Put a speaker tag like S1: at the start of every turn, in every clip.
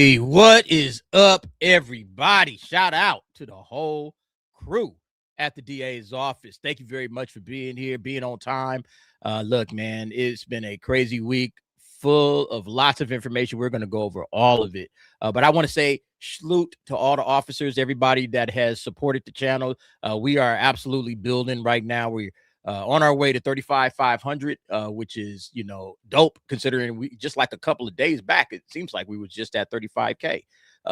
S1: Hey, what is up, everybody? Shout out to the whole crew at the DA's office. Thank you very much for being here, being on time. Look, man, it's been a crazy week full of lots of information. We're going to go over all of it. But I want to say salute to all the officers, everybody that has supported the channel. We are absolutely building right now. We're on our way to 35,500, which is, dope considering we just like a couple of days back, it seems like we were just at 35K.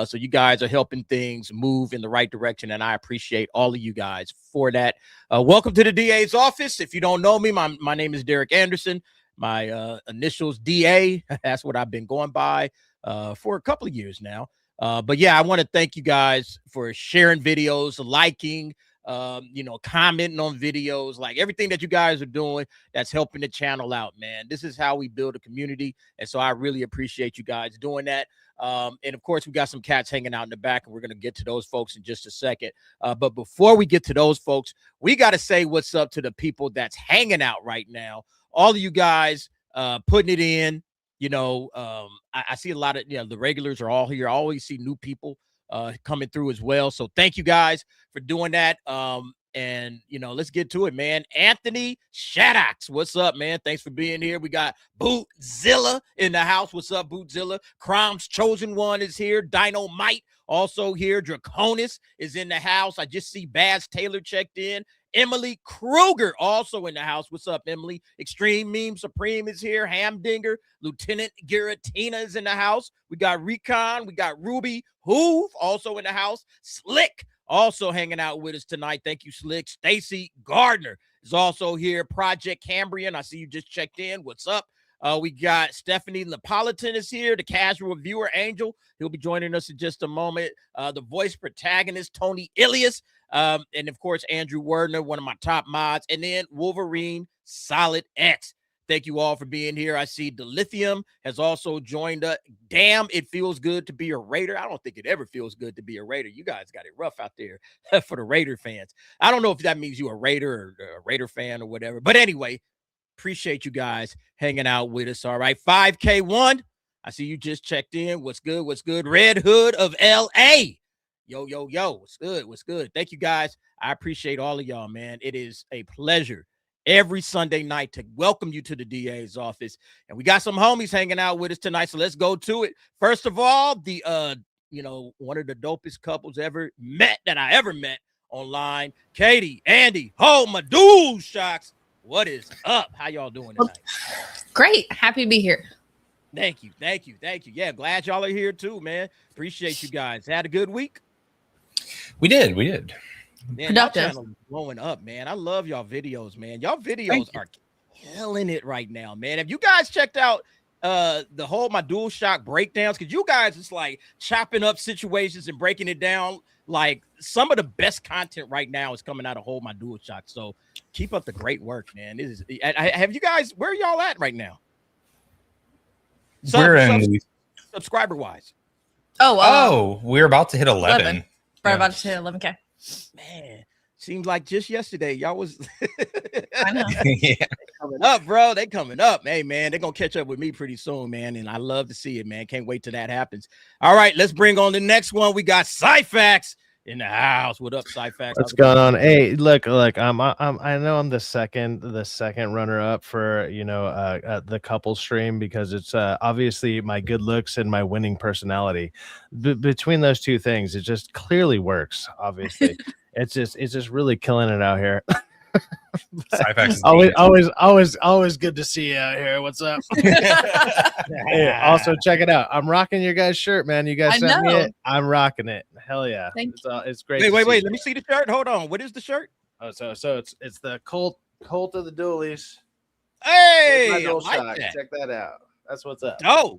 S1: So you guys are helping things move in the right direction, and I appreciate all of you guys for that. Welcome to the DA's office. If you don't know me, my name is Derek Anderson. My initials DA. That's what I've been going by for a couple of years now. But yeah, I want to thank you guys for sharing videos, liking, commenting on videos, like everything that you guys are doing that's helping the channel out, man. This is how we build a community. And so I really appreciate you guys doing that. And of course, we got some cats hanging out in the back, and we're going to get to those folks in just a second. But before we get to those folks, we got to say what's up to the people that's hanging out right now. All of you guys putting it in, I see a lot of, the regulars are all here. I always see new people coming through as well. So thank you guys for doing that. And let's get to it, man. Anthony Shaddocks, what's up, man? Thanks for being here. We got Bootzilla in the house. What's up, Bootzilla? Crom's Chosen One is here. Dynamite also here. Draconis is in the house. I just see Baz Taylor checked in. Emily Kruger also in the house. What's up, Emily? Extreme Meme Supreme is here. Hamdinger, Lieutenant Giratina is in the house. We got Recon. We got Ruby Hoove also in the house. Slick also hanging out with us tonight. Thank you, Slick. Stacy Gardner is also here. Project Cambrian, I see you just checked in. What's up? We got Stephanie Napolitan is here. The casual viewer, Angel. He'll be joining us in just a moment. The voice protagonist, Tony Ilias. And of course, Andrew Werdner, one of my top mods. And then Wolverine Solid X. Thank you all for being here. I see Delithium has also joined us. Damn, it feels good to be a Raider. I don't think it ever feels good to be a Raider. You guys got it rough out there for the Raider fans. I don't know if that means you a Raider or a Raider fan or whatever. But anyway, appreciate you guys hanging out with us. All right, 5K1. I see you just checked in. What's good? What's good? Red Hood of LA. Yo, yo, yo. What's good? What's good? Thank you guys. I appreciate all of y'all, man. It is a pleasure every Sunday night to welcome you to the DA's office. And we got some homies hanging out with us tonight. So let's go to it. First of all, the one of the dopest couples that I ever met online. Katie, Andy, my dude shocks. What is up? How y'all doing tonight?
S2: Great. Happy to be here.
S1: Thank you. Yeah, glad y'all are here too, man. Appreciate you guys. Had a good week?
S3: We did.
S1: Man, y'all channel is blowing up, man. I love y'all videos, man. Y'all videos are killing it right now, man. Have you guys checked out the whole my DualShock breakdowns? Because you guys is like chopping up situations and breaking it down. Like some of the best content right now is coming out of Hold My DualShock. So keep up the great work, man. Have you guys, where are y'all at right now? Subscriber wise.
S3: We're about to hit 11.
S2: We're about to hit 11K.
S1: Man, seems like just yesterday y'all was
S2: I know.
S3: Yeah.
S1: coming up, bro. They coming up. Hey, man, they're gonna catch up with me pretty soon, man. And I love to see it, man. Can't wait till that happens. All right, let's bring on the next one. We got Cyfax in the house. What up, Cyfax?
S4: What's going on? Hey, look, I know I'm the second runner up for the couple stream because it's obviously my good looks and my winning personality. Between those two things, it just clearly works. Obviously, it's just really killing it out here. always good to see you out here. What's up? Hey, also check it out. I'm rocking your guys' shirt, man. You guys sent me it. I'm rocking it. Hell yeah! It's great.
S1: Wait. Let me see the shirt. Hold on. What is the shirt?
S4: Oh, so it's the Colt of the Dualies.
S1: Hey,
S4: I like that. Check that out. That's what's up.
S1: Oh,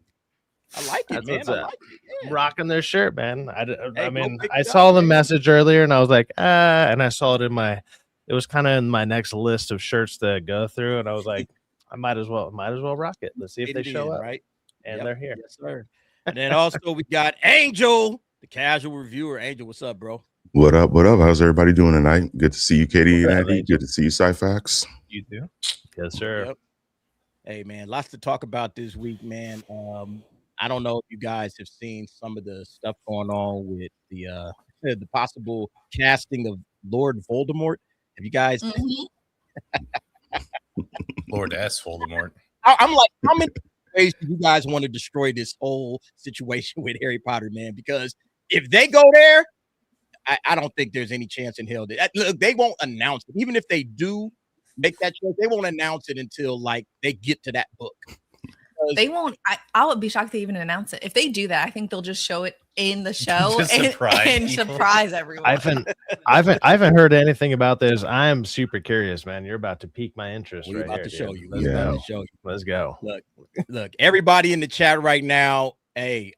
S1: I like it, man. I like it. Yeah.
S4: Rocking their shirt, man. I saw the message earlier and I was like, and I saw it in my. It was kind of in my next list of shirts to go through, and I was like, I might as well rock it. Let's see if they show up,
S1: right?
S4: And they're here.
S1: Yes, sir. And then also we got Angel, the casual reviewer. Angel, what's up, bro?
S5: What up? How's everybody doing tonight? Good to see you, Katie and Andy. Good to see you, Cyfax.
S3: You too.
S4: Yes, sir.
S1: Yep. Hey, man, lots to talk about this week, man. I don't know if you guys have seen some of the stuff going on with the possible casting of Lord Voldemort. Have you guys?
S2: Mhm.
S3: Lord S. Voldemort.
S1: I'm like, how many ways do you guys want to destroy this whole situation with Harry Potter, man? Because if they go there, I don't think there's any chance in hell that look, they won't announce it. Even if they do make that choice, they won't announce it until like they get to that book.
S2: They won't. I would be shocked they even announce it. If they do that, I think they'll just show it in the show
S3: Just
S2: and
S3: surprise
S2: surprise everyone.
S4: I haven't heard anything about this. I'm super curious, man. You're about to pique my interest.
S1: We're
S4: right
S1: about
S4: here,
S1: to show
S4: dude.
S1: you.
S4: Let's
S1: We're
S4: go.
S1: about to show you.
S4: Let's go.
S1: Look, everybody in the chat right now. Hey,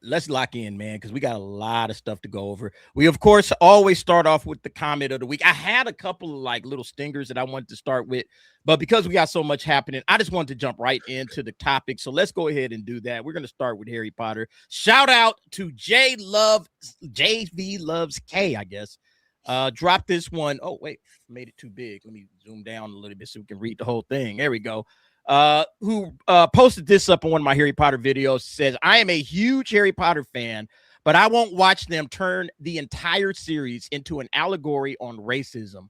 S1: let's lock in, man, because we got a lot of stuff to go over. We, of course, always start off with the comment of the week. I had a couple of like little stingers that I wanted to start with, but because we got so much happening, I just wanted to jump right into the topic. So let's go ahead and do that. We're going to start with Harry Potter. Shout out to JV Loves K, I guess. Drop this one. Oh, wait, made it too big. Let me zoom down a little bit so we can read the whole thing. There we go. Who posted this up on one of my Harry Potter videos, says, I am a huge Harry Potter fan, but I won't watch them turn the entire series into an allegory on racism.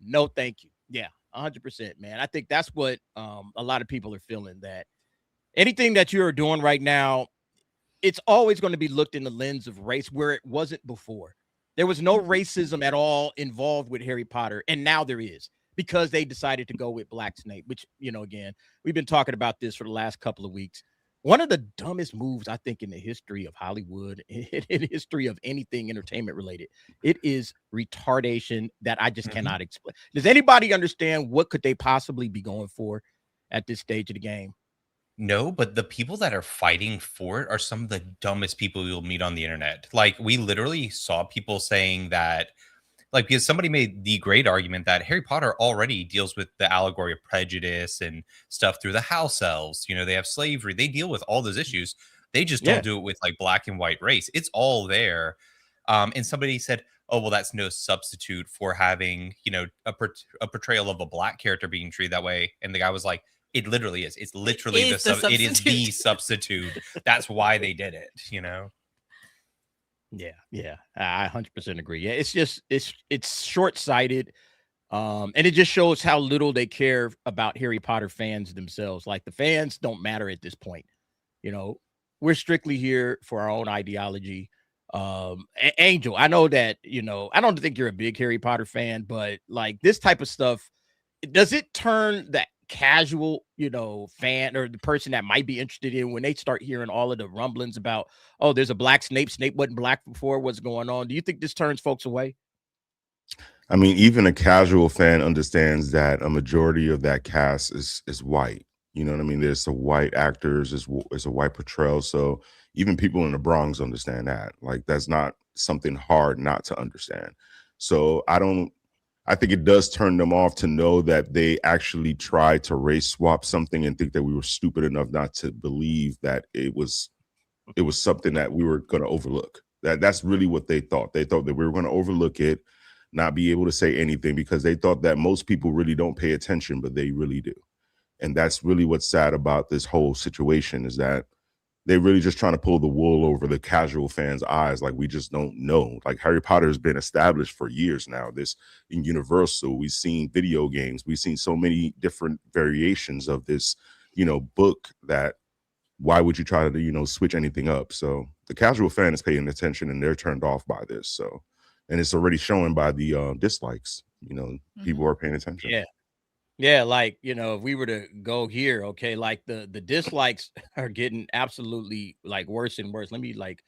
S1: No, thank you. Yeah, 100%, man. I think that's what a lot of people are feeling, that anything that you're doing right now, it's always going to be looked in the lens of race where it wasn't before. There was no racism at all involved with Harry Potter, and now there is, because they decided to go with Black Snape, which, you know, again, we've been talking about this for the last couple of weeks. One of the dumbest moves, I think, in the history of Hollywood, in the history of anything entertainment related. It is retardation that I just cannot explain. Does anybody understand what could they possibly be going for at this stage of the game?
S3: No, but the people that are fighting for it are some of the dumbest people you'll meet on the internet. Like, we literally saw people saying that, like, because somebody made the great argument that Harry Potter already deals with the allegory of prejudice and stuff through the house elves. You know, they have slavery. They deal with all those issues. They just don't do it with like black and white race. It's all there. And somebody said, oh, well, that's no substitute for having, you know, a portrayal of a black character being treated that way. And the guy was like, it literally is. It's literally it is the substitute. That's why they did it, you know?
S1: Yeah, I 100% agree. Yeah, it's just it's short-sighted, and it just shows how little they care about Harry Potter fans themselves. Like, the fans don't matter at this point. You know, we're strictly here for our own ideology. Angel, I know that, you know, I don't think you're a big Harry Potter fan, but like this type of stuff, does it turn that casual, you know, fan or the person that might be interested in, when they start hearing all of the rumblings about, oh, there's a black Snape wasn't black before, what's going on? Do you think this turns folks away?
S5: I mean, even a casual fan understands that a majority of that cast is white. You know what I mean? There's some white actors, it's a white portrayal. So even people in the Bronx understand that. Like, that's not something hard not to understand. So I think it does turn them off to know that they actually tried to race swap something and think that we were stupid enough not to believe that it was something that we were going to overlook. That's really what they thought. They thought that we were going to overlook it, not be able to say anything, because they thought that most people really don't pay attention, but they really do. And that's really what's sad about this whole situation, is that they're really just trying to pull the wool over the casual fans' eyes. Like, we just don't know. Like, Harry Potter has been established for years now. This in Universal, we've seen video games. We've seen so many different variations of this, you know, book, that why would you try to, you know, switch anything up? So the casual fan is paying attention and they're turned off by this. So, and it's already showing by the dislikes, you know, people are paying attention.
S1: Yeah, like, you know, if we were to go here, okay, like the dislikes are getting absolutely like worse and worse. Let me like,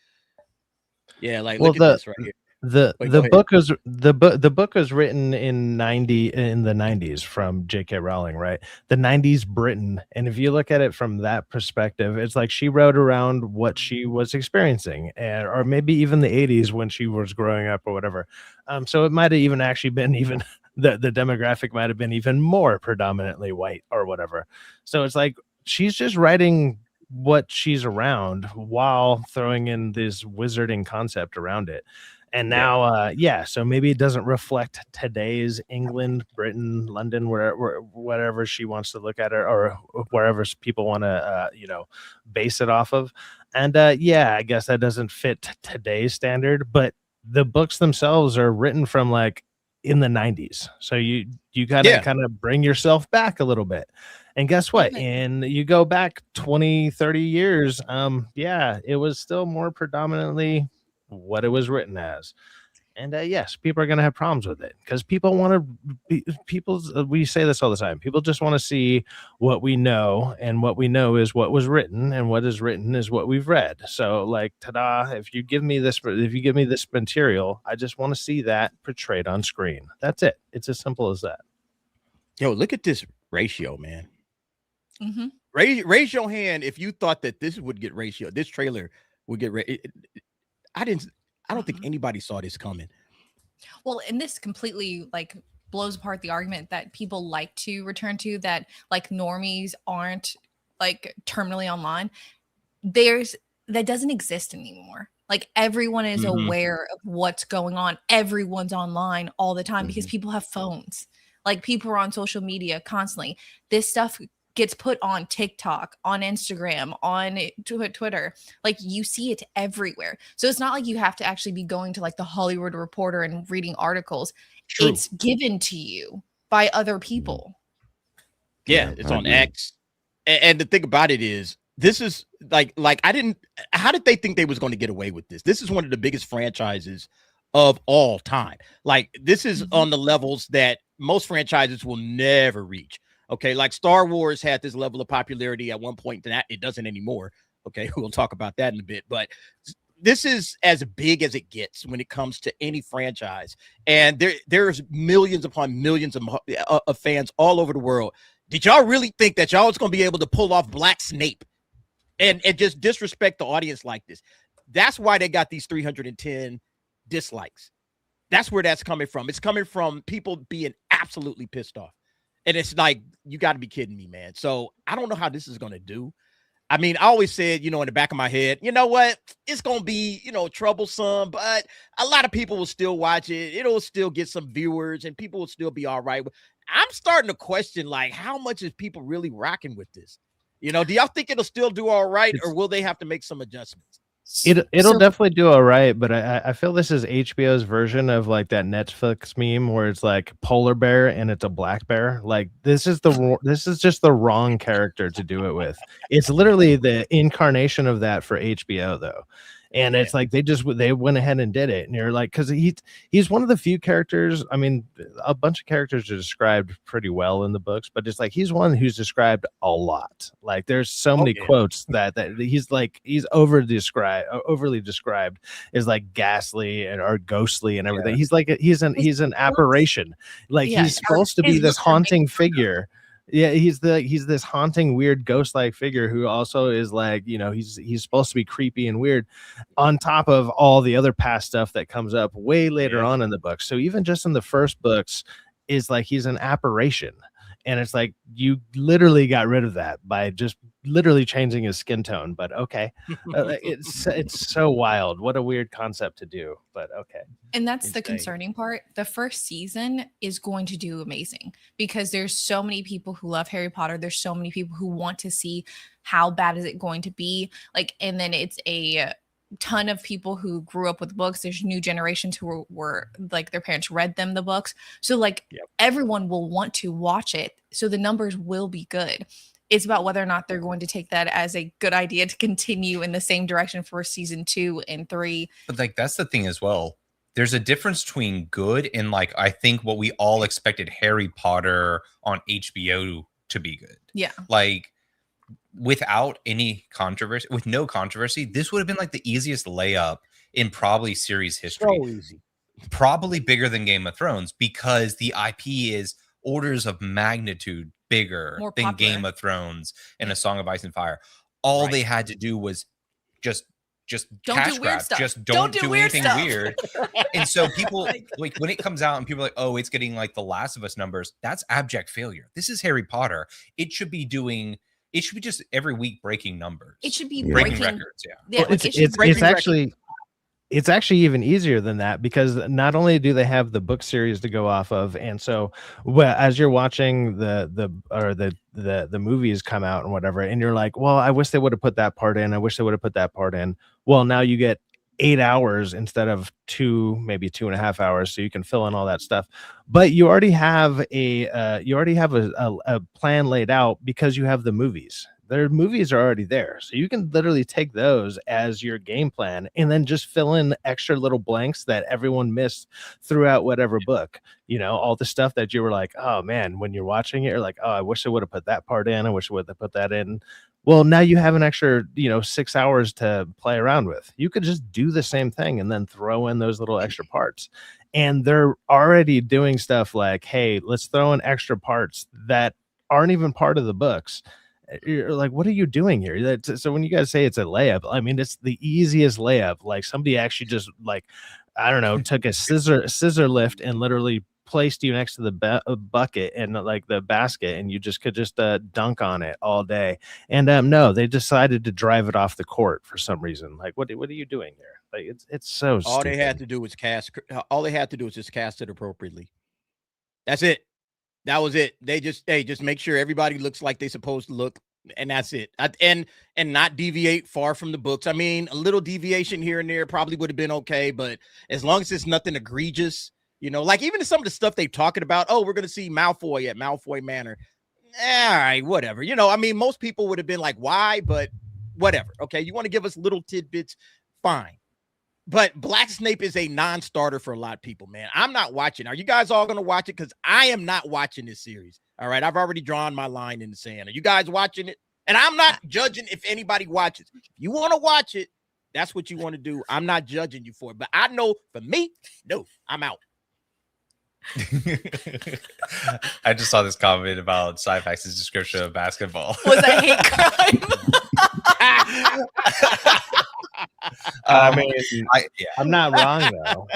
S1: yeah, like, look at this right here.
S4: The book was written in the 90s from J.K. Rowling, right? The 90s Britain, and if you look at it from that perspective, it's like she wrote around what she was experiencing, or maybe even the 80s when she was growing up or whatever. So it might have even actually been even the demographic might have been even more predominantly white or whatever. So it's like she's just writing what she's around while throwing in this wizarding concept around it. And now, so maybe it doesn't reflect today's England, Britain, London, whatever she wants to look at it, or wherever people want to, base it off of. And I guess that doesn't fit today's standard, but the books themselves are written from like in the 90s. So you gotta kind of bring yourself back a little bit. And guess what? And you go back 20, 30 years, it was still more predominantly what it was written as. And yes, people are going to have problems with it because people want to we say this all the time. People just want to see what we know, and what we know is what was written, and what is written is what we've read. So like, ta-da, if you give me this material, I just want to see that portrayed on screen. That's it. It's as simple as that.
S1: Yo, look at this ratio, man.
S2: Mm-hmm.
S1: Raise your hand if you thought that this trailer would get I don't think anybody saw this coming.
S2: Well, and this completely like blows apart the argument that people like to return to, that like normies aren't like terminally online. That doesn't exist anymore. Like everyone is aware of what's going on. Everyone's online all the time because people have phones. Like people are on social media constantly. This stuff gets put on TikTok, on Instagram, on Twitter. Like you see it everywhere. So it's not like you have to actually be going to like the Hollywood Reporter and reading articles. True. It's given to you by other people.
S1: Yeah, it's on X. And the thing about it is, this is how did they think they was going to get away with this? This is one of the biggest franchises of all time. Like this is on the levels that most franchises will never reach. Okay, like Star Wars had this level of popularity at one point, and it doesn't anymore. Okay, we'll talk about that in a bit. But this is as big as it gets when it comes to any franchise. And there's millions upon millions of fans all over the world. Did y'all really think that y'all was going to be able to pull off Black Snape and just disrespect the audience like this? That's why they got these 310 dislikes. That's where that's coming from. It's coming from people being absolutely pissed off. And it's like, you got to be kidding me, man. So I don't know how this is going to do. I mean, I always said, in the back of my head, you know what? It's going to be, troublesome, but a lot of people will still watch it. It'll still get some viewers and people will still be all right. I'm starting to question, like, how much is people really rocking with this? Do y'all think it'll still do all right, or will they have to make some adjustments?
S4: It'll definitely do all right, but I feel this is HBO's version of like that Netflix meme where it's like polar bear and it's a black bear. Like this is just the wrong character to do it with. It's literally the incarnation of that for HBO though. And it's like they went ahead and did it. And you're like, because he's one of the few characters. I mean, a bunch of characters are described pretty well in the books, but it's like he's one who's described a lot. Like there's so many quotes that he's overly described as like ghastly or ghostly and everything. Yeah. He's an apparition. Like he's supposed to be this haunting figure. Yeah, he's this haunting, weird, ghost-like figure who also is like, he's supposed to be creepy and weird, on top of all the other past stuff that comes up way later on in the book. So even just in the first books, is like he's an apparition, and it's like you literally got rid of that by just literally changing his skin tone. But okay, it's so wild. What a weird concept to do, but okay.
S2: And that's the concerning part. The first season is going to do amazing because there's so many people who love Harry Potter. There's so many people who want to see how bad is it going to be. Like, and then it's a ton of people who grew up with books. There's new generations who were like their parents read them the books. So like everyone will want to watch it. So the numbers will be good. It's about whether or not they're going to take that as a good idea to continue in the same direction for season 2 and 3.
S3: But like, that's the thing as well. There's a difference between good and like, I think what we all expected Harry Potter on HBO to be good.
S2: Yeah.
S3: Like without any controversy, with no controversy, this would have been like the easiest layup in probably series history.
S1: So easy.
S3: Probably bigger than Game of Thrones because the IP is orders of magnitude bigger than Game of Thrones and A Song of Ice and Fire. All they had to do was just
S2: don't
S3: cash
S2: do
S3: grab.
S2: weird stuff.
S3: Just don't do anything
S2: stuff.
S3: weird. And so people like when it comes out and people are like, oh, it's getting like the Last of Us numbers. That's abject failure. This is Harry Potter. It should be just every week breaking numbers.
S2: It should be
S3: breaking records. Yeah.
S4: Well, it's actually it's actually even easier than that, because not only do they have the book series to go off of, and so as you're watching the movies come out and whatever, and you're like, well, I wish they would have put that part in. I wish they would have put that part in. Well, now you get 8 hours instead of 2, maybe 2.5 hours, so you can fill in all that stuff. But you already have a plan laid out, because you have the movies. Their movies are already there, so you can literally take those as your game plan and then just fill in extra little blanks that everyone missed throughout whatever book. All the stuff that you were like, oh man, when you're watching it, you're like, oh, I wish I would have put that part in. I wish I would have put that in. Well, now you have an extra 6 hours to play around with. You could just do the same thing and then throw in those little extra parts. And they're already doing stuff like, hey, let's throw in extra parts that aren't even part of the books. You're like, what are you doing here? So when you guys say it's a layup, I mean, it's the easiest layup. Like, somebody actually just, like, I don't know, took a scissor lift and literally placed you next to the bucket and like the basket, and you could just dunk on it all day. And no, they decided to drive it off the court for some reason. Like, what are you doing here? Like, it's so
S1: All
S4: stupid.
S1: they had to do was just cast it appropriately. That's it. That was it. They just make sure everybody looks like they're supposed to look, and that's it. And not deviate far from the books. I mean, a little deviation here and there probably would have been okay, but as long as it's nothing egregious, like even some of the stuff they're talking about, oh, we're going to see Malfoy at Malfoy Manor. All right, whatever. I mean, most people would have been like, why? But whatever. Okay, you want to give us little tidbits, fine. But Black Snape is a non-starter for a lot of people, man. I'm not watching. Are you guys all going to watch it? Because I am not watching this series. All right, I've already drawn my line in the sand. Are you guys watching it? And I'm not judging if anybody watches. If you want to watch it, that's what you want to do. I'm not judging you for it. But I know for me, no, I'm out.
S3: I just saw this comment about Syfax's description of basketball.
S2: Was a hate crime.
S4: I mean, I'm not wrong though.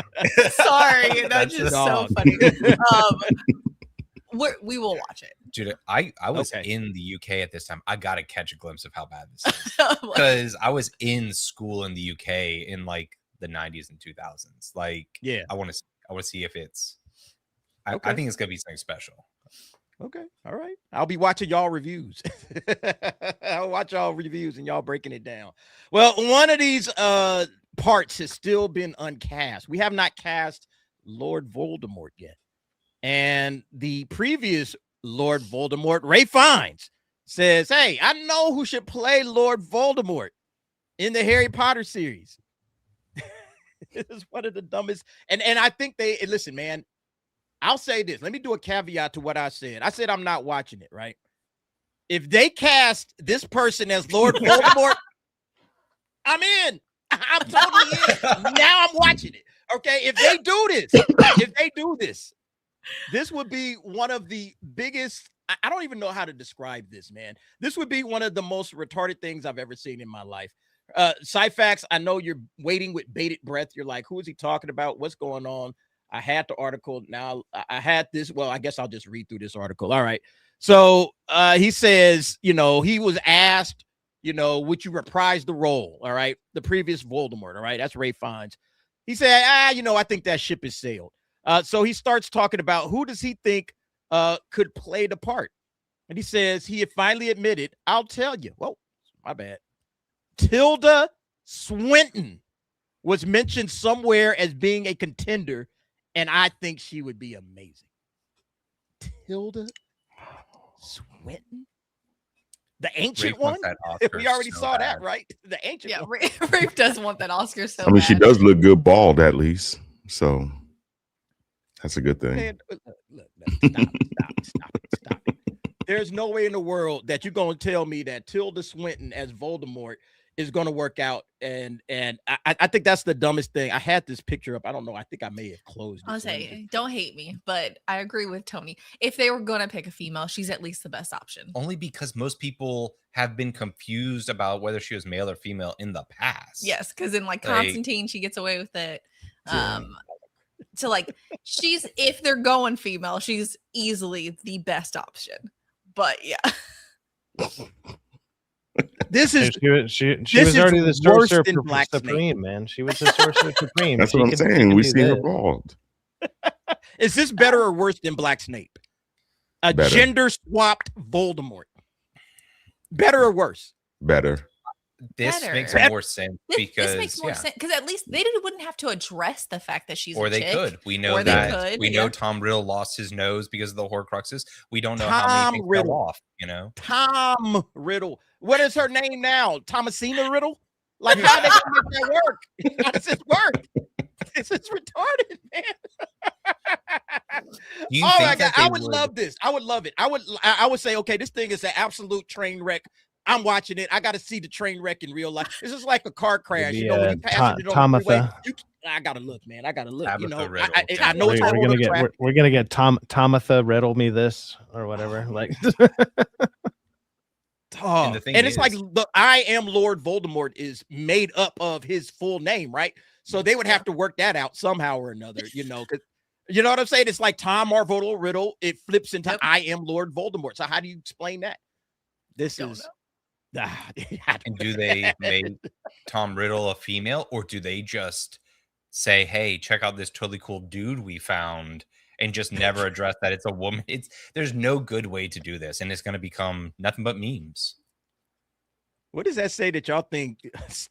S2: Sorry, that's just so funny. We will watch it,
S3: dude. I was in the UK at this time. I gotta catch a glimpse of how bad this is, because I was in school in the UK in like the 90s and 2000s. Like, yeah, I want to see if it's. I think it's gonna be something special.
S1: Okay. All right. I'll be watching y'all reviews. I'll watch y'all reviews and y'all breaking it down. Well, one of these parts has still been uncast. We have not cast Lord Voldemort yet. And the previous Lord Voldemort, Ray Fiennes, says, hey, I know who should play Lord Voldemort in the Harry Potter series. It is one of the dumbest. And I think listen, man. I'll say this. Let me do a caveat to what I said. I said I'm not watching it, right? If they cast this person as Lord Voldemort, I'm in. I'm totally in. Now I'm watching it. Okay. If they do this, this would be one of the biggest. I don't even know how to describe this, man. This would be one of the most retarded things I've ever seen in my life. Syfax, I know you're waiting with bated breath. You're like, who is he talking about? What's going on? I had the article. Now I had this. Well, I guess I'll just read through this article. All right. So he says, he was asked, would you reprise the role? All right. The previous Voldemort. All right. That's Ray Fiennes. He said, I think that ship has sailed. So he starts talking about who does he think could play the part. And he says he had finally admitted, I'll tell you. Whoa, my bad. Tilda Swinton was mentioned somewhere as being a contender. And I think she would be amazing. Tilda Swinton? The ancient one? We already saw that, right? The ancient one.
S2: Yeah, Rafe does want that Oscar so
S5: I mean,
S2: bad.
S5: she does look good bald, at least. So that's a good thing.
S1: Man, stop it. There's no way in the world that you're going to tell me that Tilda Swinton as Voldemort is going to work out. And I think that's the dumbest thing. I had this picture up. I don't know. I think I may have closed it.
S2: I'll say, don't hate me, but I agree with Tony. If they were going to pick a female, she's at least the best option.
S3: Only because most people have been confused about whether she was male or female in the past.
S2: Yes, because in like Constantine, she gets away with it. So like if they're going female, she's easily the best option. But yeah.
S1: This is
S4: she
S1: this
S4: was
S1: is
S4: already the
S1: worse
S4: sorcerer
S1: than Black Snake.
S4: supreme, man. She was the sorcerer supreme.
S5: That's
S4: She
S5: what I'm
S4: can-
S5: saying.
S4: can
S5: We've
S4: do
S5: seen her
S4: this.
S5: bald.
S1: Is this better or worse than Black Snape? A
S5: Better.
S1: gender swapped Voldemort. Better or worse?
S5: Better.
S3: This
S2: Better.
S3: makes more sense
S2: This makes more
S3: yeah.
S2: sense because at least they wouldn't have to address the fact that she's
S3: Or
S2: a
S3: they
S2: chick.
S3: could. We know
S2: Or they
S3: that.
S2: could,
S3: We know
S2: yeah.
S3: Tom Riddle lost his nose because of the Horcruxes. We don't know how
S1: Tom
S3: many things
S1: Riddle.
S3: fell off. You know,
S1: Tom Riddle. What is her name now? Thomasina Riddle? Like, how they gonna make that work? How does this work? This is retarded, man.
S3: Do you
S1: Oh
S3: think
S1: my god,
S3: that
S1: I
S3: they
S1: would love this. I would love it. I would say, okay, this thing is an absolute train wreck. I'm watching it. I got to see the train wreck in real life. This is like a car crash.
S4: Maybe,
S1: You know, when you pass it on the freeway,
S4: Tamatha.
S1: I gotta look, man. I gotta look. You
S3: Tabitha
S1: know,
S3: Riddle.
S1: I know it's
S4: We're
S1: gonna
S4: gonna
S1: get.
S4: get we're gonna get Tamatha riddle me this or whatever. Like
S1: Oh,
S3: And the thing
S1: and it's
S3: is-
S1: like the I am Lord Voldemort is made up of his full name, right? So they would have to work that out somehow or another, you know, because you know what I'm saying? It's like Tom Marvolo Riddle, it flips into
S2: Yep.
S1: I am Lord Voldemort. So how do you explain that? This
S2: Don't
S1: is
S3: and do they make Tom Riddle a female, or do they just say, "Hey, check out this totally cool dude we found," and just never address that it's a woman? There's no good way to do this, and it's going to become nothing but memes.
S1: What does that say that y'all think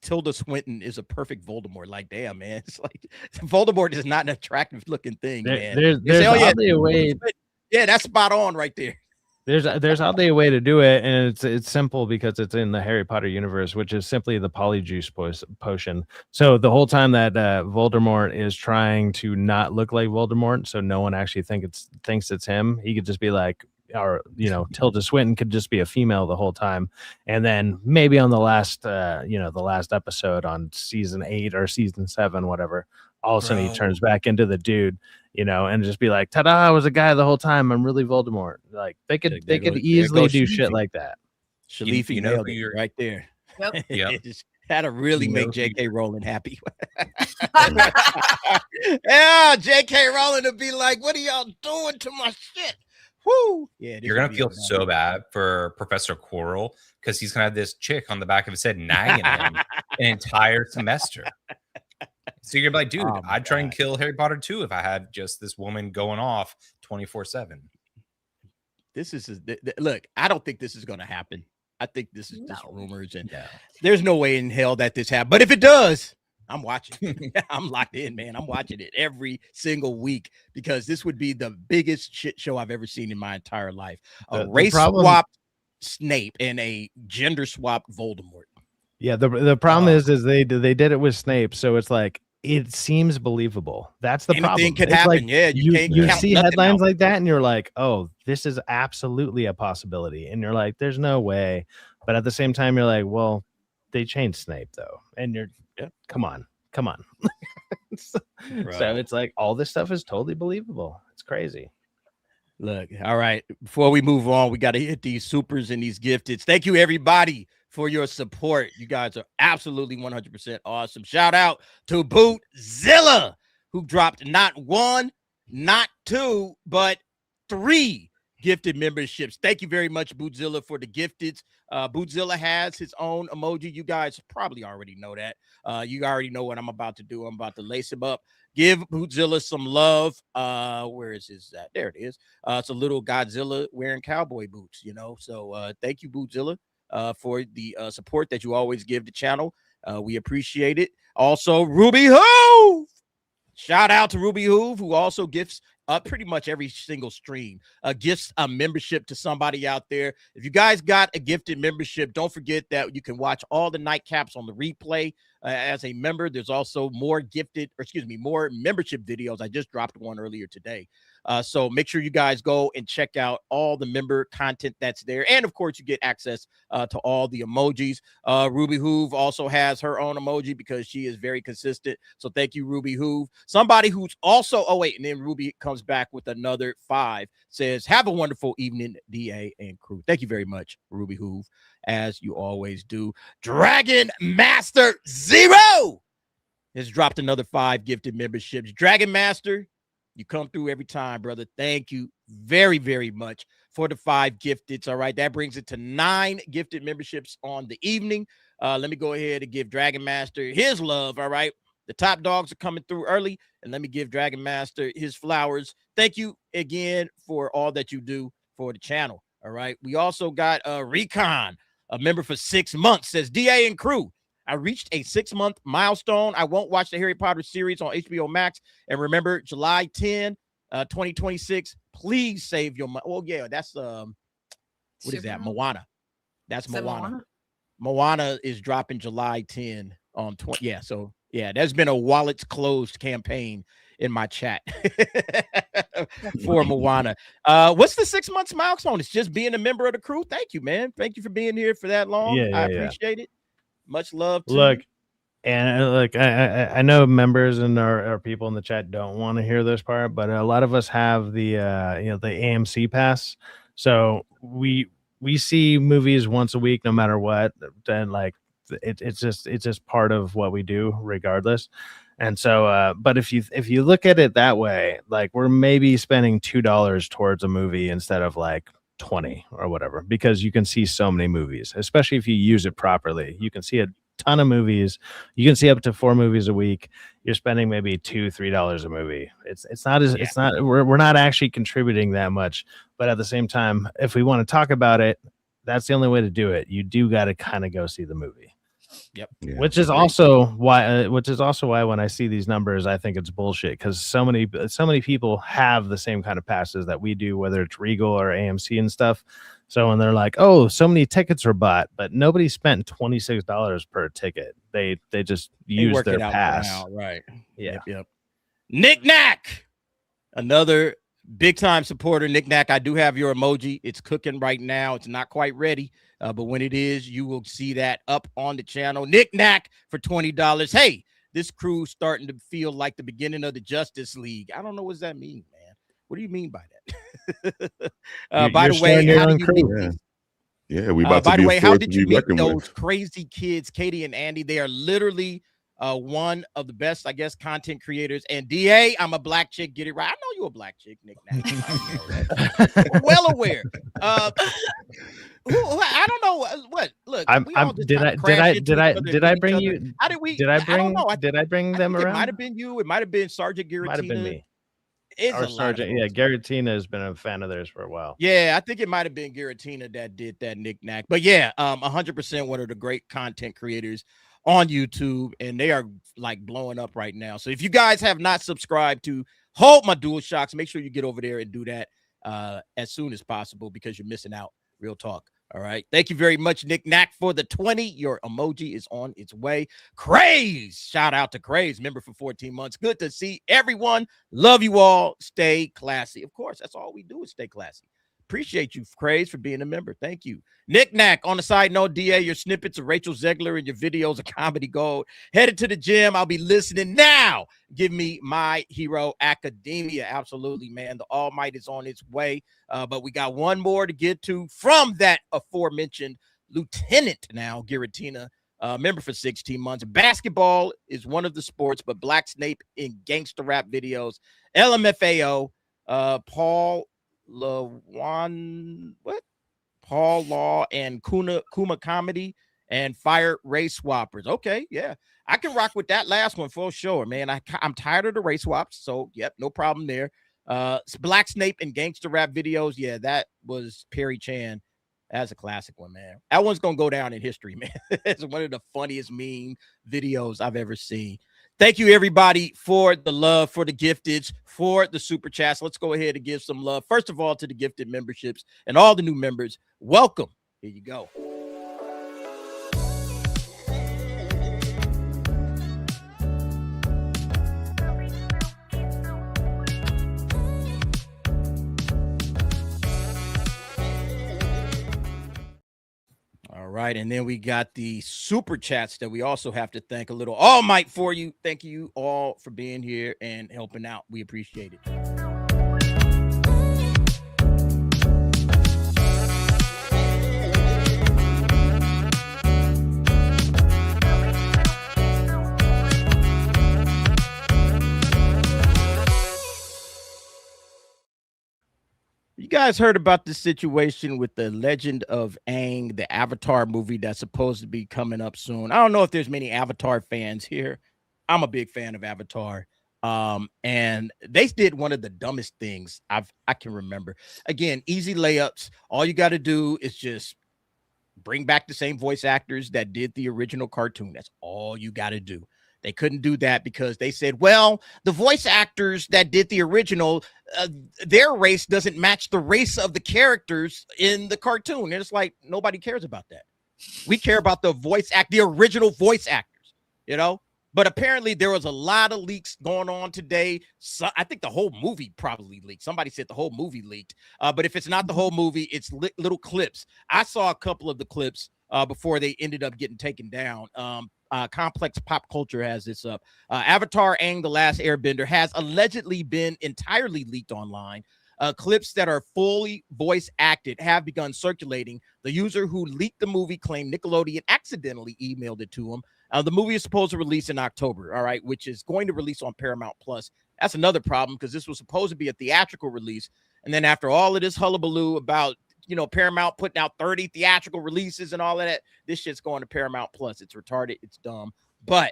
S1: Tilda Swinton is a perfect Voldemort? Like, damn, man. It's like Voldemort is not an attractive looking thing, man.
S4: there's
S1: You say, "Oh, yeah,
S4: oddly a way.
S1: yeah, that's spot on right there.
S4: There's oddly a way to do it, and it's simple because it's in the Harry Potter universe, which is simply the polyjuice potion. So the whole time that Voldemort is trying to not look like Voldemort, so no one actually thinks it's him, he could just be like, or you know, Tilda Swinton could just be a female the whole time, and then maybe on the last the last episode on season 8 or season 7, whatever, all of a sudden he
S3: Bro.
S4: turns back into the dude. You know, and just be like, "Ta-da! I was a guy the whole time. I'm really Voldemort." Like they could easily do shit like that.
S1: Shalifi
S3: you know
S1: nailed
S3: who
S1: it
S3: you're-
S1: right there.
S2: Yep.
S3: Yep.
S1: Just had to really
S3: You
S1: make
S3: know who-
S1: J.K. Rowling happy. Yeah, J.K. Rowling to be like, "What are y'all doing to my shit?" Woo! Yeah,
S3: You're gonna feel so bad for Professor Quirrell because he's gonna have this chick on the back of his head nagging him an entire semester. So you're gonna be like, dude,
S1: Oh my
S3: I'd try and
S1: God.
S3: kill Harry Potter too if I had just this woman going off 24/7.
S1: This is look. I don't think this is going to happen. I think this is just
S2: No.
S1: rumors, and
S3: Yeah.
S1: there's no way in hell that this happens. But if it does, I'm watching. I'm locked in, man. I'm watching it every single week because this would be the biggest shit show I've ever seen in my entire life. A
S4: The
S1: race
S4: problem-
S1: swapped Snape and a gender swapped Voldemort.
S4: Yeah, the problem
S1: Oh.
S4: is they did it with Snape, so it's like it seems believable. That's the problem.
S1: Anything could
S4: It's
S1: happen.
S4: like,
S1: Yeah, you can't
S4: you
S1: count
S4: see
S1: nothing
S4: headlines
S1: out.
S4: like that, and you're like, "Oh, this is absolutely a possibility," and you're like, "There's no way," but at the same time, you're like, "Well, they changed Snape though," and you're,
S1: Yeah.
S4: come on. So
S1: Bro.
S4: it's like all this stuff is totally believable. It's crazy.
S1: Look, all right. Before we move on, we got to hit these supers and these gifteds. Thank you, everybody, for your support. You guys are absolutely 100% awesome. Shout out to Bootzilla, who dropped not 1, not 2, but 3 gifted memberships. Thank you very much, Bootzilla, for the gifteds. Bootzilla has his own emoji. You guys probably already know that. You already know what I'm about to do. I'm about to lace him up. Give Bootzilla some love. Where is his at? There it is. It's a little Godzilla wearing cowboy boots, you know. So thank you, Bootzilla, for the support that you always give the channel. We appreciate it. Also, Ruby Hoove. Shout out to Ruby Hoove, who also gifts pretty much every single stream, gifts a membership to somebody out there. If you guys got a gifted membership, don't forget that you can watch all the nightcaps on the replay as a member. There's also more more membership videos. I just dropped one earlier today. So make sure you guys go and check out all the member content that's there. And of course, you get access to all the emojis. Ruby Hoove also has her own emoji because she is very consistent. So thank you, Ruby Hoove. Somebody who's also, and then Ruby comes back with another 5, says, have a wonderful evening, DA and crew. Thank you very much, Ruby Hoove, as you always do. Dragon Master 0 has dropped another 5 gifted memberships. Dragon Master, You come through every time, brother. Thank you very, very much for the 5 gifteds. All right, that brings it to 9 gifted memberships on the evening. Let me go ahead and give Dragon Master his love. All right, the top dogs are coming through early, and let me give Dragon Master his flowers. Thank you again for all that you do for the channel. All right, we also got Recon, a member for 6 months, says DA and crew. I reached a 6-month milestone. I won't watch the Harry Potter series on HBO Max. And remember, July 10, 2026, please save your money. Oh, yeah, that's, what is that? Moana. That's Moana. Moana is dropping July 10 on 20. Yeah, so, yeah, there's been a wallets closed campaign in my chat for Moana. What's the 6 months milestone? It's just being a member of the crew. Thank you, man. Thank you for being here for that long. I appreciate it. Much love to
S4: you. And look, I know members and our people in the chat don't want to hear this part, but a lot of us have the the AMC pass, so we see movies once a week, no matter what. And like it's just part of what we do, regardless. And so, but if you look at it that way, like we're maybe spending $2 towards a movie instead of like 20 or whatever, because you can see so many movies, especially if you use it properly. You can see a ton of movies. You can see up to 4 movies a week. You're spending maybe $2-3 a movie. We're not actually contributing that much, but at the same time, if we want to talk about it, that's the only way to do it. You do got to kind of go see the movie.
S1: Yep.
S5: Yeah.
S4: Which is also why when I see these numbers, I think it's bullshit, because so many people have the same kind of passes that we do, whether it's Regal or AMC and stuff. So when they're like, oh, so many tickets were bought, but nobody spent $26 per ticket. They just used their pass.
S1: Now, right.
S4: Yeah.
S1: Yep. Nick Knack, another big time supporter. Nick Knack, I do have your emoji. It's cooking right now. It's not quite ready. But when it is, you will see that up on the channel. Nick Knack for $20. Hey, this crew's starting to feel like the beginning of the Justice League. I don't know what that means, man. What do you mean by that? By the way, how do you meet these?
S5: Yeah, we about
S1: by
S5: to
S1: the
S5: be
S1: way, how did you meet
S5: reckoned
S1: those
S5: with.
S1: crazy kids, Katie and Andy? They are literally one of the best, I guess, content creators. And DA, I'm a black chick. Get it right. I know you're a black chick, Nick Knack. Well aware. I don't know what. Look, did I bring you? How did we?
S4: Did I bring them around?
S1: It might have been you. It might have been Sergeant Giratina.
S4: Might have been me.
S1: Or
S4: Sergeant, Giratina has been a fan of theirs for a while.
S1: Yeah, I think it might have been Giratina that did that, Nick Knack. But yeah, 100% one of the great content creators on YouTube, and they are like blowing up right now. So if you guys have not subscribed to Hold My Dual Shocks, make sure you get over there and do that as soon as possible, because you're missing out. Real talk. All right. Thank you very much, Nick Knack, for the 20. Your emoji is on its way. Craze. Shout out to Craze, member for 14 months. Good to see everyone. Love you all. Stay classy. Of course, that's all we do is stay classy. Appreciate you, Craze, for being a member. Thank you. Nick Knack, on the side note, DA, your snippets of Rachel Zegler and your videos of comedy gold. Headed to the gym. I'll be listening now. Give me My Hero Academia. Absolutely, man. The All Might is on its way. But we got one more to get to from that aforementioned Lieutenant now, Giratina, member for 16 months. Basketball is one of the sports, but Black Snape in gangster rap videos. LMFAO, Paul Law and Kuma Comedy and Fire Race Swappers. Okay, yeah, I can rock with that last one for sure, man. I'm tired of the race swaps, so yep, no problem there. Black Snape and gangster rap videos, yeah, that was Perry Chan. That's a classic one, man. That one's gonna go down in history, man. It's one of the funniest meme videos I've ever seen. Thank you, everybody, for the love, for the gifteds, for the super chats. Let's go ahead and give some love, first of all, to the gifted memberships and all the new members. Welcome. Here you go. All right, and then we got the super chats that we also have to thank a little. All Might for you. Thank you all for being here and helping out. We appreciate it. You guys heard about the situation with the Legend of Aang, the Avatar movie that's supposed to be coming up soon? I don't know if there's many Avatar fans here. I'm a big fan of Avatar. And they did one of the dumbest things I can remember. Again, easy layups. All you got to do is just bring back the same voice actors that did the original cartoon. That's all you got to do. They couldn't do that because they said, well, the voice actors that did the original, their race doesn't match the race of the characters in the cartoon. And it's like, nobody cares about that. We care about the original voice actors, you know? But apparently there was a lot of leaks going on today. So I think the whole movie probably leaked. Somebody said the whole movie leaked. But if it's not the whole movie, it's little clips. I saw a couple of the clips before they ended up getting taken down. Complex Pop Culture has this up. Avatar Aang, The Last Airbender has allegedly been entirely leaked online. Clips that are fully voice acted have begun circulating. The user who leaked the movie claimed Nickelodeon accidentally emailed it to him. The movie is supposed to release in October, all right, which is going to release on Paramount Plus. That's another problem because this was supposed to be a theatrical release. And then after all of this hullabaloo about, Paramount putting out 30 theatrical releases and all of that, this shit's going to Paramount Plus. It's retarded. It's dumb. But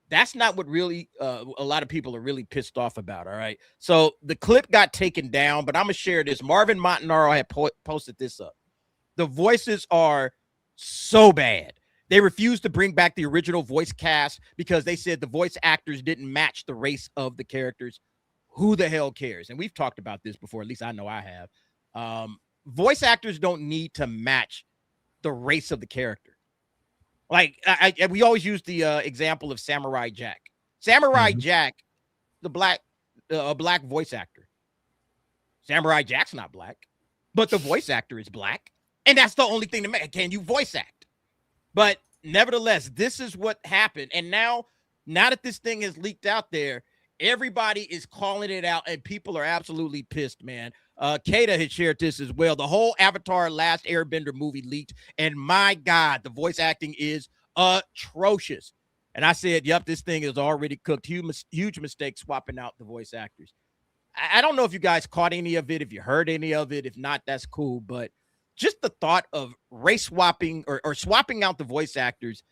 S1: that's not what really a lot of people are really pissed off about, all right? So the clip got taken down, but I'm going to share this. Marvin Montanaro had posted this up. The voices are so bad. They refused to bring back the original voice cast because they said the voice actors didn't match the race of the characters. Who the hell cares? And we've talked about this before. At least I know I have. Voice actors don't need to match the race of the character. Like we always use the example of Samurai Jack. Samurai Jack, a black voice actor. Samurai Jack's not black, but the voice actor is black. And that's the only thing to make. Can you voice act? But nevertheless, this is what happened. And now that this thing has leaked out there, everybody is calling it out and people are absolutely pissed, man. Kata had shared this as well. The whole Avatar Last Airbender movie leaked. And my God, the voice acting is atrocious. And I said, yep, this thing is already cooked. Huge mistake swapping out the voice actors. I don't know if you guys caught any of it, if you heard any of it. If not, that's cool. But just the thought of race swapping or swapping out the voice actors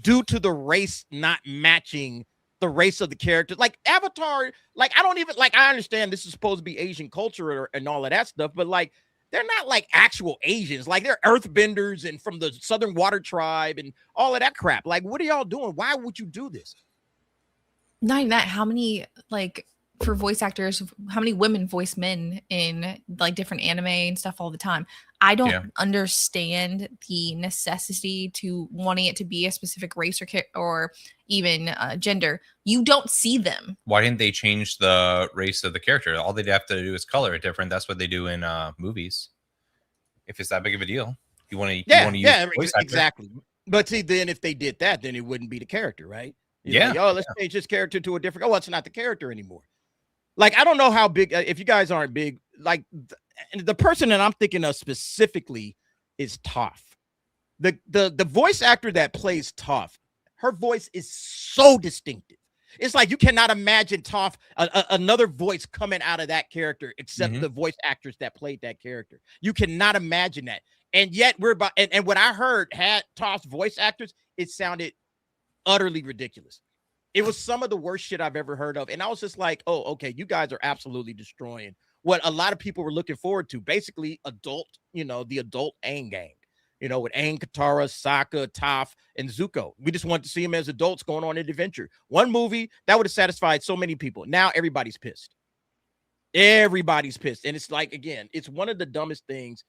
S1: due to the race not matching the race of the character. Like Avatar, I understand this is supposed to be Asian culture and all of that stuff, but like, they're not like actual Asians. Like they're earthbenders and from the Southern Water Tribe and all of that crap. Like, what are y'all doing? Why would you do this?
S2: Not even that, how many, for voice actors, how many women voice men in different anime and stuff all the time? I don't understand the necessity to wanting it to be a specific race or even gender. You don't see them.
S3: Why didn't they change the race of the character? All they'd have to do is color it different. That's what they do in movies. If it's that big of a deal, you want to use voice actor.
S1: Exactly. But see, then if they did that, then it wouldn't be the character, right? Let's change this character to a different. Oh, it's not the character anymore. Like, I don't know how big, if you guys aren't big, like the person that I'm thinking of specifically is Toph. The voice actor that plays Toph, her voice is so distinctive. It's like you cannot imagine Toph, another voice coming out of that character except the voice actors that played that character. You cannot imagine that. And yet and what I heard had Toph's voice actors, it sounded utterly ridiculous. It was some of the worst shit I've ever heard of. And I was just like, oh, okay, you guys are absolutely destroying what a lot of people were looking forward to. Basically, the adult Aang gang, with Aang, Katara, Sokka, Toph, and Zuko. We just wanted to see them as adults going on an adventure. One movie that would have satisfied so many people. Now everybody's pissed. Everybody's pissed. And it's like, again, it's one of the dumbest things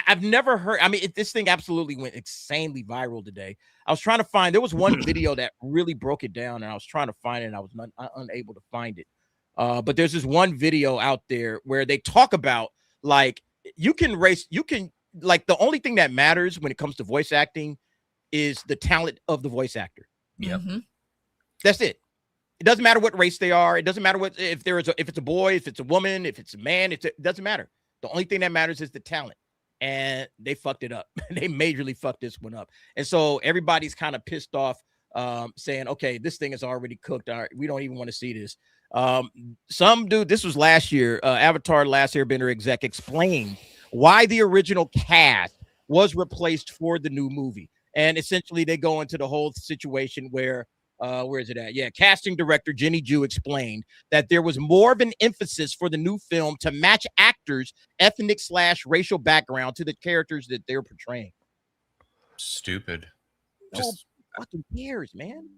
S1: I've never heard. I mean, this thing absolutely went insanely viral today. I was trying to find, there was one video that really broke it down, and I was trying to find it, and I was unable to find it. But there's this one video out there where they talk about, the only thing that matters when it comes to voice acting is the talent of the voice actor.
S3: Yep.
S1: That's it. It doesn't matter what race they are. It doesn't matter if it's a boy, if it's a woman, if it's a man, it doesn't matter. The only thing that matters is the talent. And they fucked it up. They majorly fucked this one up. And so everybody's kind of pissed off, saying, okay, this thing is already cooked. All right, we don't even want to see this. Some dude, this was last year, Avatar Last Airbender exec explained why the original cast was replaced for the new movie. And essentially they go into the whole situation where is it at? Yeah, casting director Jenny Ju explained that there was more of an emphasis for the new film to match actors' ethnic/racial background to the characters that they're portraying.
S3: Stupid.
S1: Just fucking cares, man.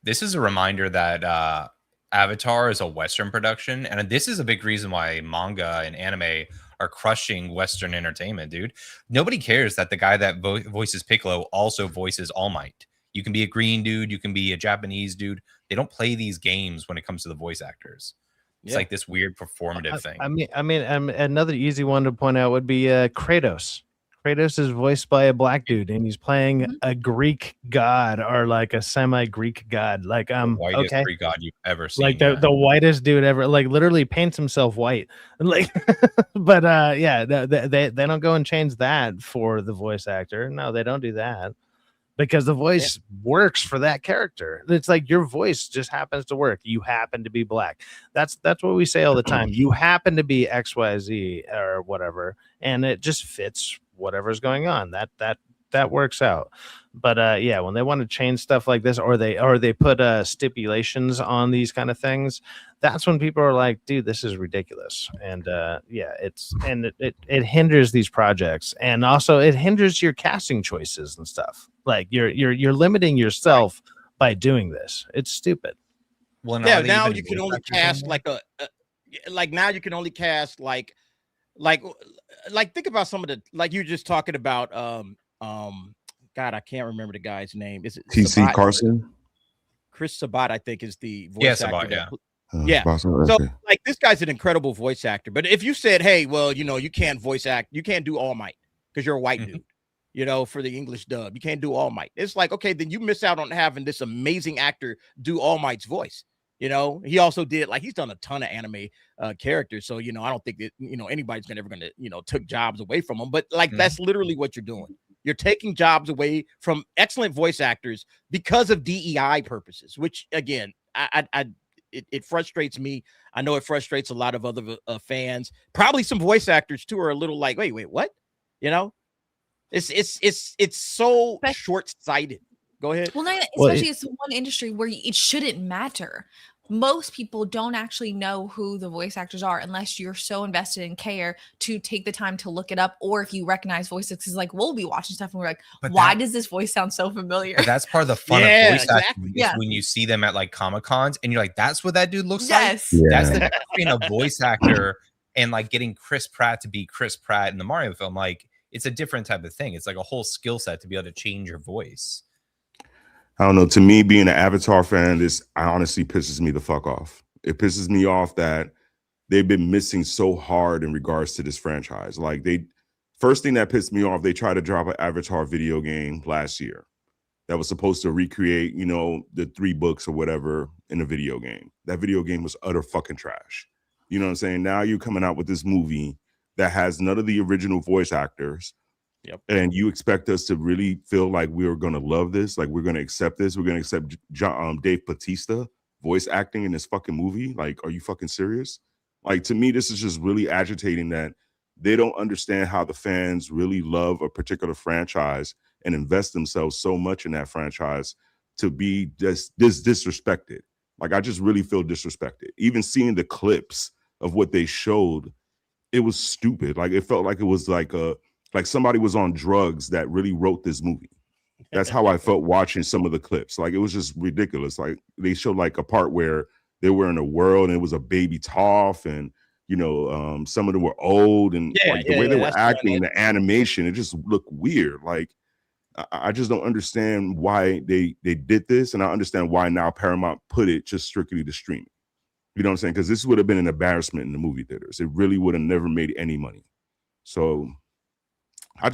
S3: This is a reminder that Avatar is a Western production, and this is a big reason why manga and anime are crushing Western entertainment, dude. Nobody cares that the guy that voices Piccolo also voices All Might. You can be a green dude, you can be a Japanese dude. They don't play these games when it comes to the voice actors. It's like this weird performative thing.
S4: I mean, another easy one to point out would be Kratos. Kratos is voiced by a black dude, and he's playing a Greek god or like a semi-Greek god. Like
S3: the whitest Greek god you've ever seen.
S4: Like the whitest dude ever. Like literally paints himself white. Like, but yeah, they don't go and change that for the voice actor. No, they don't do that because the voice works for that character. It's like your voice just happens to work. You happen to be black. That's what we say all the time. You happen to be XYZ or whatever, and it just fits whatever's going on. That works out. But yeah, when they want to change stuff like this, or they put stipulations on these kind of things, that's when people are like, dude, this is ridiculous. And yeah, it hinders these projects, and also it hinders your casting choices and stuff. Like you're limiting yourself by doing this. It's stupid.
S3: Well,
S1: now you can only cast now you can only cast like think about some of the, like you were just talking about God, I can't remember the guy's name. Is it
S5: TC Carson?
S1: Chris Sabat, I think, is the voice actor.
S5: Yeah.
S1: So like this guy's an incredible voice actor. But if you said, hey, well, you can't voice act, you can't do All Might because you're a white dude, for the English dub, you can't do All Might. It's like, okay, then you miss out on having this amazing actor do All Might's voice. He also did, like, he's done a ton of anime characters. So, I don't think that, anybody's ever going to, took jobs away from him. But like, that's literally what you're doing. You're taking jobs away from excellent voice actors because of DEI purposes, which again, it frustrates me. I know it frustrates a lot of other fans. Probably some voice actors too are a little like, wait, what? It's so short-sighted. Go ahead.
S2: Well, especially it's one industry where it shouldn't matter. Most people don't actually know who the voice actors are unless you're so invested in care to take the time to look it up, or if you recognize voices. Because like we'll be watching stuff and we're like, why does this voice sound so familiar?
S3: That's part of the fun of voice acting. Yeah. When you see them at like Comic-Cons and you're like, that's what that dude looks like.
S5: Yeah.
S3: That's the difference between a voice actor and like getting Chris Pratt to be Chris Pratt in the Mario film. Like it's a different type of thing. It's like a whole skill set to be able to change your voice.
S5: I don't know. To me, being an Avatar fan, this honestly pisses me the fuck off. It pisses me off that they've been missing so hard in regards to this franchise. Like first thing that pissed me off, they tried to drop an Avatar video game last year that was supposed to recreate, the 3 books or whatever in a video game. That video game was utter fucking trash. You know what I'm saying? Now you're coming out with this movie that has none of the original voice actors.
S1: Yep.
S5: And you expect us to really feel like we're going to love this, like we're going to accept this, we're going to accept Dave Bautista voice acting in this fucking movie? Like, are you fucking serious? Like, to me, this is just really agitating that they don't understand how the fans really love a particular franchise and invest themselves so much in that franchise to be this disrespected. Like, I just really feel disrespected. Even seeing the clips of what they showed, it was stupid. Like, it felt like it was like somebody was on drugs that really wrote this movie. That's how I felt watching some of the clips. Like, it was just ridiculous. Like, they showed like a part where they were in a world and it was a baby Toph, and some of them were old, and the way they were acting, the animation, it just looked weird. Like, I just don't understand why they did this, and I understand why now Paramount put it just strictly to streaming. You know what I'm saying? Because this would have been an embarrassment in the movie theaters. It really would have never made any money. So
S1: it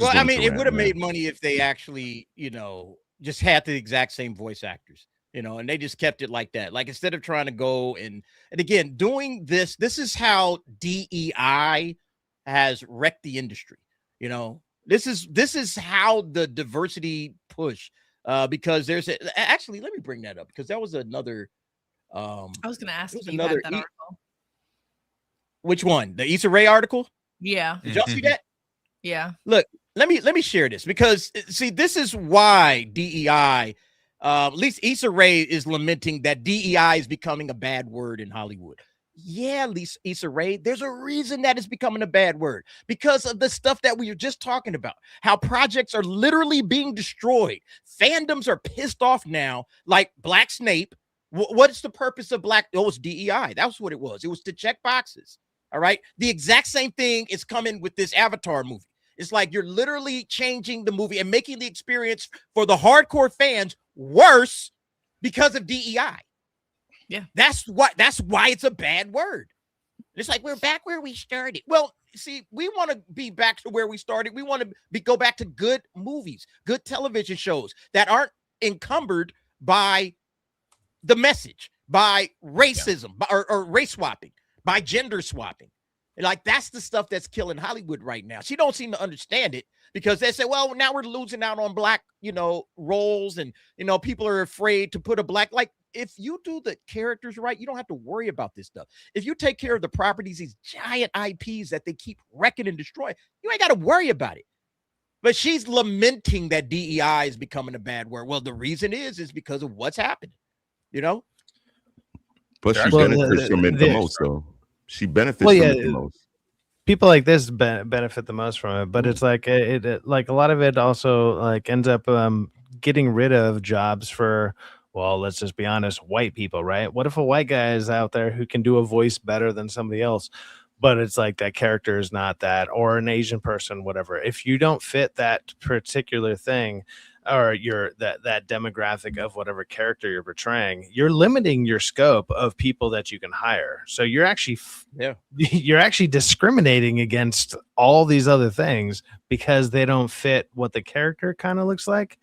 S1: would have made money if they actually, just had the exact same voice actors, and they just kept it like that. Like, instead of trying to go and again, doing this is how DEI has wrecked the industry. This is how the diversity push, because actually, let me bring that up, because that was another
S2: I was gonna ask
S1: There's
S2: if you had
S1: another
S2: that article.
S1: Which one? The Issa Rae article?
S2: Yeah,
S1: Did y'all see that?
S2: yeah.
S1: Look, let me share this because see, this is why DEI, at least Issa Rae is lamenting that DEI is becoming a bad word in Hollywood. Yeah, at least Issa Rae, there's a reason that it's becoming a bad word because of the stuff that we were just talking about. How projects are literally being destroyed. Fandoms are pissed off now, like Black Snape. What's the purpose of Black? Oh, it's DEI. That was what it was. It was to check boxes. All right. The exact same thing is coming with this Avatar movie. It's like you're literally changing the movie and making the experience for the hardcore fans worse because of DEI.
S2: Yeah.
S1: That's why it's a bad word. It's like we're back where we started. Well, see, we want to be back to where we started. We want to go back to good movies, good television shows that aren't encumbered by the message, by racism, or race swapping, by gender swapping. Like that's the stuff that's killing Hollywood right now. She don't seem to understand it because they say, well, now we're losing out on black, roles, and people are afraid to put a black. Like if you do the characters right, you don't have to worry about this stuff. If you take care of the properties, these giant IPs that they keep wrecking and destroying, you ain't got to worry about it. But she's lamenting that DEI is becoming a bad word. Well, the reason is because of what's happening,
S5: But she benefits from it the most, though. She benefits from it the most.
S4: People like this benefit the most from it, but it's like it like a lot of it also like ends up getting rid of jobs for, well, let's just be honest, white people, right? What if a white guy is out there who can do a voice better than somebody else, but it's like that character is not that, or an Asian person, whatever. If you don't fit that particular thing, or you're that demographic of whatever character you're portraying, you're limiting your scope of people that you can hire. So you're actually you're actually discriminating against all these other things because they don't fit what the character kind of looks like.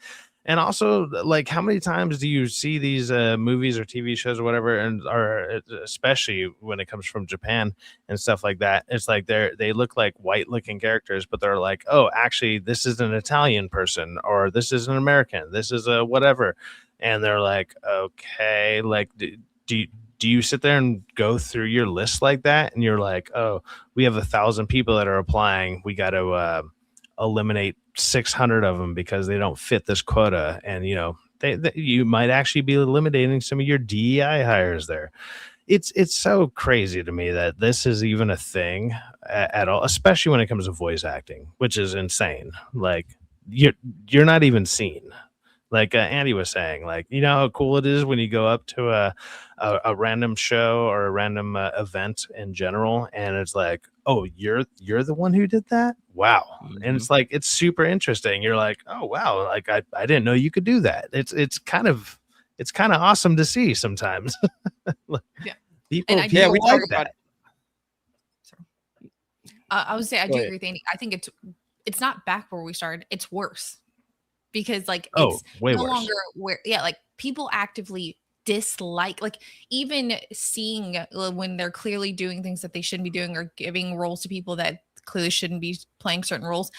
S4: And also, like, how many times do you see these movies or TV shows or whatever, or especially when it comes from Japan and stuff like that? It's like they look like white-looking characters, but they're like, oh, actually, this is an Italian person, or this is an American, this is a whatever, and they're like, okay, like, do you sit there and go through your list like that, and you're like, oh, we have 1,000 people that are applying, we got to eliminate 600 of them because they don't fit this quota, and you might actually be eliminating some of your DEI hires there. It's so crazy to me that this is even a thing at all, especially when it comes to voice acting, which is insane. Like you're not even seen. Like Andy was saying, like, how cool it is when you go up to a random show or a random event in general, and it's like, oh, you're the one who did that? Wow. Mm-hmm. And it's like, it's super interesting. You're like, oh wow, like I didn't know you could do that. It's kind of awesome to see sometimes.
S2: Yeah.
S4: People
S1: we talk about it.
S2: I would say I do agree with Andy. I think it's not back where we started, it's worse. Because like it's way no worse. Longer where like people actively dislike, like even seeing when they're clearly doing things that they shouldn't be doing or giving roles to people that clearly shouldn't be playing certain roles.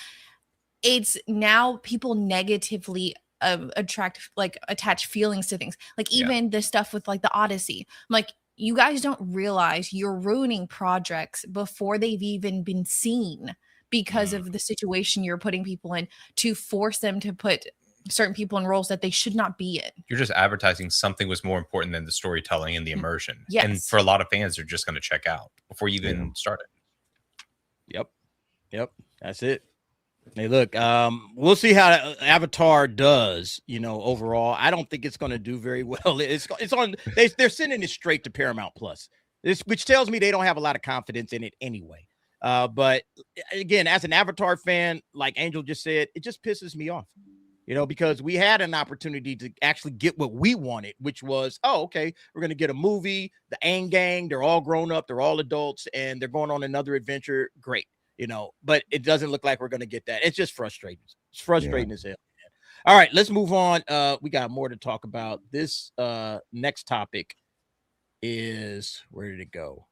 S2: It's now people negatively attach feelings to things. Like even the stuff with like the Odyssey. I'm like, you guys don't realize you're ruining projects before they've even been seen. Because of the situation you're putting people in to force them to put certain people in roles that they should not be in. You're
S3: just advertising something was more important than the storytelling and the immersion.
S2: Yes.
S3: And for a lot of fans, they're just going to check out before you even start
S1: it. Yep. That's it. Hey, look, we'll see how Avatar does, overall. I don't think it's going to do very well. It's on, they're sending it straight to Paramount Plus, which tells me they don't have a lot of confidence in it anyway. But again, as an Avatar fan, like Angel just said, it just pisses me off, because we had an opportunity to actually get what we wanted, which was, oh, okay, we're going to get a movie, the Aang gang, they're all grown up, they're all adults, and they're going on another adventure. Great. But it doesn't look like we're going to get that. It's just frustrating. It's frustrating as hell. Man. All right, let's move on. We got more to talk about. This next topic is, where did it go?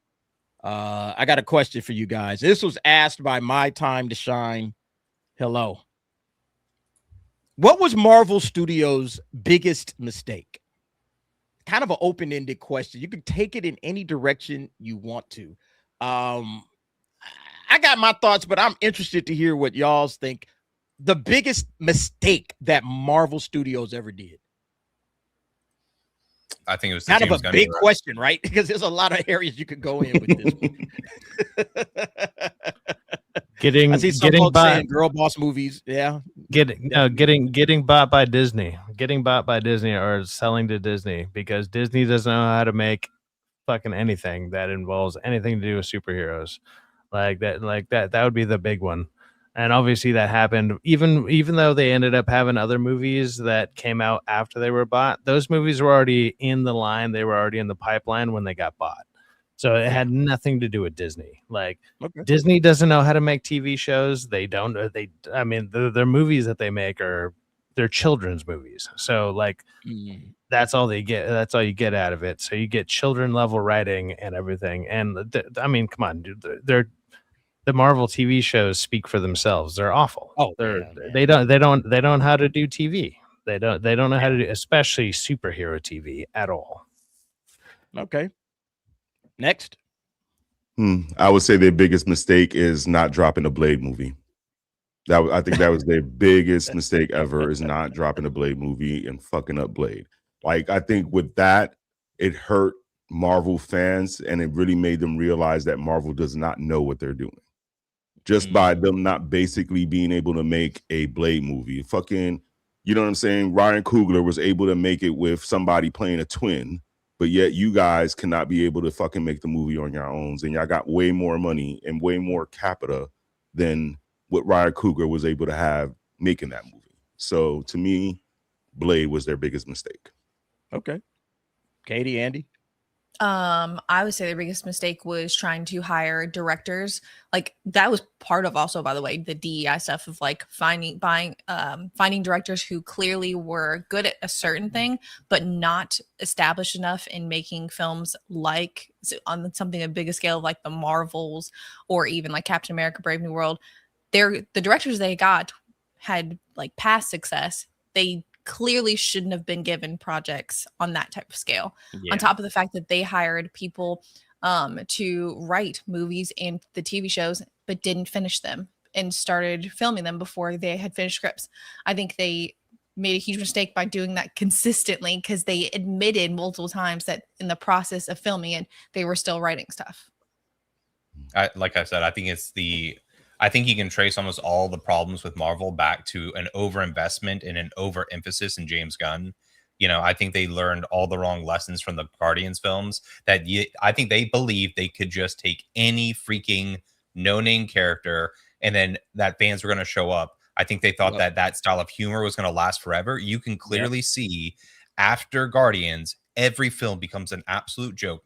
S1: I got a question for you guys. This was asked by My Time to Shine. Hello. What was Marvel Studios' biggest mistake? kind of an open-ended question. You can take it in any direction you want to. I got my thoughts, but I'm interested to hear what y'all's think. The biggest mistake that Marvel Studios ever did.
S3: I think it was
S1: kind of a big question, right? Because there's a lot of areas you could go in with this one.
S4: Getting
S1: saying girl boss movies,
S4: getting bought by Disney, or selling to Disney, because Disney doesn't know how to make fucking anything that involves anything to do with superheroes. Like that would be the big one. And obviously that happened, even though they ended up having other movies that came out after they were bought. Those movies were already in the line. They were already in the pipeline when they got bought. So it had nothing to do with Disney. Like, Disney doesn't know how to make TV shows. They don't. Their movies that they make they're children's movies. So like, that's all they get. That's all you get out of it. So you get children level writing and everything. And come on, dude. The Marvel TV shows speak for themselves. They're awful. They don't know how to do TV. They don't know how to do, especially superhero TV at all.
S1: Okay. Next.
S5: I would say their biggest mistake is not dropping a Blade movie. I think that was their biggest mistake ever, is not dropping a Blade movie and fucking up Blade. Like, I think with that, it hurt Marvel fans, and it really made them realize that Marvel does not know what they're doing. Just by them not basically being able to make a Blade movie. Fucking, you know what I'm saying? Ryan Coogler was able to make it with somebody playing a twin, but yet you guys cannot be able to fucking make the movie on your own. And y'all got way more money and way more capita than what Ryan Coogler was able to have making that movie. So to me, Blade was their biggest mistake.
S1: Okay. Katie, Andy?
S2: I would say the biggest mistake was trying to hire directors. Like, that was part of also, by the way, the DEI stuff of like finding directors who clearly were good at a certain thing, but not established enough in making films like on something a bigger scale, like the Marvels or even like Captain America: Brave New World. The directors they got had like past success. They clearly shouldn't have been given projects on that type of scale. On top of the fact that they hired people to write movies and the TV shows, but didn't finish them and started filming them before they had finished scripts. I think they made a huge mistake by doing that consistently, because they admitted multiple times that in the process of filming it, they were still writing stuff.
S3: Like I said, I think you can trace almost all the problems with Marvel back to an overinvestment and an overemphasis in James Gunn. You know, I think they learned all the wrong lessons from the Guardians films. I think they believed they could just take any freaking no-name character and then that fans were going to show up. I think they thought that style of humor was going to last forever. You can clearly see after Guardians, every film becomes an absolute joke.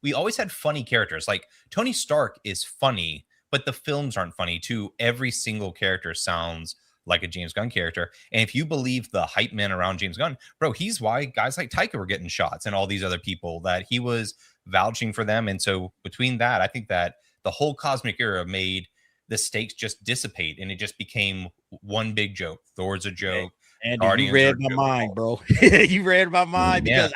S3: We always had funny characters. Like Tony Stark is funny, but the films aren't funny too. Every single character sounds like a James Gunn character. And if you believe the hype man around James Gunn, bro, he's why guys like Taika were getting shots and all these other people, that he was vouching for them. And so between that, I think that the whole cosmic era made the stakes just dissipate, and it just became one big joke. Thor's a joke.
S1: And you read my mind, bro. You read my mind, because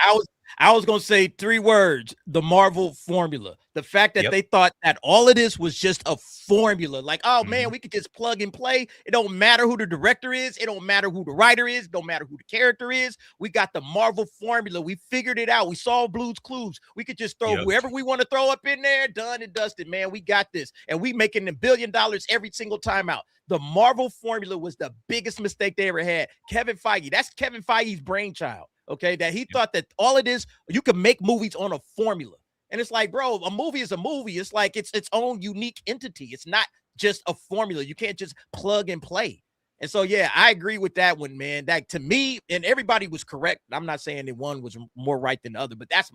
S1: I was going to say 3 words: the Marvel formula. The fact that they thought that all of this was just a formula. Like, oh man, we could just plug and play. It don't matter who the director is. It don't matter who the writer is. Don't matter who the character is. We got the Marvel formula. We figured it out. We solved Blue's Clues. We could just throw whoever we want to throw up in there. Done and dusted, man. We got this. And we making $1 billion every single time out. The Marvel formula was the biggest mistake they ever had. Kevin Feige. That's Kevin Feige's brainchild. Okay, that he thought that all it is, you can make movies on a formula. And it's like, bro, a movie is a movie. It's like it's its own unique entity. It's not just a formula. You can't just plug and play. And so, yeah, I agree with that one, man. That, to me, and everybody was correct. I'm not saying that one was more right than the other, but that's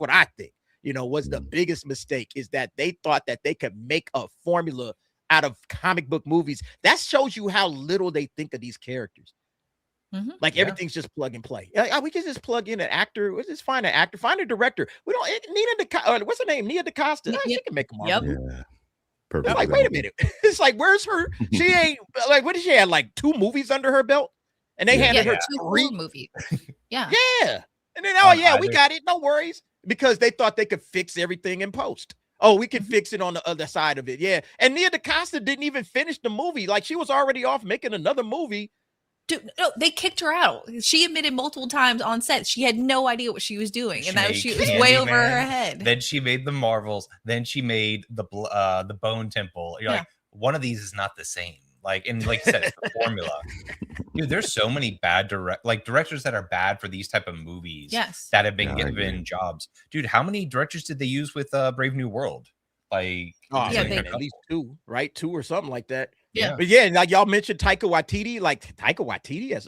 S1: what I think, was the biggest mistake, is that they thought that they could make a formula out of comic book movies. That shows you how little they think of these characters. Like everything's just plug and play. We can just plug in an actor. We'll just find an actor, find a director. We don't need what's her name? Nia DaCosta. She can make a Marvel.
S5: Yeah. Perfect.
S1: Like, wait a minute. It's like, where's her? She ain't like, what did she have? Like 2 movies under her belt, and they handed her
S2: 2 movies. Yeah.
S1: Yeah. And then, oh
S3: on
S1: yeah, we
S3: either-
S1: got it. No worries. Because they thought they could fix everything in post. Oh, we can fix it on the other side of it. Yeah. And Nia DaCosta didn't even finish the movie. Like, she was already off making another movie.
S2: Dude, no, they kicked her out. She admitted multiple times on set she had no idea what she was doing,
S3: She
S2: and that
S3: made
S2: she was way over her
S3: Candyman,
S2: head.
S3: Then she made the Marvels. Then she made the Bone Temple. You're
S2: Yeah.
S3: like, one of these is not the same. Like, and like you said, it's the formula. Dude, there's so many bad directors that are bad for these type of movies.
S2: Yes.
S3: That have been
S5: Yeah, I
S3: given
S5: agree.
S3: jobs. Dude, how many directors did they use with Brave New World? Like,
S1: Oh,
S2: Yeah,
S1: man,
S2: they-
S1: at least 2, right? 2 or something like that.
S2: Yeah.
S1: But yeah, like y'all mentioned Taika Waititi. Like, Taika Waititi has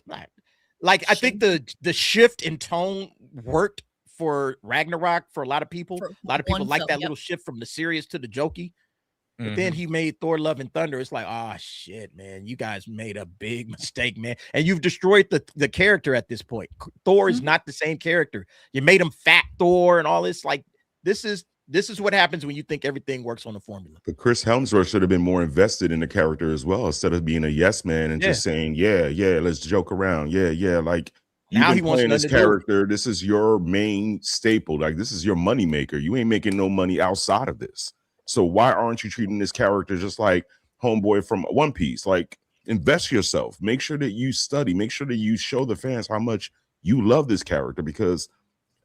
S1: like I think the shift in tone worked for Ragnarok for a lot of people.
S2: For
S1: A lot of people
S2: one
S1: like
S2: film,
S1: that
S2: yep.
S1: little shift from the serious to the jokey. But
S3: mhm.
S1: then he made Thor Love and Thunder. It's like, oh shit, man, you guys made a big mistake, man. And you've destroyed the character at this point. Thor is
S2: Mhm.
S1: not the same character. You made him fat Thor and all this. Like, this is what happens when you think everything works on a formula.
S5: But Chris Hemsworth should have been more invested in the character as well, instead of being a yes man and just saying, yeah, let's joke around. Yeah. Like, you've
S1: Now
S5: been
S1: he wants
S5: playing this
S1: nothing to do with it.
S5: character. This is your main staple. Like, this is your money maker. You ain't making no money outside of this. So why aren't you treating this character just like homeboy from One Piece? Like, invest yourself. Make sure that you study. Make sure that you show the fans how much you love this character, because,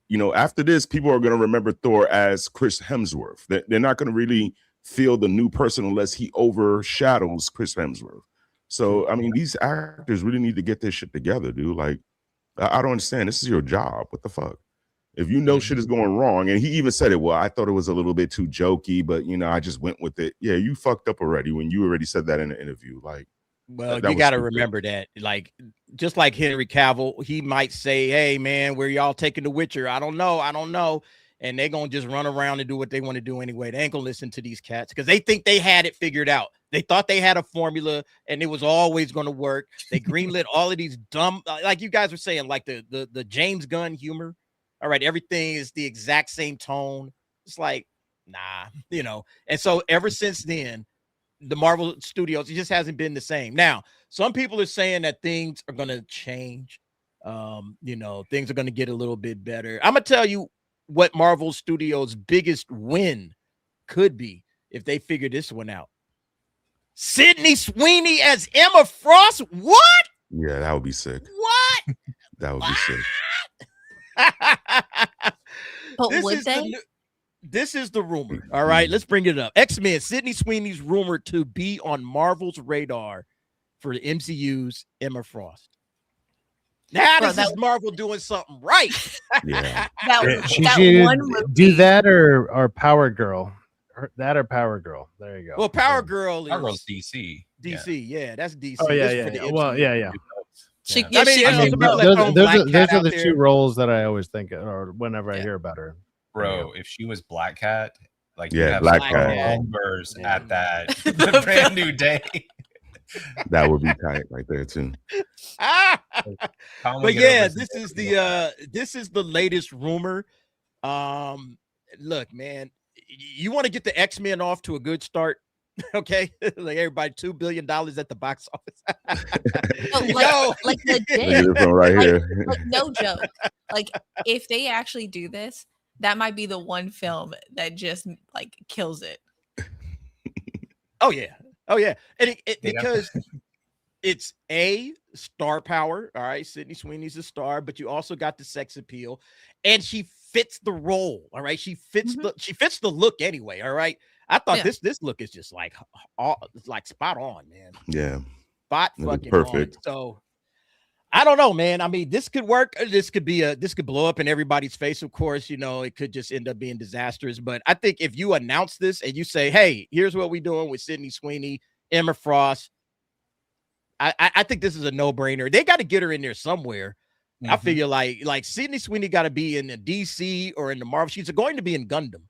S5: you know, after this, people are going to remember Thor as Chris Hemsworth. They're not going to really feel the new person unless he overshadows Chris Hemsworth. So, I mean, these actors really need to get this shit together, dude. Like, I don't understand. This is your job. What the fuck? If you know shit is going wrong, and he even said it, well, I thought it was a little bit too jokey, but, you know, I just went with it. Yeah, you fucked up already when you already said that in the interview. Like,
S1: Well,
S5: that
S1: you
S5: was
S1: got to
S5: stupid.
S1: remember that, like, just like Henry Cavill, he might say, hey, man, where y'all taking The Witcher? I don't know. And they're going to just run around and do what they want to do anyway. They ain't going to listen to these cats because they think they had it figured out. They thought they had a formula and it was always going to work. They greenlit all of these dumb, like you guys were saying, like the James Gunn humor. All right, everything is the exact same tone. It's like, nah, you know. And so ever since then, the Marvel Studios, it just hasn't been the same. Now, some people are saying that things are going to change. You know, things are going to get a little bit better. I'm going to tell you what Marvel Studios' biggest win could be if they figure this one out. Sydney Sweeney as Emma Frost. What?
S5: yeah, that would be sick.
S1: What?
S5: That would be sick.
S2: But
S1: This
S2: would
S1: is the
S2: they?
S1: new- this is the rumor. All right, let's bring it up. X-Men, Sydney Sweeney's rumored to be on Marvel's radar for the MCU's Emma Frost. Now
S2: Bro,
S1: this
S2: that
S1: is Marvel doing something right.
S5: Yeah.
S2: That,
S4: She
S2: that
S4: should
S2: one movie.
S4: do that or Power Girl. That or Power Girl. There you go.
S1: Well, Power Girl
S3: Power Girl's
S1: is
S3: DC.
S1: DC. Yeah, that's DC.
S4: Oh yeah,
S1: This is
S4: yeah.
S1: for the
S4: Yeah. Well,
S1: MCU.
S4: yeah.
S2: She,
S3: Yeah.
S2: yeah,
S1: I mean,
S2: she
S1: there's
S4: I
S1: also
S4: mean,
S1: people that
S4: those,
S1: throw
S4: those
S1: Black
S4: are,
S1: Cat
S4: those are
S1: out
S4: the
S1: there.
S4: two roles that I always think of, or whenever I
S2: Yeah.
S4: hear about her.
S3: Bro, if she was Black Cat, like, you
S5: Yeah,
S3: have
S5: Black
S3: some
S1: Cat.
S3: numbers
S1: Yeah.
S3: at that the brand new day.
S5: That would be tight right there, too.
S3: Tom will
S1: But
S3: get
S1: yeah,
S3: over some
S1: this is the latest rumor. Look, man, you want to get the X-Men off to a good start, okay? Like everybody, $2 billion at the box office.
S2: No,
S1: Yo.
S2: like
S5: Look at
S2: legit.
S5: this one right
S2: Like-
S5: here.
S2: Like no joke. Like if they actually do this, that might be the one film that just like kills it.
S1: Oh yeah, and it
S3: Yeah.
S1: because it's a star power. All right, Sydney Sweeney's a star, but you also got the sex appeal, and she fits the role. All right, she fits the look anyway. All right, I thought
S2: Yeah.
S1: this look is just like like spot on, man.
S5: Yeah.
S1: Spot
S5: It was
S1: fucking
S5: perfect.
S1: on. So I don't know, man. I mean, this could work. This could blow up in everybody's face. Of course, you know, it could just end up being disastrous. But I think if you announce this and you say, "Hey, here's what we're doing with Sydney Sweeney, Emma Frost," I think this is a no-brainer. They got to get her in there somewhere. I
S3: Mhm.
S1: figure like Sydney Sweeney got to be in the DC or in the Marvel. She's going to be in Gundam.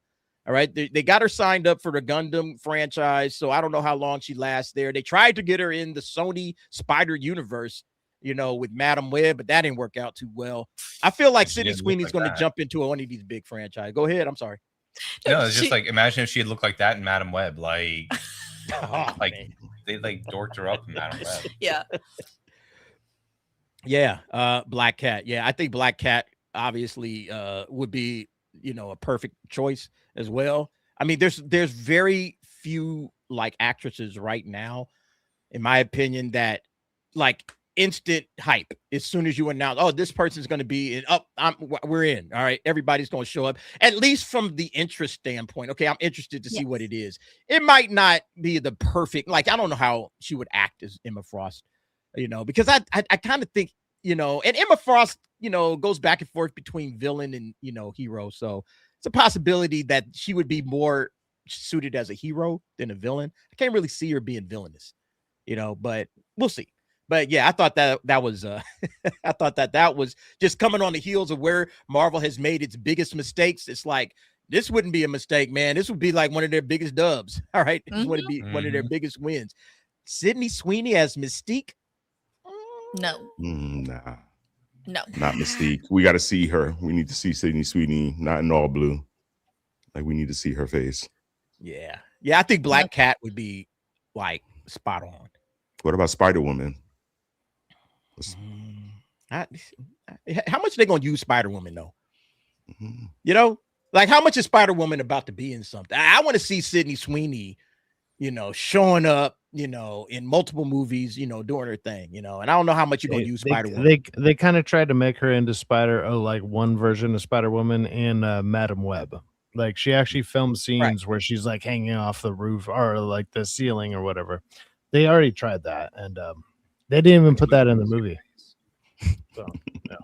S1: All right. They got her signed up for the Gundam franchise. So I don't know how long she lasts there. They tried to get her in the Sony Spider Universe, you know, with Madam Web, but that didn't work out too well. I feel like
S3: She
S1: Sydney
S3: didn't look
S1: Sweeney's
S3: like
S1: going to
S3: that.
S1: jump into one of these big franchises. Go ahead. I'm sorry.
S3: No, it's
S2: She-
S3: just like, imagine if she had looked like that in Madam Web. Like,
S1: Oh,
S3: like
S1: man.
S3: they like dorked her up in Madam Web.
S2: Yeah.
S1: Yeah. Black Cat. Yeah. I think Black Cat obviously would be, a perfect choice as well. I mean, there's very few like actresses right now, in my opinion, that like instant hype as soon as you announce, oh, this person's going to be in. We're in. All right, everybody's going to show up, at least from the interest standpoint. Okay, I'm interested to see what it is. It might not be the perfect. Like, I don't know how she would act as Emma Frost, because I kind of think, and Emma Frost, goes back and forth between villain and hero. So it's a possibility that she would be more suited as a hero than a villain. I can't really see her being villainous, but we'll see. But yeah, I thought that was I thought that was just coming on the heels of where Marvel has made its biggest mistakes. It's like, this wouldn't be a mistake, man. This would be like one of their biggest dubs. All right. This would be one of their biggest wins. Sydney Sweeney as Mystique.
S2: No.
S5: Nah.
S2: No.
S5: Not Mystique. We got to see her. We need to see Sydney Sweeney, not in all blue. Like, we need to see her face.
S1: Yeah. Yeah, I think Black Cat would be like spot on.
S5: What about Spider-Woman?
S1: How much are they going to use Spider-Woman, though? Like, how much is Spider-Woman about to be in something? I want to see Sydney Sweeney, showing up, in multiple movies, doing her thing, and I don't know how much you're going to use Spider-Woman.
S4: They kind of tried to make her into like one version of Spider-Woman in Madam Web. Like, she actually filmed scenes where she's like hanging off the roof or like the ceiling or whatever. They already tried that, and they didn't even put that in the movie. So, yeah.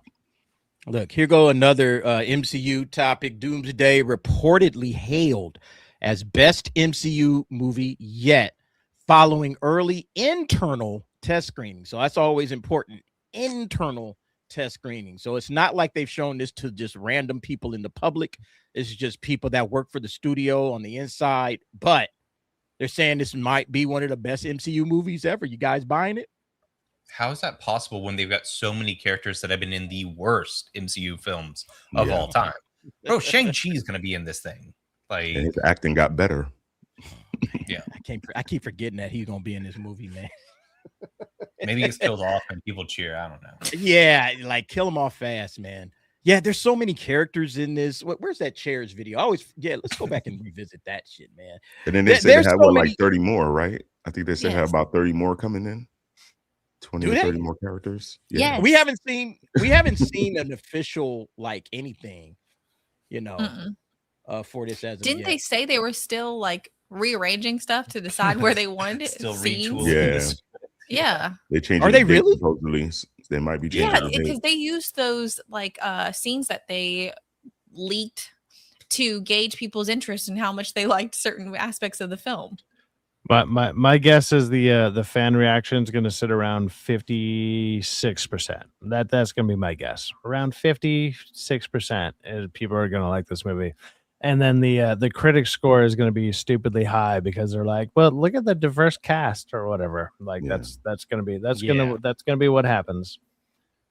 S1: Look, here go another MCU topic. Doomsday reportedly hailed as best MCU movie yet, following early internal test screening. So that's always important. Internal test screening. So it's not like they've shown this to just random people in the public. It's just people that work for the studio on the inside. But they're saying this might be one of the best MCU movies ever. You guys buying it?
S3: How is that possible when they've got so many characters that have been in the worst MCU films of all time? Bro, Shang-Chi is going to be in this thing. Like,
S5: and his acting got better.
S3: Yeah.
S1: I keep forgetting that he's going to be in this movie, man.
S3: Maybe he's killed off and people cheer. I don't know.
S1: Yeah, like, kill him off fast, man. Yeah, there's so many characters in this. Where's that Chairs video? Let's go back and revisit that shit, man.
S5: And then they said they have like 30 more, right? I think they said have about 30 more coming in. 20 or 30 more characters.
S2: Yeah.
S1: We haven't seen an official like anything, for this as of
S2: Didn't
S1: yet.
S2: they say they were still like rearranging stuff to decide where they wanted it?
S3: Still
S2: scenes?
S3: retooling.
S2: Yeah.
S5: They changed.
S1: Are they really?
S5: Supposedly, they might be changing.
S2: Yeah, because they used those like scenes that they leaked to gauge people's interest in how much they liked certain aspects of the film.
S4: But my guess is the fan reaction is going to sit around 56%. That's going to be my guess. Around 56% people are going to like this movie. And then the critic score is going to be stupidly high because they're like, well, look at the diverse cast or whatever. Like that's going to be what happens.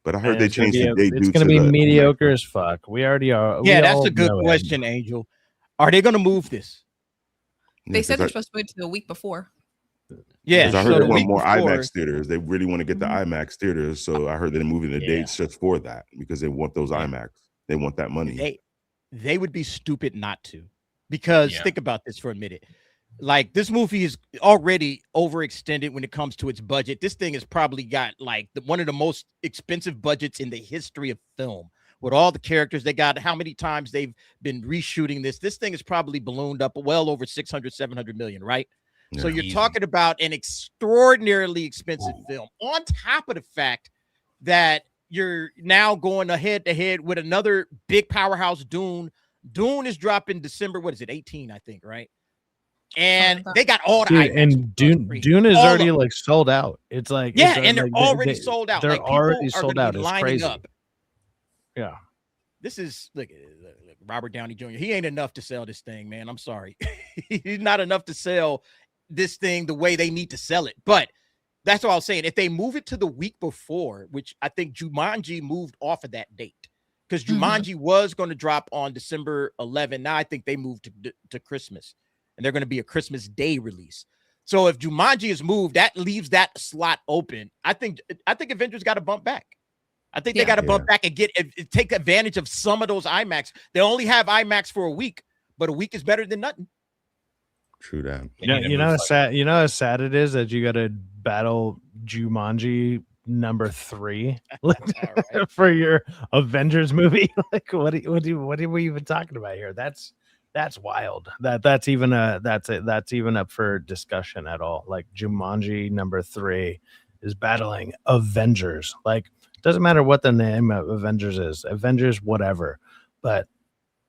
S5: But I heard they changed the date.
S4: It's going to be mediocre as fuck. We already are.
S1: Yeah, that's a good question, Angel. Are they going to move this?
S2: They said they're supposed to wait to the week before.
S1: Yeah,
S5: I heard they want more IMAX theaters. They really want to get the IMAX theaters. So I heard they're moving the dates just for that because they want those IMAX. They want that money.
S1: They would be stupid not to, because think about this for a minute. Like, this movie is already overextended when it comes to its budget. This thing has probably got like one of the most expensive budgets in the history of film. With all the characters they got, how many times they've been reshooting this. This thing is probably ballooned up well over 600, 700 million, right? Yeah, so you're talking about an extraordinarily expensive film, on top of the fact that you're now going head to head with another big powerhouse, Dune. Dune is dropping December, 18, I think, right? And they got all the IMAX.
S4: And Dune is already like sold out. It's like,
S1: and they're already sold out.
S4: They're
S1: like,
S4: already sold out. It's crazy.
S1: Up. Yeah. This is look, Robert Downey Jr. He ain't enough to sell this thing, man. I'm sorry. He's not enough to sell this thing the way they need to sell it. But that's what I was saying. If they move it to the week before, which I think Jumanji moved off of that date, because Jumanji was going to drop on December 11. Now I think they moved to Christmas, and they're going to be a Christmas Day release. So if Jumanji is moved, that leaves that slot open. I think Avengers got to bump back. I think they got to bump back and take advantage of some of those IMAX. They only have IMAX for a week, but a week is better than nothing.
S5: True that.
S4: Yeah, you know how sad. You know how sad it is that you got to battle Jumanji #3 for your Avengers movie. Like, what are we even talking about here? That's wild. That's even up for discussion at all. Like, Jumanji #3 is battling Avengers. Like, doesn't matter what the name of Avengers is, Avengers whatever, but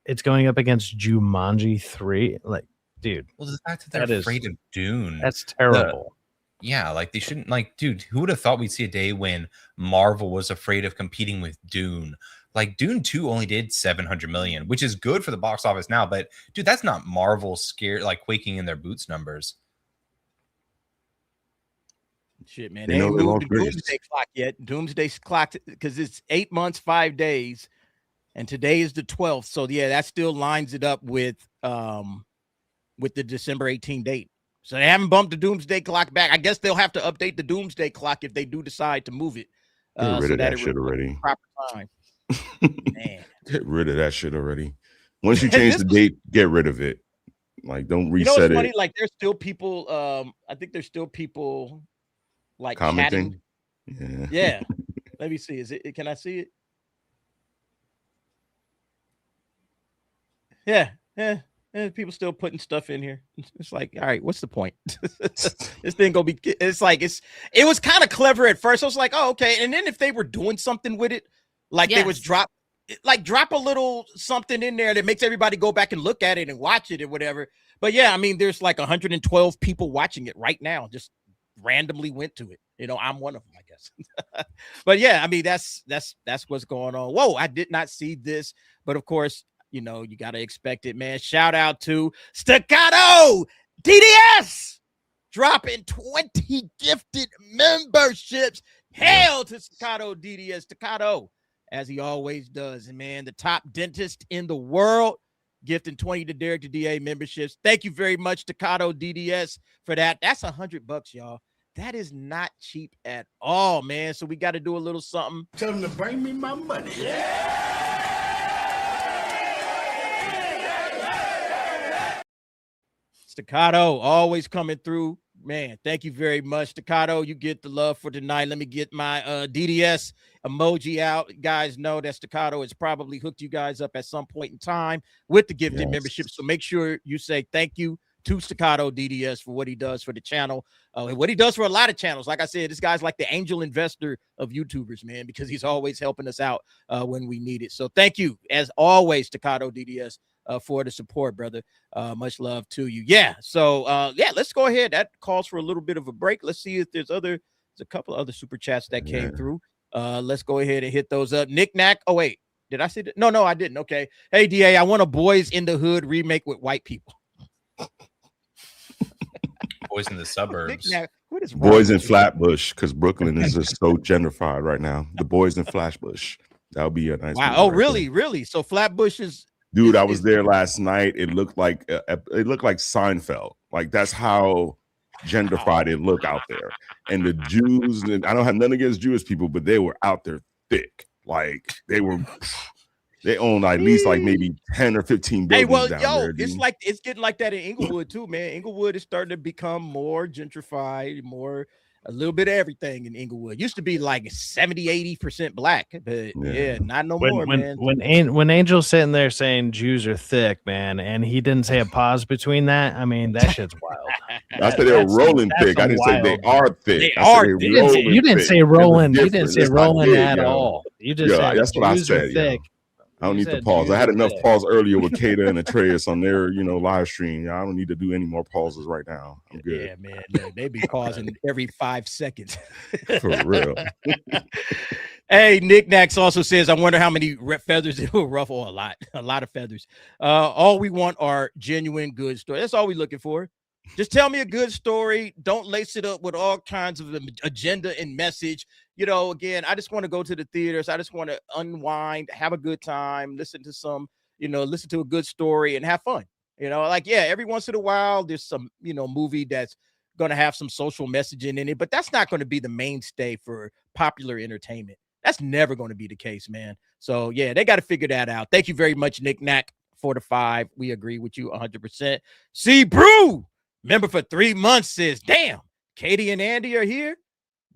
S4: it's going up against Jumanji 3. Like, dude,
S3: well, the fact that they're afraid of Dune,
S4: that's terrible.
S3: Yeah, like they shouldn't. Like, dude, who would have thought we'd see a day when Marvel was afraid of competing with Dune? Like, Dune 2 only did 700 million, which is good for the box office now, but dude, that's not Marvel scared, like quaking in their boots numbers.
S1: Shit, man, they ain't moved the Doomsday clock yet. Doomsday's clock, because it's 8 months, 5 days, and today is the 12th. So yeah, that still lines it up with the December 18 date. So they haven't bumped the Doomsday clock back. I guess they'll have to update the Doomsday clock if they do decide to move it.
S5: Get rid of that shit already.
S1: Proper time. Man.
S5: Get rid of that shit already. Once you change the date, get rid of it. Like, don't reset it.
S1: Funny? Like, there's still people. I think there's still people like
S5: commenting.
S1: Chatting. Yeah. Let me see. Is it? Can I see it? Yeah. And people still putting stuff in here. It's like, all right, what's the point? This thing gonna be. It's like it was kind of clever at first. I was like, oh, okay. And then if they were doing something with it, like they was drop a little something in there that makes everybody go back and look at it and watch it or whatever. But yeah, I mean, there's like 112 people watching it right now. Just randomly went to it. You know, I'm one of them, I guess. But yeah, I mean, that's what's going on. Whoa, I did not see this, but of course, you know, you got to expect it, man. Shout out to Staccato DDS dropping 20 gifted memberships. Hail to Staccato DDS. Staccato, as he always does. And man, the top dentist in the world, gifting 20 to Derek to DA memberships. Thank you very much, Staccato DDS, for that. That's $100, y'all. That is not cheap at all, man. So we got to do a little something.
S6: Tell them to bring me my money.
S1: Staccato always coming through, man. Thank you very much, Staccato. You get the love for tonight. Let me get my DDS emoji out. You guys know that Staccato has probably hooked you guys up at some point in time with the gifted membership. So make sure you say thank you to Staccato DDS for what he does for the channel, and what he does for a lot of channels. Like I said, this guy's like the angel investor of YouTubers, man, because he's always helping us out when we need it. So thank you, as always, Staccato DDS. For the support, brother. Much love to you. Yeah. So let's go ahead. That calls for a little bit of a break. Let's see if there's a couple other super chats that came through. Let's go ahead and hit those up. Nick Knack. Oh, wait. Did I see that? No, I didn't. Okay. Hey, DA, I want a Boys in the Hood remake with white people.
S3: Boys in the Suburbs.
S1: Knack, what is
S5: Boys in Flatbush, because Brooklyn is just so gentrified right now. The Boys in Flatbush. That would be a nice.
S1: Wow. Oh, really? There. Really? So Flatbush is.
S5: Dude, I was there last night. It looked like Seinfeld. Like, that's how gentrified it looked out there. And the Jews, and I don't have nothing against Jewish people, but they were out there thick. Like, they own at least like maybe 10 or 15 buildings down there.
S1: It's like it's getting like that in Inglewood too, man. Inglewood is starting to become more gentrified, a little bit of everything in Inglewood. Used to be like 70-80% black, but yeah, not no more, man.
S4: When Angel's sitting there saying Jews are thick, man, and he didn't say a pause between that, I mean, that shit's wild.
S5: I said they were rolling thick. I didn't say they are thick.
S4: You didn't say rolling. You didn't say rolling at all. You just said
S5: that's what I said.
S4: Thick.
S5: I don't need to pause. I had enough pause earlier with Kata and Atreus on their, live stream. I don't need to do any more pauses right now. I'm good.
S1: Yeah, man. Look, they be pausing every 5 seconds.
S5: For real.
S1: Hey, Nick Nax also says, I wonder how many feathers it will ruffle. A lot of feathers. All we want are genuine good stories. That's all we're looking for. Just tell me a good story. Don't lace it up with all kinds of agenda and message. Again, I just want to go to the theaters. I just want to unwind, have a good time, listen to a good story and have fun. Every once in a while, there's some, movie that's going to have some social messaging in it, but that's not going to be the mainstay for popular entertainment. That's never going to be the case, man. So yeah, they got to figure that out. Thank you very much, Nick Knack, 4 to 5. We agree with you 100%. See, Brew, member for 3 months, says, damn, Katie and Andy are here.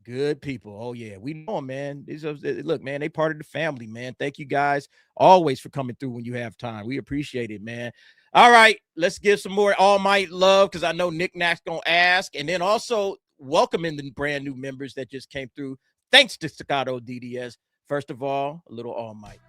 S1: Good people. Oh yeah, we know them, man. Look, man, they part of the family, man. Thank you guys always for coming through when you have time. We appreciate it, man. All right, let's give some more All Might love, because I know Nick Knack's gonna ask, and then also welcoming the brand new members that just came through. Thanks to Staccato DDS. First of all, a little All Might.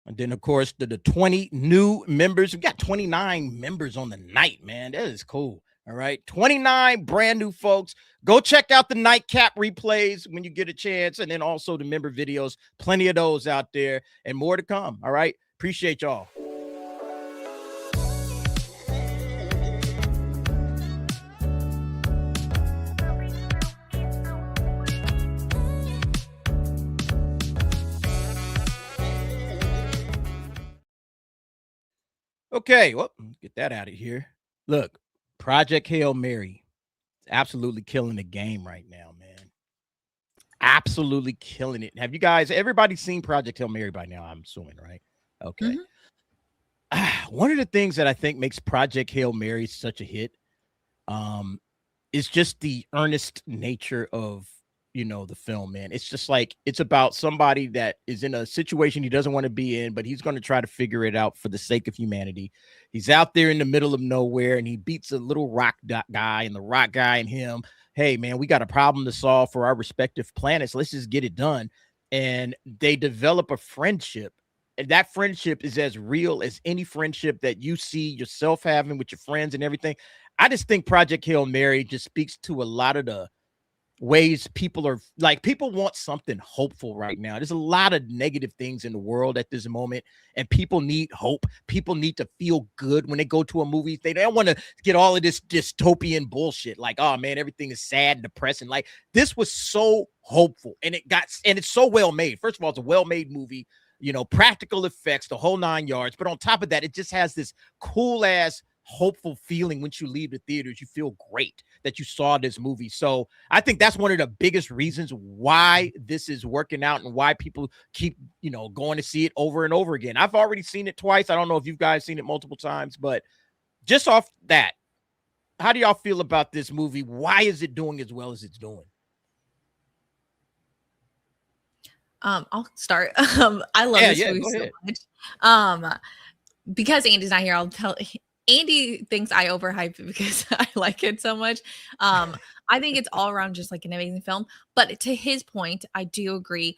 S1: And then, of course, the 20 new members. We got 29 members on the night, man. That is cool. All right. 29 brand new folks. Go check out the nightcap replays when you get a chance. And then also the member videos. Plenty of those out there and more to come. All right. Appreciate y'all. Okay, well, get that out of here. Look, Project Hail Mary is absolutely killing the game right now, man. Absolutely killing it. Have you guys, everybody seen Project Hail Mary by now, I'm assuming, right? Okay. One of the things that I think makes Project Hail Mary such a hit is just the earnest nature of, you know, the film, man. It's just like, it's about somebody that is in a situation he doesn't want to be in, but he's going to try to figure it out for the sake of humanity. He's out there in the middle of nowhere and he beats a little rock guy, and the rock guy and him, hey man, we got a problem to solve for our respective planets. Let's just get it done. And they develop a friendship. And that friendship is as real as any friendship that you see yourself having with your friends and everything. I just think Project Hail Mary just speaks to a lot of the ways people are like, people want something hopeful right now. There's a lot of negative things in the world at this moment, and people need hope. People need to feel good when they go to a movie. They don't want to get all of this dystopian bullshit. Like, oh man, everything is sad and depressing. Like, this was so hopeful, and it's so well made. First of all, it's a well-made movie, you know, practical effects, the whole 9 yards. But on top of that, it just has this cool ass hopeful feeling. Once you leave the theaters, you feel great that you saw this movie. So I think that's one of the biggest reasons why this is working out and why people keep, you know, going to see it over and over again. I've already seen it twice. I don't know if you guys seen it multiple times, but just off that, how do y'all feel about this movie? Why is it doing as well as it's doing?
S2: I'll start. I love this movie so much. Because Andy's not here, I'll tell. Andy thinks I overhype it because I like it so much. I think it's all around just like an amazing film. But to his point, I do agree.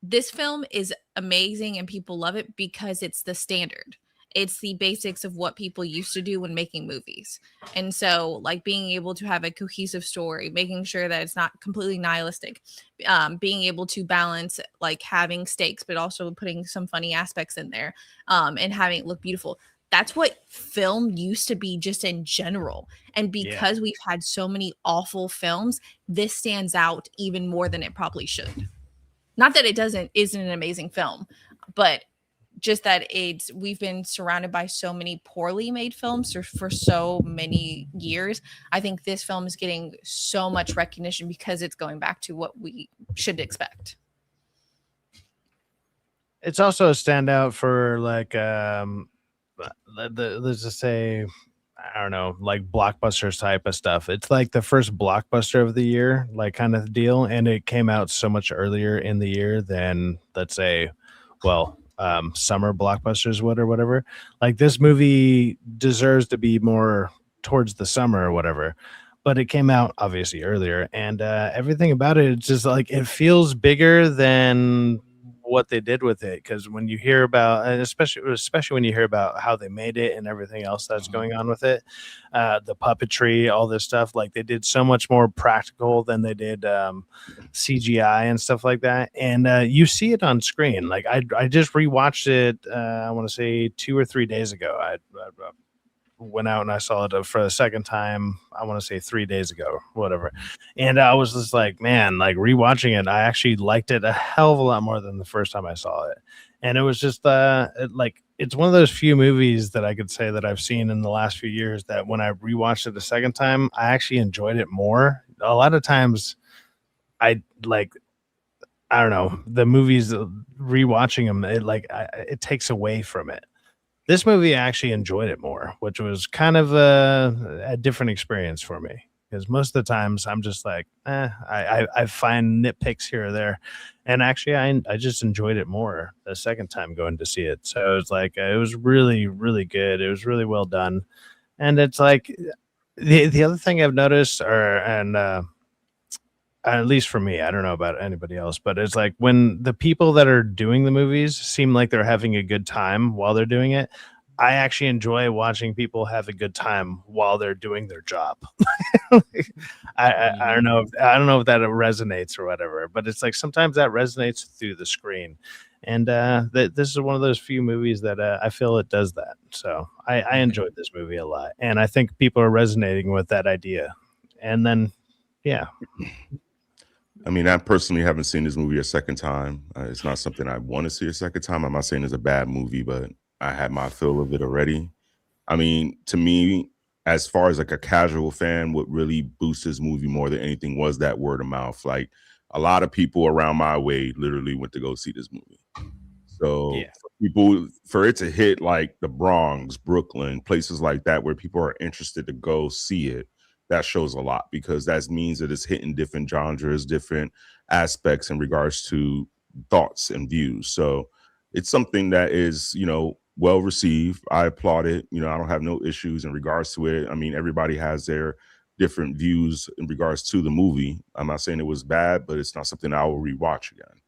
S2: This film is amazing and people love it because it's the standard. It's the basics of what people used to do when making movies. And so like being able to have a cohesive story, making sure that it's not completely nihilistic, being able to balance like having stakes, but also putting some funny aspects in there, and having it look beautiful. That's what film used to be just in general. And because we've had so many awful films, this stands out even more than it probably should. Not that it isn't an amazing film, but just that we've been surrounded by so many poorly made films for so many years. I think this film is getting so much recognition because it's going back to what we should expect.
S4: It's also a standout for like, let's just say, I don't know, like blockbusters type of stuff. It's like the first blockbuster of the year, like kind of deal. And it came out so much earlier in the year than, let's say, well, summer blockbusters would or whatever. Like this movie deserves to be more towards the summer or whatever, but it came out obviously earlier, and everything about it, it's just like it feels bigger than what they did with it. Because when you hear about, and especially when you hear about how they made it and everything else that's going on with it, the puppetry, all this stuff, like they did so much more practical than they did CGI and stuff like that. And you see it on screen. Like I just rewatched it, I want to say 2 or 3 days ago. I went out and I saw it for the second time. I want to say 3 days ago, whatever. And I was just like, man, like rewatching it, I actually liked it a hell of a lot more than the first time I saw it. And it was just it's one of those few movies that I could say that I've seen in the last few years that when I rewatched it the second time, I actually enjoyed it more. A lot of times I don't know, the movies, rewatching them, it takes away from it. This movie, I actually enjoyed it more, which was kind of a different experience for me. Because most of the times I'm just like, I find nitpicks here or there. And actually, I just enjoyed it more the second time going to see it. So it's like, it was really, really good. It was really well done. And it's like, the other thing I've noticed, at least for me, I don't know about anybody else, but it's like when the people that are doing the movies seem like they're having a good time while they're doing it, I actually enjoy watching people have a good time while they're doing their job. I don't know. I don't know if that resonates or whatever, but it's like sometimes that resonates through the screen. And this is one of those few movies that I feel it does that. So I enjoyed this movie a lot. And I think people are resonating with that idea. And then, yeah.
S5: I mean, I personally haven't seen this movie a second time. It's not something I want to see a second time. I'm not saying it's a bad movie, but I had my fill of it already. I mean, to me, as far as like a casual fan, what really boosted this movie more than anything was that word of mouth. Like a lot of people around my way literally went to go see this movie. So for it to hit like the Bronx, Brooklyn, places like that where people are interested to go see it, that shows a lot, because that means that it's hitting different genres, different aspects in regards to thoughts and views. So it's something that is, well received. I applaud it. I don't have no issues in regards to it. I mean, everybody has their different views in regards to the movie. I'm not saying it was bad, but it's not something I will rewatch again.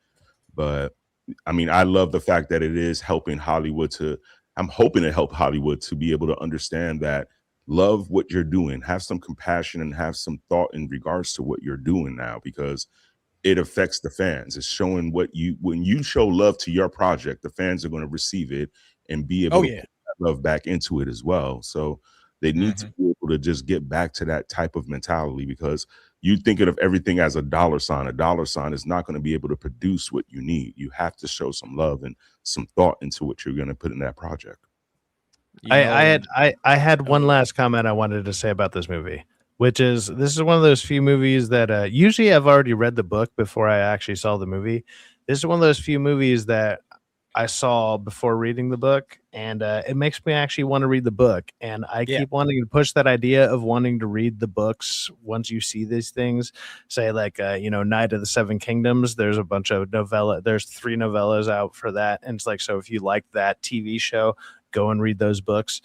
S5: But I mean, I love the fact that it is helping Hollywood I'm hoping to help Hollywood to be able to understand that love what you're doing, have some compassion and have some thought in regards to what you're doing now, because it affects the fans. It's showing when you show love to your project, the fans are going to receive it and be able to put that love back into it as well. So they need to be able to just get back to that type of mentality, because you thinking of everything as a dollar sign is not going to be able to produce what you need. You have to show some love and some thought into what you're going to put in that project.
S4: I had one last comment I wanted to say about this movie, which is this is one of those few movies that usually I've already read the book before I actually saw the movie. This is one of those few movies that I saw before reading the book, and it makes me actually want to read the book. And I keep wanting to push that idea of wanting to read the books once you see these things. Say like, Night of the Seven Kingdoms. There's a bunch of There's 3 novellas out for that. And it's like, so if you like that TV show, go and read those books.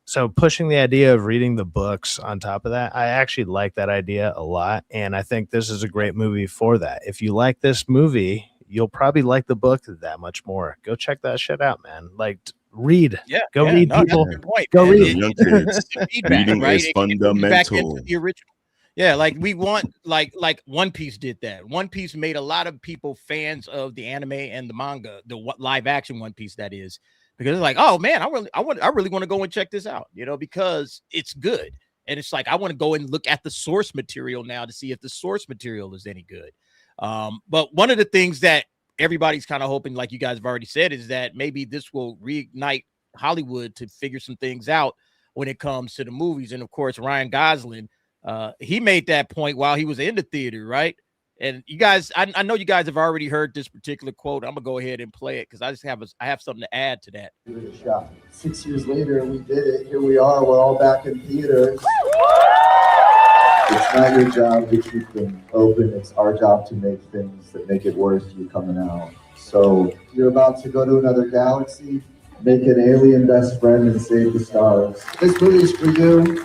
S4: So pushing the idea of reading the books on top of that, I actually like that idea a lot. And I think this is a great movie for that. If you like this movie, you'll probably like the book that much more. Go check that shit out, man. Like read. Read people. Go read.
S5: Young kids. Reading
S1: right?
S5: is fundamental.
S1: Back into the original. Yeah, like we want like One Piece did that. One Piece made a lot of people fans of the anime and the manga, the live action One Piece that is. Because it's like, oh man, I really want to go and check this out, because it's good. And it's like, I want to go and look at the source material now to see if the source material is any good. But one of the things that everybody's kind of hoping, like you guys have already said, is that maybe this will reignite Hollywood to figure some things out when it comes to the movies. And of course, Ryan Gosling, he made that point while he was in the theater, right? And you guys, I know you guys have already heard this particular quote. I'm gonna go ahead and play it because I have something to add to that.
S7: Give it a shot. 6 years later, we did it. Here we are. We're all back in theaters. It's not your job to keep them open. It's our job to make things that make it worth you coming out. So you're about to go to another galaxy, make an alien best friend, and save the stars. This movie's for you.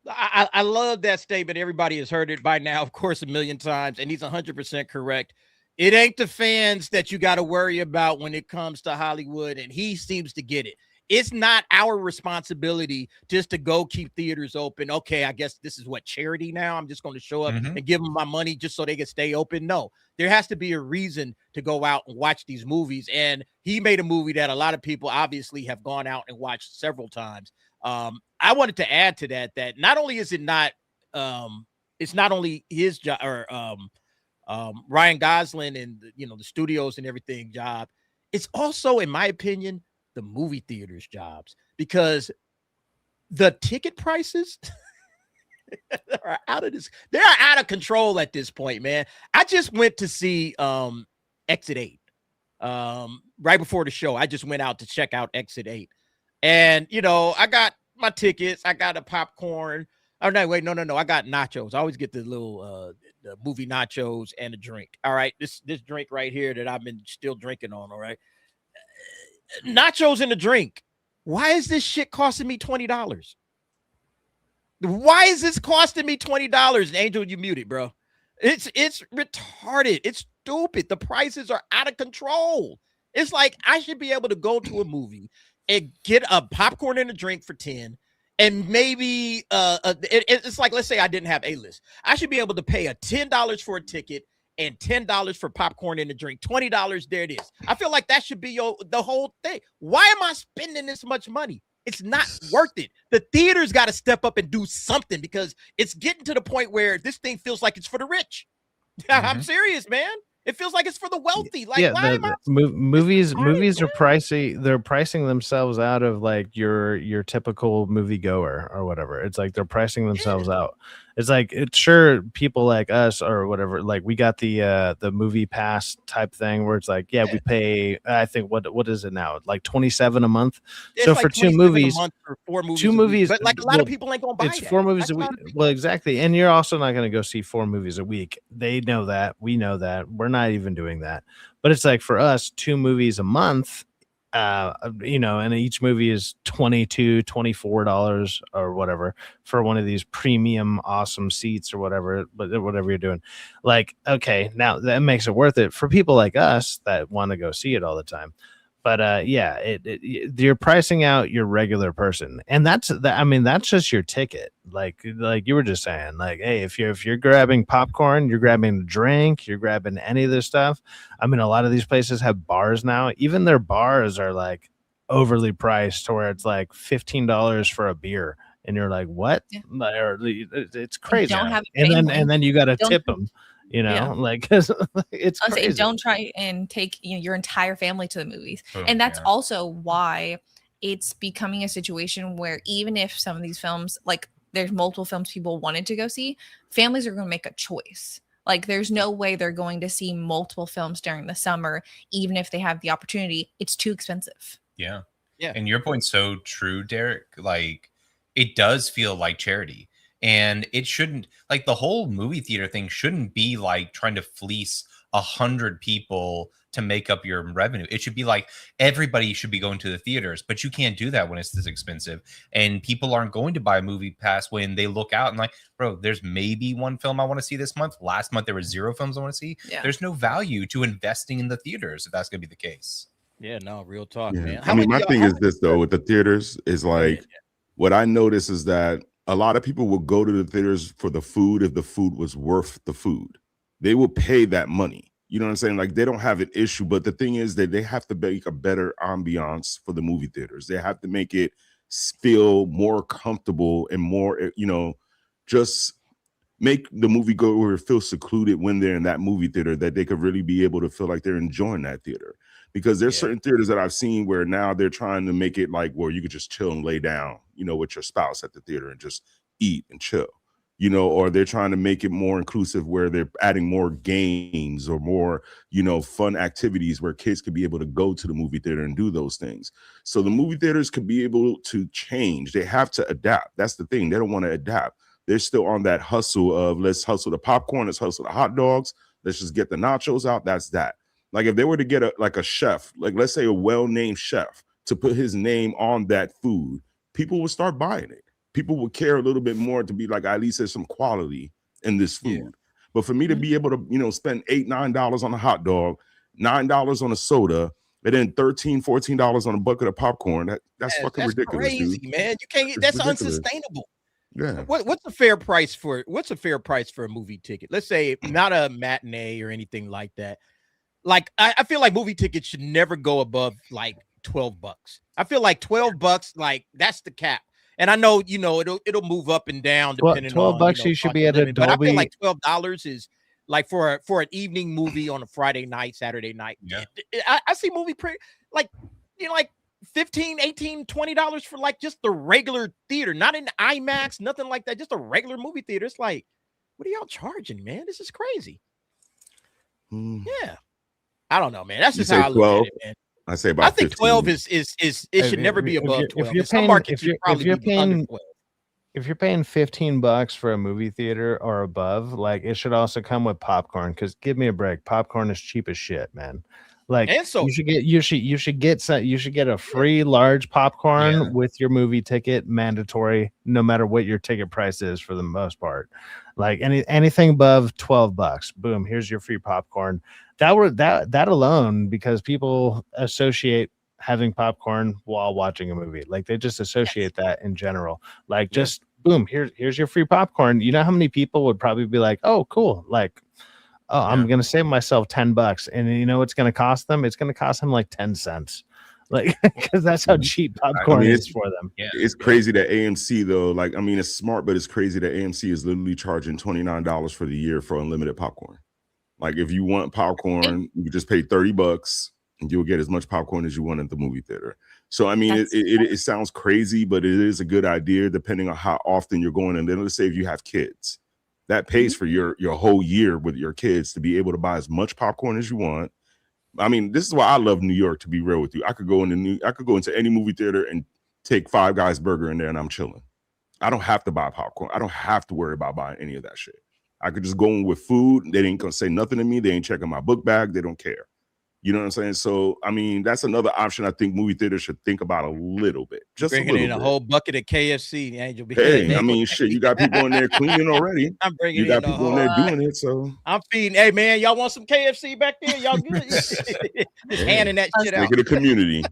S1: I love that statement. Everybody has heard it by now, of course, a million times, and he's 100% correct. It ain't the fans that you got to worry about when it comes to Hollywood, and he seems to get it. It's not our responsibility just to go keep theaters open. Okay, I guess this is what, charity now? I'm just going to show up and give them my money just so they can stay open. No, there has to be a reason to go out and watch these movies, and he made a movie that a lot of people obviously have gone out and watched several times. I wanted to add to that not only is it not it's not only his job or Ryan Gosling and the studios and everything job, it's also, in my opinion, the movie theaters jobs, because the ticket prices are out of this. They are out of control at this point, man. I just went to see Exit 8 right before the show. I just went out to check out Exit 8, and I got my tickets. I got a popcorn. Oh no, wait, no. I got nachos. I always get the little the movie nachos and a drink. All right, this drink right here that I've been still drinking on. All right, nachos and a drink. Why is this shit costing me $20? Why is this costing me $20? Angel, you muted, bro. It's retarded. It's stupid. The prices are out of control. It's like I should be able to go to a movie and get a popcorn and a drink for 10, and maybe it's like, let's say I didn't have A-list. I should be able to pay a $10 for a ticket and $10 for popcorn and a drink. $20, there it is. I feel like that should be the whole thing. Why am I spending this much money? It's not worth it. The theaters got to step up and do something, because it's getting to the point where this thing feels like it's for the rich. I'm serious, man. It feels like it's for the wealthy. Like,
S4: movies are pricey. They're pricing themselves out of like your typical movie goer or whatever. It's like they're pricing themselves out. It's like, it's sure people like us or whatever, like we got the movie pass type thing where it's like, we pay, I think what is it now? Like $27 a month.
S1: It's
S4: so
S1: like
S4: for 2 movies,
S1: for 4 movies,
S4: 2 movies,
S1: but like a lot of people ain't gonna buy
S4: it's
S1: that.
S4: 4 movies
S1: That's
S4: a week. Well, exactly. And you're also not going to go see 4 movies a week. They know that. We know that. We're not even doing that. But it's like for us, 2 movies a month, and each movie is $24 or whatever for one of these premium awesome seats or whatever, but whatever you're doing. Like, okay, now that makes it worth it for people like us that want to go see it all the time. But you're pricing out your regular person, and that's just your ticket. Like you were just saying, like, hey, if you're grabbing popcorn, you're grabbing a drink, you're grabbing any of this stuff. I mean, a lot of these places have bars now. Even their bars are like overly priced, to where it's like $15 for a beer, and you're like, what?
S2: Yeah.
S4: It's crazy.
S2: And
S4: then you got to tip them. Like it's crazy.
S2: Don't try and take your entire family to the movies. And that's also why it's becoming a situation where even if some of these films, like there's multiple films people wanted to go see, families are going to make a choice. Like there's no way they're going to see multiple films during the summer, even if they have the opportunity. It's too expensive.
S3: Yeah. And your point's so true, Derek. Like it does feel like charity. And it shouldn't, like the whole movie theater thing shouldn't be like trying to fleece 100 people to make up your revenue. It should be like everybody should be going to the theaters, but you can't do that when it's this expensive. And people aren't going to buy a movie pass when they look out and like, bro, there's maybe 1 film I want to see this month. Last month there were 0 films I want to see. Yeah. There's no value to investing in the theaters if that's going to be the case.
S1: Yeah, no, real talk, man.
S5: My thing is this though, with the theaters is like, what I notice is that a lot of people will go to the theaters for the food if the food was worth the food. They will pay that money. You know what I'm saying? Like they don't have an issue, but the thing is that they have to make a better ambiance for the movie theaters. They have to make it feel more comfortable and more, just make the moviegoer feel secluded when they're in that movie theater, that they could really be able to feel like they're enjoying that theater. Because there's certain theaters that I've seen where now they're trying to make it like where you could just chill and lay down, with your spouse at the theater and just eat and chill, or they're trying to make it more inclusive where they're adding more games or more, fun activities where kids could be able to go to the movie theater and do those things. So the movie theaters could be able to change. They have to adapt. That's the thing. They don't want to adapt. They're still on that hustle of let's hustle the popcorn, let's hustle the hot dogs, let's just get the nachos out. That's that. Like if they were to get a chef, like let's say a well-named chef, to put his name on that food, people would start buying it. People would care a little bit more to be like, at least there's some quality in this food. Yeah. But for me to be able to, spend $8, $9 on a hot dog, $9 on a soda, and then $13, $14 on a bucket of popcorn, that's fucking ridiculous.
S1: Crazy, dude. Man. You can't. That's ridiculous. Unsustainable.
S5: Yeah.
S1: What's a fair price for a movie ticket? Let's say not a matinee or anything like that. Like I feel like movie tickets should never go above like $12. I feel like $12, like that's the cap. And I know, it'll move up and down depending on
S4: $12 you should be at a
S1: limit, but I feel
S4: Dolby.
S1: like $12 is like for an evening movie on a Friday night, Saturday night.
S3: Yeah.
S1: I see movie like $15, $18, $20 for like just the regular theater, not in IMAX, nothing like that, just a regular movie theater. It's like, what are y'all charging, man? This is crazy. Yeah. I don't know, man. That's just how I look at it, man.
S5: I say about
S1: I think
S5: 15.
S1: 12 is it should never be above 12.
S4: If you're paying $15 for a movie theater or above, like it should also come with popcorn. Because give me a break, popcorn is cheap as shit, man. Like,
S1: and so
S4: you should get a free large popcorn with your movie ticket, mandatory, no matter what your ticket price is for the most part. Like anything above $12, boom, here's your free popcorn. That alone, because people associate having popcorn while watching a movie, like they just associate that in general. Like just boom, here's your free popcorn. You know how many people would probably be like, oh, cool, like, oh, I'm gonna save myself $10, and you know what's gonna cost them? It's gonna cost them like 10 cents, like because that's how cheap popcorn is for them.
S3: Yeah.
S5: It's crazy that AMC though, like I mean, it's smart, but it's crazy that AMC is literally charging $29 for the year for unlimited popcorn. Like if you want popcorn, you just pay $30 and you'll get as much popcorn as you want at the movie theater. So I mean, it sounds crazy, but it is a good idea depending on how often you're going. And then let's say if you have kids, that pays for your whole year with your kids to be able to buy as much popcorn as you want. I mean, this is why I love New York, to be real with you. I could go into any movie theater and take Five Guys burger in there and I'm chilling. I don't have to buy popcorn. I don't have to worry about buying any of that shit. I could just go in with food. They ain't gonna say nothing to me. They ain't checking my book bag. They don't care. You know what I'm saying? So, I mean, that's another option I think movie theaters should think about a little bit. Just
S1: bringing in a whole bucket of KFC, Angel.
S5: Hey, I mean, shit, you got people in there cleaning already.
S1: I'm bringing
S5: you got people in there doing it, so
S1: I'm feeding. Hey, man, y'all want some KFC back there? Y'all good? Just handing that shit out.
S5: Make it a community.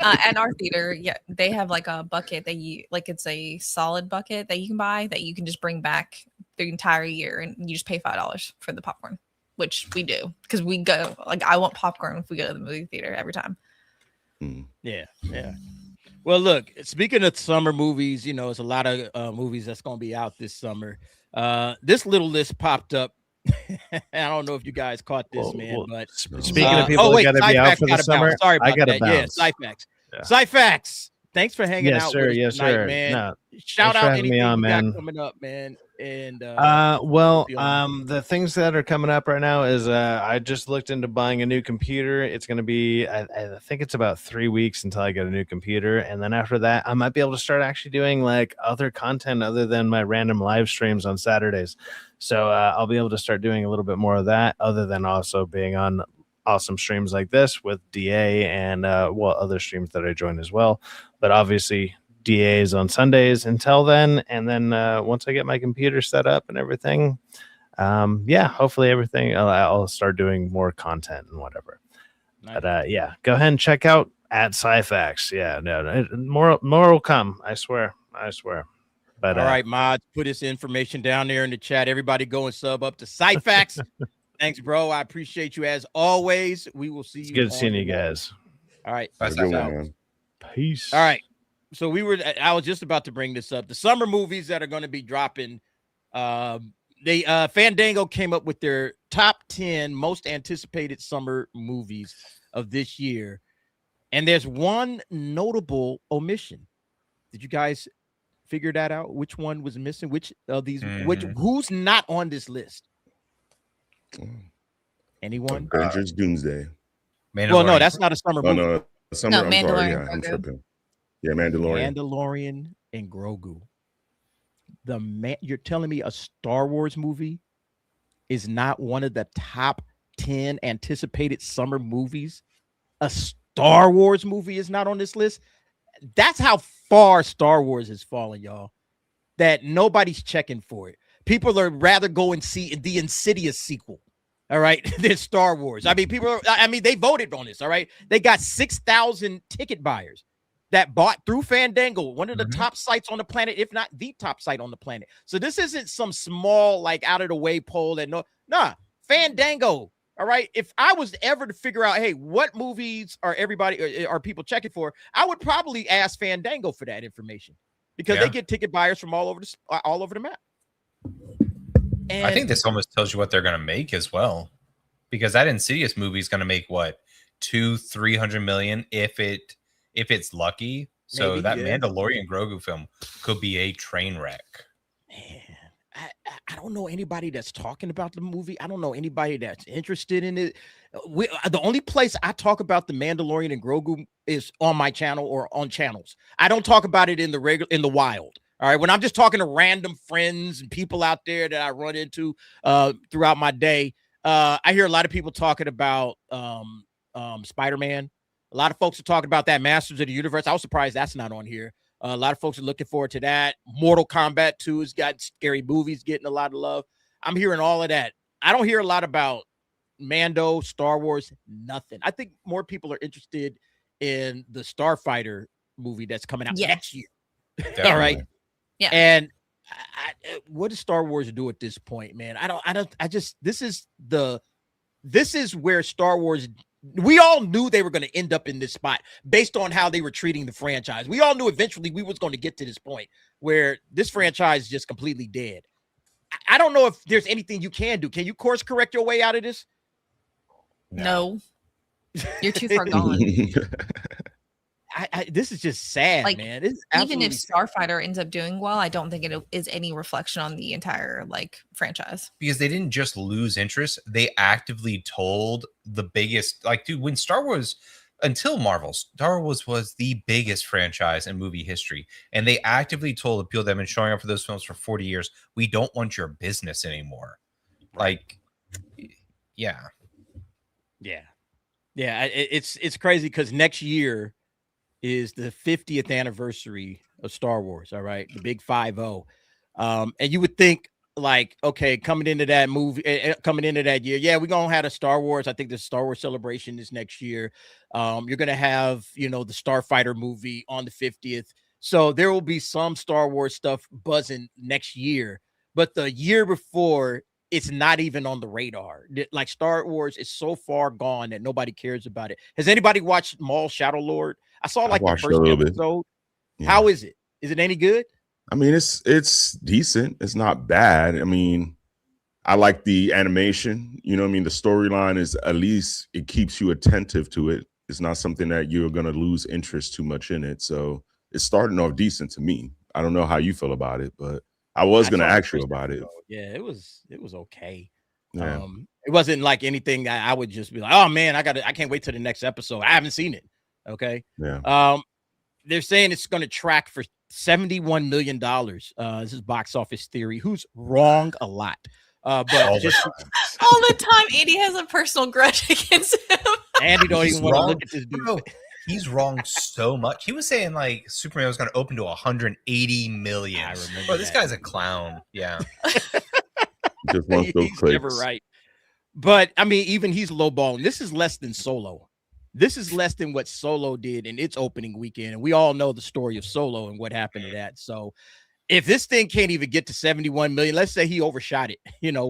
S2: At our theater, they have like a bucket that it's a solid bucket that you can buy that you can just bring back the entire year, and you just pay $5 for the popcorn. Which we do because we go, like, I want popcorn if we go to the movie theater every time.
S1: Yeah. Well, look, speaking of summer movies, it's a lot of movies that's going to be out this summer. This little list popped up. I don't know if you guys caught this, but
S4: speaking of people that got to be out for the summer,
S1: sorry about
S4: I got to
S1: that.
S4: bounce.
S1: Yeah, Syphax. Thanks for hanging out with us
S4: yes,
S1: tonight,
S4: sir.
S1: man.
S4: No,
S1: shout out anything you
S4: man.
S1: got coming up, man. And
S4: the things that are coming up right now is I just looked into buying a new computer. It's going to be I think it's about 3 weeks until I get a new computer, and then after that I might be able to start actually doing like other content other than my random live streams on Saturdays. So I'll be able to start doing a little bit more of that, other than also being on awesome streams like this with DA and other streams that I join as well. But obviously DAs on Sundays until then, and then once I get my computer set up and everything, hopefully everything I'll start doing more content and whatever. Nice. But go ahead and check out at Syphax. More will come. I swear. But
S1: all right, mods, put this information down there in the chat. Everybody go and sub up to Syphax. Thanks, bro. I appreciate you as always. We will see you.
S4: It's good seeing you guys.
S1: All right.
S4: Peace.
S1: All right. So I was just about to bring this up. The summer movies that are going to be dropping. Fandango came up with their top 10 most anticipated summer movies of this year. And there's one notable omission. Did you guys figure that out? Which one was missing? Which of these, who's not on this list? Anyone?
S5: Avengers Doomsday.
S1: Well, no, that's not a summer movie.
S5: No, summer.
S2: No,
S5: I'm sorry. Yeah,
S2: Mandalorian.
S5: I'm tripping. Yeah, Mandalorian.
S1: Mandalorian and Grogu. You're telling me a Star Wars movie is not one of the top 10 anticipated summer movies? A Star Wars movie is not on this list? That's how far Star Wars has fallen, y'all. That nobody's checking for it. People are rather go and see the Insidious sequel, all right, than Star Wars. I mean, they voted on this, all right? They got 6,000 ticket buyers that bought through Fandango, one of the top sites on the planet, if not the top site on the planet. So this isn't some small, like, out of the way poll that Fandango. All right. If I was ever to figure out, hey, what movies are people checking for, I would probably ask Fandango for that information. because
S3: Yeah.
S1: they get ticket buyers from all over the map. And
S3: I think this almost tells you what they're going to make as well, because that Insidious movie is going to make what, 200-300 million if it's lucky. So
S1: Maybe,
S3: that
S1: yeah.
S3: Mandalorian Grogu film could be a train wreck.
S1: Man, I don't know anybody that's talking about the movie. I don't know anybody that's interested in it. The only place I talk about the Mandalorian and Grogu is on my channel or on channels. I don't talk about it in the wild. All right, when I'm just talking to random friends and people out there that I run into throughout my day, I hear a lot of people talking about Spider-Man. A lot of folks are talking about that Masters of the Universe. I was surprised that's not on here. A lot of folks are looking forward to that. Mortal Kombat 2 has got scary movies getting a lot of love. I'm hearing all of that. I don't hear a lot about Mando, Star Wars, nothing. I think more people are interested in the Starfighter movie that's coming out next year. All right.
S2: Yeah.
S1: And what does Star Wars do at this point, man? This is where Star Wars, we all knew they were going to end up in this spot based on how they were treating the franchise. We all knew eventually we was going to get to this point where this franchise is just completely dead. I don't know if there's anything you can do. Can you course correct your way out of this?
S2: No. You're too far gone.
S1: This is just sad,
S2: Like,
S1: man. This is
S2: Even if
S1: absolutely
S2: Starfighter ends up doing well, I don't think it is any reflection on the entire franchise.
S3: Because they didn't just lose interest, they actively told the biggest, dude, when Star Wars, until Marvel, Star Wars was the biggest franchise in movie history, and they actively told the people that have been showing up for those films for 40 years, we don't want your business anymore. Yeah.
S1: It's crazy because next year is the 50th anniversary of Star Wars. All right, the big 5-0. And you would think, okay, coming into that year, we're gonna have a Star Wars. I think the Star Wars celebration is next year. You're gonna have the Starfighter movie on the 50th, so there will be some Star Wars stuff buzzing next year. But the year before, it's not even on the radar. Like, Star Wars is so far gone that nobody cares about it. Has anybody watched Maul Shadow Lord? I saw the first episode.
S5: Yeah.
S1: How is it? Is it any good?
S5: I mean, it's decent. It's not bad. I mean, I like the animation. You know what I mean? The storyline is, at least it keeps you attentive to it. It's not something that you're going to lose interest too much in it. So it's starting off decent to me. I don't know how you feel about it, but I was going to ask you about it.
S1: Yeah, it was okay.
S5: Yeah.
S1: It wasn't like anything I would just be like, oh man, I can't wait till the next episode. I haven't seen it. Okay.
S5: Yeah.
S1: They're saying it's going to track for $71 million. This is Box Office Theory, who's wrong a lot. But
S2: all the time, Andy has a personal grudge against him.
S1: Andy don't even want to look at this dude.
S3: Bro, he's wrong so much. He was saying Superman was going to open to 180 million.
S1: I remember.
S3: Bro, this guy's a clown. Yeah.
S5: Just wants those
S1: He's
S5: clicks.
S1: never right. But I mean, even he's lowballing. This is less than Solo. This is less than what Solo did in its opening weekend. And we all know the story of Solo and what happened to that. So if this thing can't even get to 71 million, let's say he overshot it,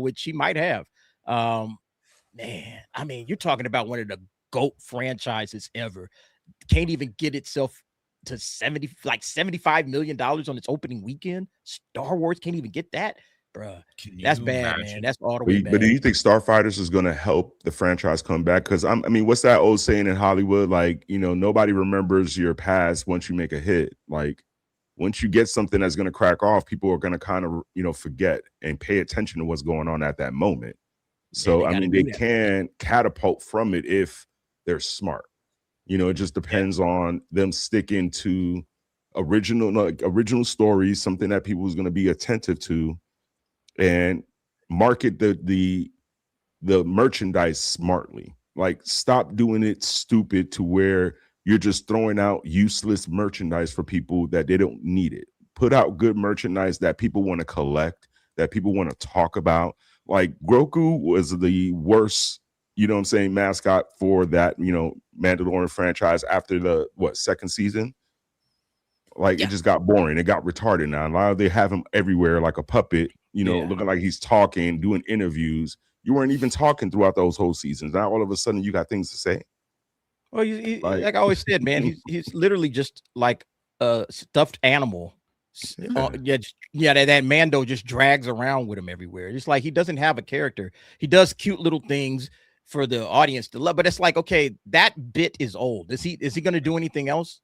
S1: which he might have. Man, I mean, you're talking about one of the GOAT franchises ever. Can't even get itself to $75 million on its opening weekend. Star Wars can't even get that. Bruh, that's bad, man. That's all the way bad.
S5: But do you think Starfighters is going to help the franchise come back? Because I mean, what's that old saying in Hollywood? Nobody remembers your past once you make a hit. Once you get something that's going to crack off, people are going to kind of, forget and pay attention to what's going on at that moment. So, I mean, they can catapult from it if they're smart. It just depends on them sticking to original stories, something that people is going to be attentive to, and market the merchandise smartly. Stop doing it stupid to where you're just throwing out useless merchandise for people that they don't need it. Put out good merchandise that people want to collect, that people want to talk about. Grogu was the worst, mascot for that, Mandalorian franchise after the second season. It just got boring. It got retarded now. Now they have him everywhere like a puppet, looking like he's talking, doing interviews. You weren't even talking throughout those whole seasons. Now all of a sudden you got things to say.
S1: Well, like I always said, man, he's literally just like a stuffed animal That Mando just drags around with him everywhere. It's like he doesn't have a character. He does cute little things for the audience to love, but it's like, okay, that bit is old. Is he going to do anything else?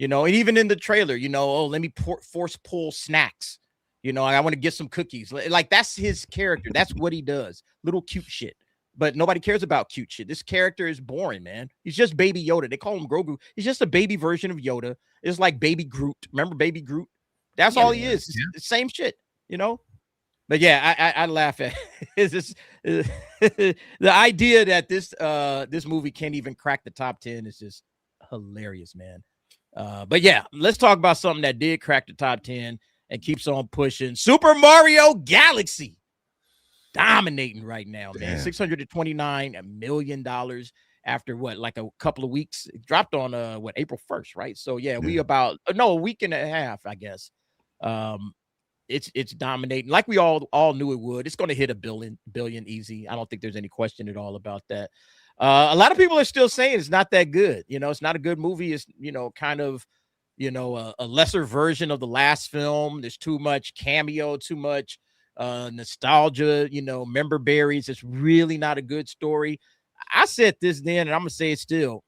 S1: And even in the trailer, let me force pull snacks. I want to get some cookies. Like, that's his character. That's what he does. Little cute shit. But nobody cares about cute shit. This character is boring, man. He's just Baby Yoda. They call him Grogu. He's just a baby version of Yoda. It's like Baby Groot. Remember Baby Groot? That's all he is. It's the same shit, But yeah, I laugh at is the idea that this movie can't even crack the top 10 is just hilarious, man. But yeah, let's talk about something that did crack the top 10 and keeps on pushing. Super Mario Galaxy. Dominating right now, man. $629 million after like a couple of weeks. It dropped on April 1st, right? So yeah, we about a week and a half, I guess. It's dominating like we all knew it would. It's going to hit $1 billion easy. I don't think there's any question at all about that. A lot of people are still saying it's not that good. It's not a good movie. It's kind of a lesser version of the last film. There's too much cameo, too much nostalgia, member berries. It's really not a good story. I said this then, and I'm gonna say it still.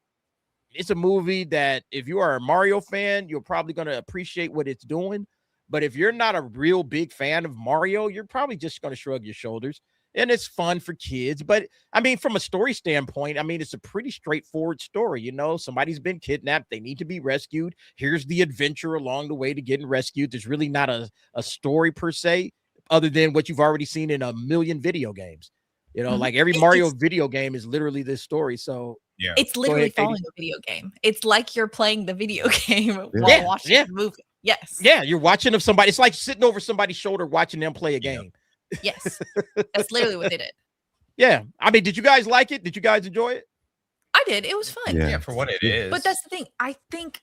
S1: It's a movie that if you are a Mario fan, you're probably gonna appreciate what it's doing. But if you're not a real big fan of Mario, you're probably just gonna shrug your shoulders. And it's fun for kids. But I mean, from a story standpoint, it's a pretty straightforward story. Somebody's been kidnapped. They need to be rescued. Here's the adventure along the way to getting rescued. There's really not a story per se, other than what you've already seen in a million video games. Like every Mario video game is literally this story. So
S3: yeah,
S2: it's literally following a video game. It's like you're playing the video game while watching the movie. Yes.
S1: Yeah, you're watching of somebody. It's like sitting over somebody's shoulder watching them play a game.
S2: Yes. That's literally what they did.
S1: Yeah. Did you guys like it? Did you guys enjoy it?
S2: I did. It was fun.
S3: Yeah, for what it is.
S2: But that's the thing. I think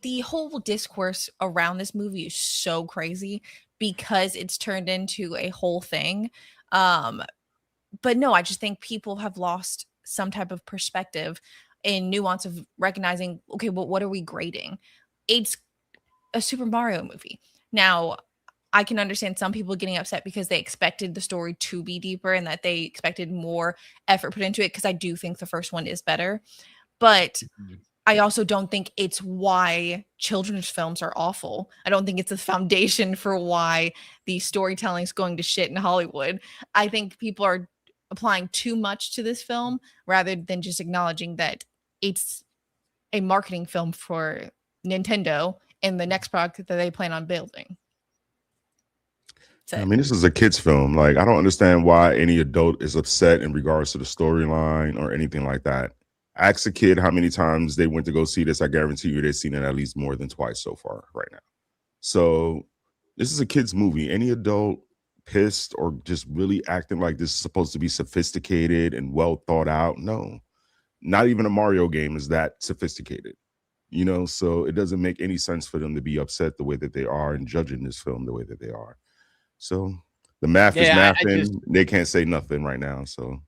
S2: the whole discourse around this movie is so crazy because it's turned into a whole thing. But no, I just think people have lost some type of perspective and nuance of recognizing, okay, well, what are we grading? It's a Super Mario movie. Now, I can understand some people getting upset because they expected the story to be deeper and that they expected more effort put into it, because I do think the first one is better. But I also don't think it's why children's films are awful. I don't think it's a foundation for why the storytelling is going to shit in Hollywood. I think people are applying too much to this film rather than just acknowledging that it's a marketing film for Nintendo and the next product that they plan on building.
S5: This is a kid's film. Like, I don't understand why any adult is upset in regards to the storyline or anything like that. Ask a kid how many times they went to go see this. I guarantee you they've seen it at least more than twice so far right now. So this is a kid's movie. Any adult pissed or just really acting like this is supposed to be sophisticated and well thought out? No, not even a Mario game is that sophisticated. So it doesn't make any sense for them to be upset the way that they are and judging this film the way that they are. So the math is mathing. They can't say nothing right now. So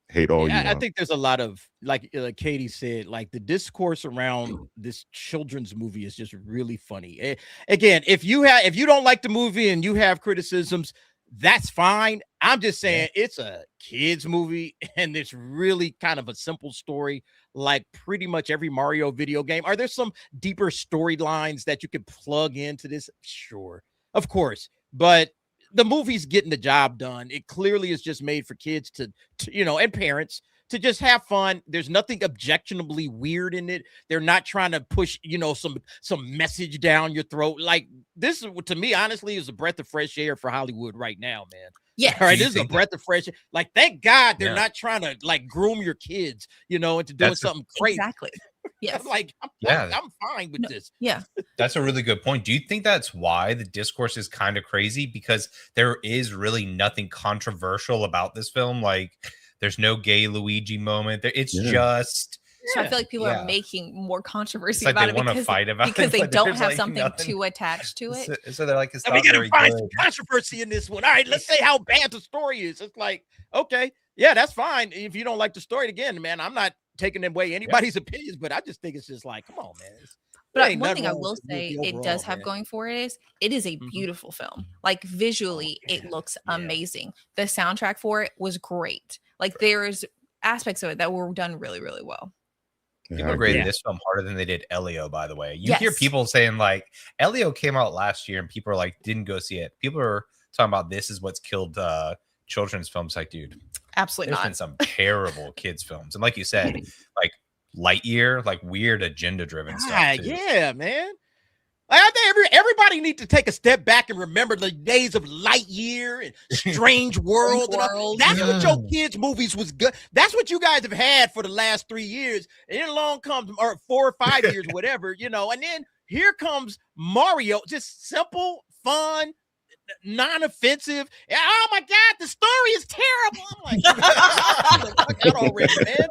S5: hate all you want.
S1: I think there's a lot of, like Katie said, like the discourse around this children's movie is just really funny. Again, if you don't like the movie and you have criticisms, that's fine. I'm just saying it's a kids movie and it's really kind of a simple story, like pretty much every Mario video game. Are there some deeper storylines that you could plug into this? Sure, of course, but the movie's getting the job done. It clearly is just made for kids to and parents to just have fun. There's nothing objectionably weird in it. They're not trying to push, some message down your throat. Like, this is, to me, honestly, is a breath of fresh air for Hollywood right now, man.
S2: Yeah.
S1: All right. This is a breath of fresh air. Like, thank God they're not trying to like groom your kids, into doing something crazy.
S2: Exactly. Yes.
S1: I'm fine with this.
S2: Yeah.
S3: That's a really good point. Do you think that's why the discourse is kind of crazy? Because there is really nothing controversial about this film. Like, there's no gay Luigi moment. It's just.
S2: So I feel like people are making more controversy
S3: like
S2: about
S3: they
S2: it because they don't have something too attached to it.
S3: So they're like, it's
S1: we got to find some controversy in this one. All right, let's say how bad the story is. It's like, okay, yeah, that's fine. If you don't like the story, again, man, I'm not taking away anybody's opinions, but I just think it's just like, come on, man.
S2: But
S1: ain't
S2: one
S1: nothing
S2: thing I
S1: wrong
S2: will
S1: with the
S2: say
S1: movie
S2: it does
S1: overall,
S2: have
S1: man.
S2: going for it is a
S1: Mhm.
S2: beautiful film. Like visually, it
S1: yeah.
S2: looks
S1: Yeah.
S2: amazing. The soundtrack for it was great. Like there's aspects of it that were done really, really well.
S5: Yeah,
S3: People
S5: I
S3: graded
S5: agree.
S3: this film harder than they did Elio, by the way. You hear
S2: Yes.
S3: people saying like Elio came out last year and people are like, didn't go see it. People are talking about this is what's killed children's films. Like, dude,
S2: Absolutely
S3: there's
S2: not.
S3: been some terrible kids films. And like you said, like Lightyear, like weird agenda driven stuff.
S1: God,
S3: Too.
S1: yeah, man. Like, I think everybody needs to take a step back and remember the days of Lightyear and Strange World. And all.
S2: World.
S1: That's what your kids' movies was good. That's what you guys have had for the last 3 years. And then along comes, or 4 or 5 years, whatever, you know. And then here comes Mario, just simple, fun, non-offensive. Oh my God, the story is terrible. I'm like, get the fuck out already, man.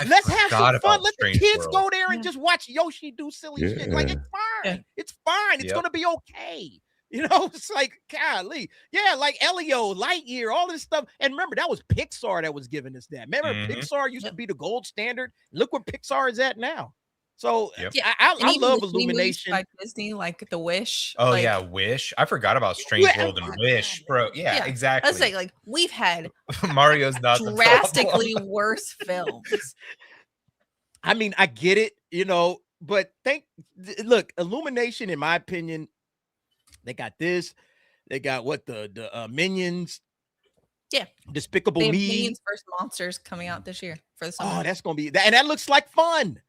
S1: Let's have some fun. Let the kids go there and just watch Yoshi do silly shit. Like, it's fine.
S2: Yeah.
S1: It's fine. It's gonna be okay. You know, it's like, golly. Yeah, like Elio, Lightyear, all this stuff. And remember, that was Pixar that was giving us that. Remember, Pixar used to be the gold standard. Look where Pixar is at now. So I love Illumination
S2: by Disney, like The Wish.
S3: Oh
S2: like,
S3: yeah, Wish. I forgot about Strange World and Wish, bro. Yeah, exactly.
S2: Let's say like we've had
S3: Mario's not
S2: drastically worse films.
S1: I mean, I get it, you know, but look, Illumination, in my opinion, they got this. They got what the Minions.
S2: Yeah,
S1: Despicable
S2: they have
S1: Me.
S2: Minions vs. Monsters coming out this year for the summer.
S1: Oh, that's gonna be that, and that looks like fun.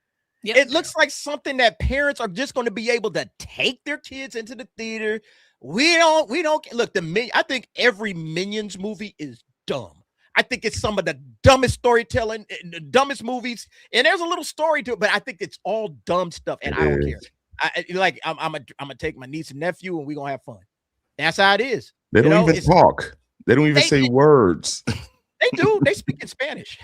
S1: Yep. It looks like something that parents are just going to be able to take their kids into the theater. We don't look. I think every Minions movie is dumb. I think it's some of the dumbest storytelling, the dumbest movies, and there's a little story to it, but I think it's all dumb stuff, and I don't care. I'm gonna take my niece and nephew, and we're gonna have fun. That's how it is.
S5: They don't even talk. They don't even say words.
S1: They do. They speak in Spanish.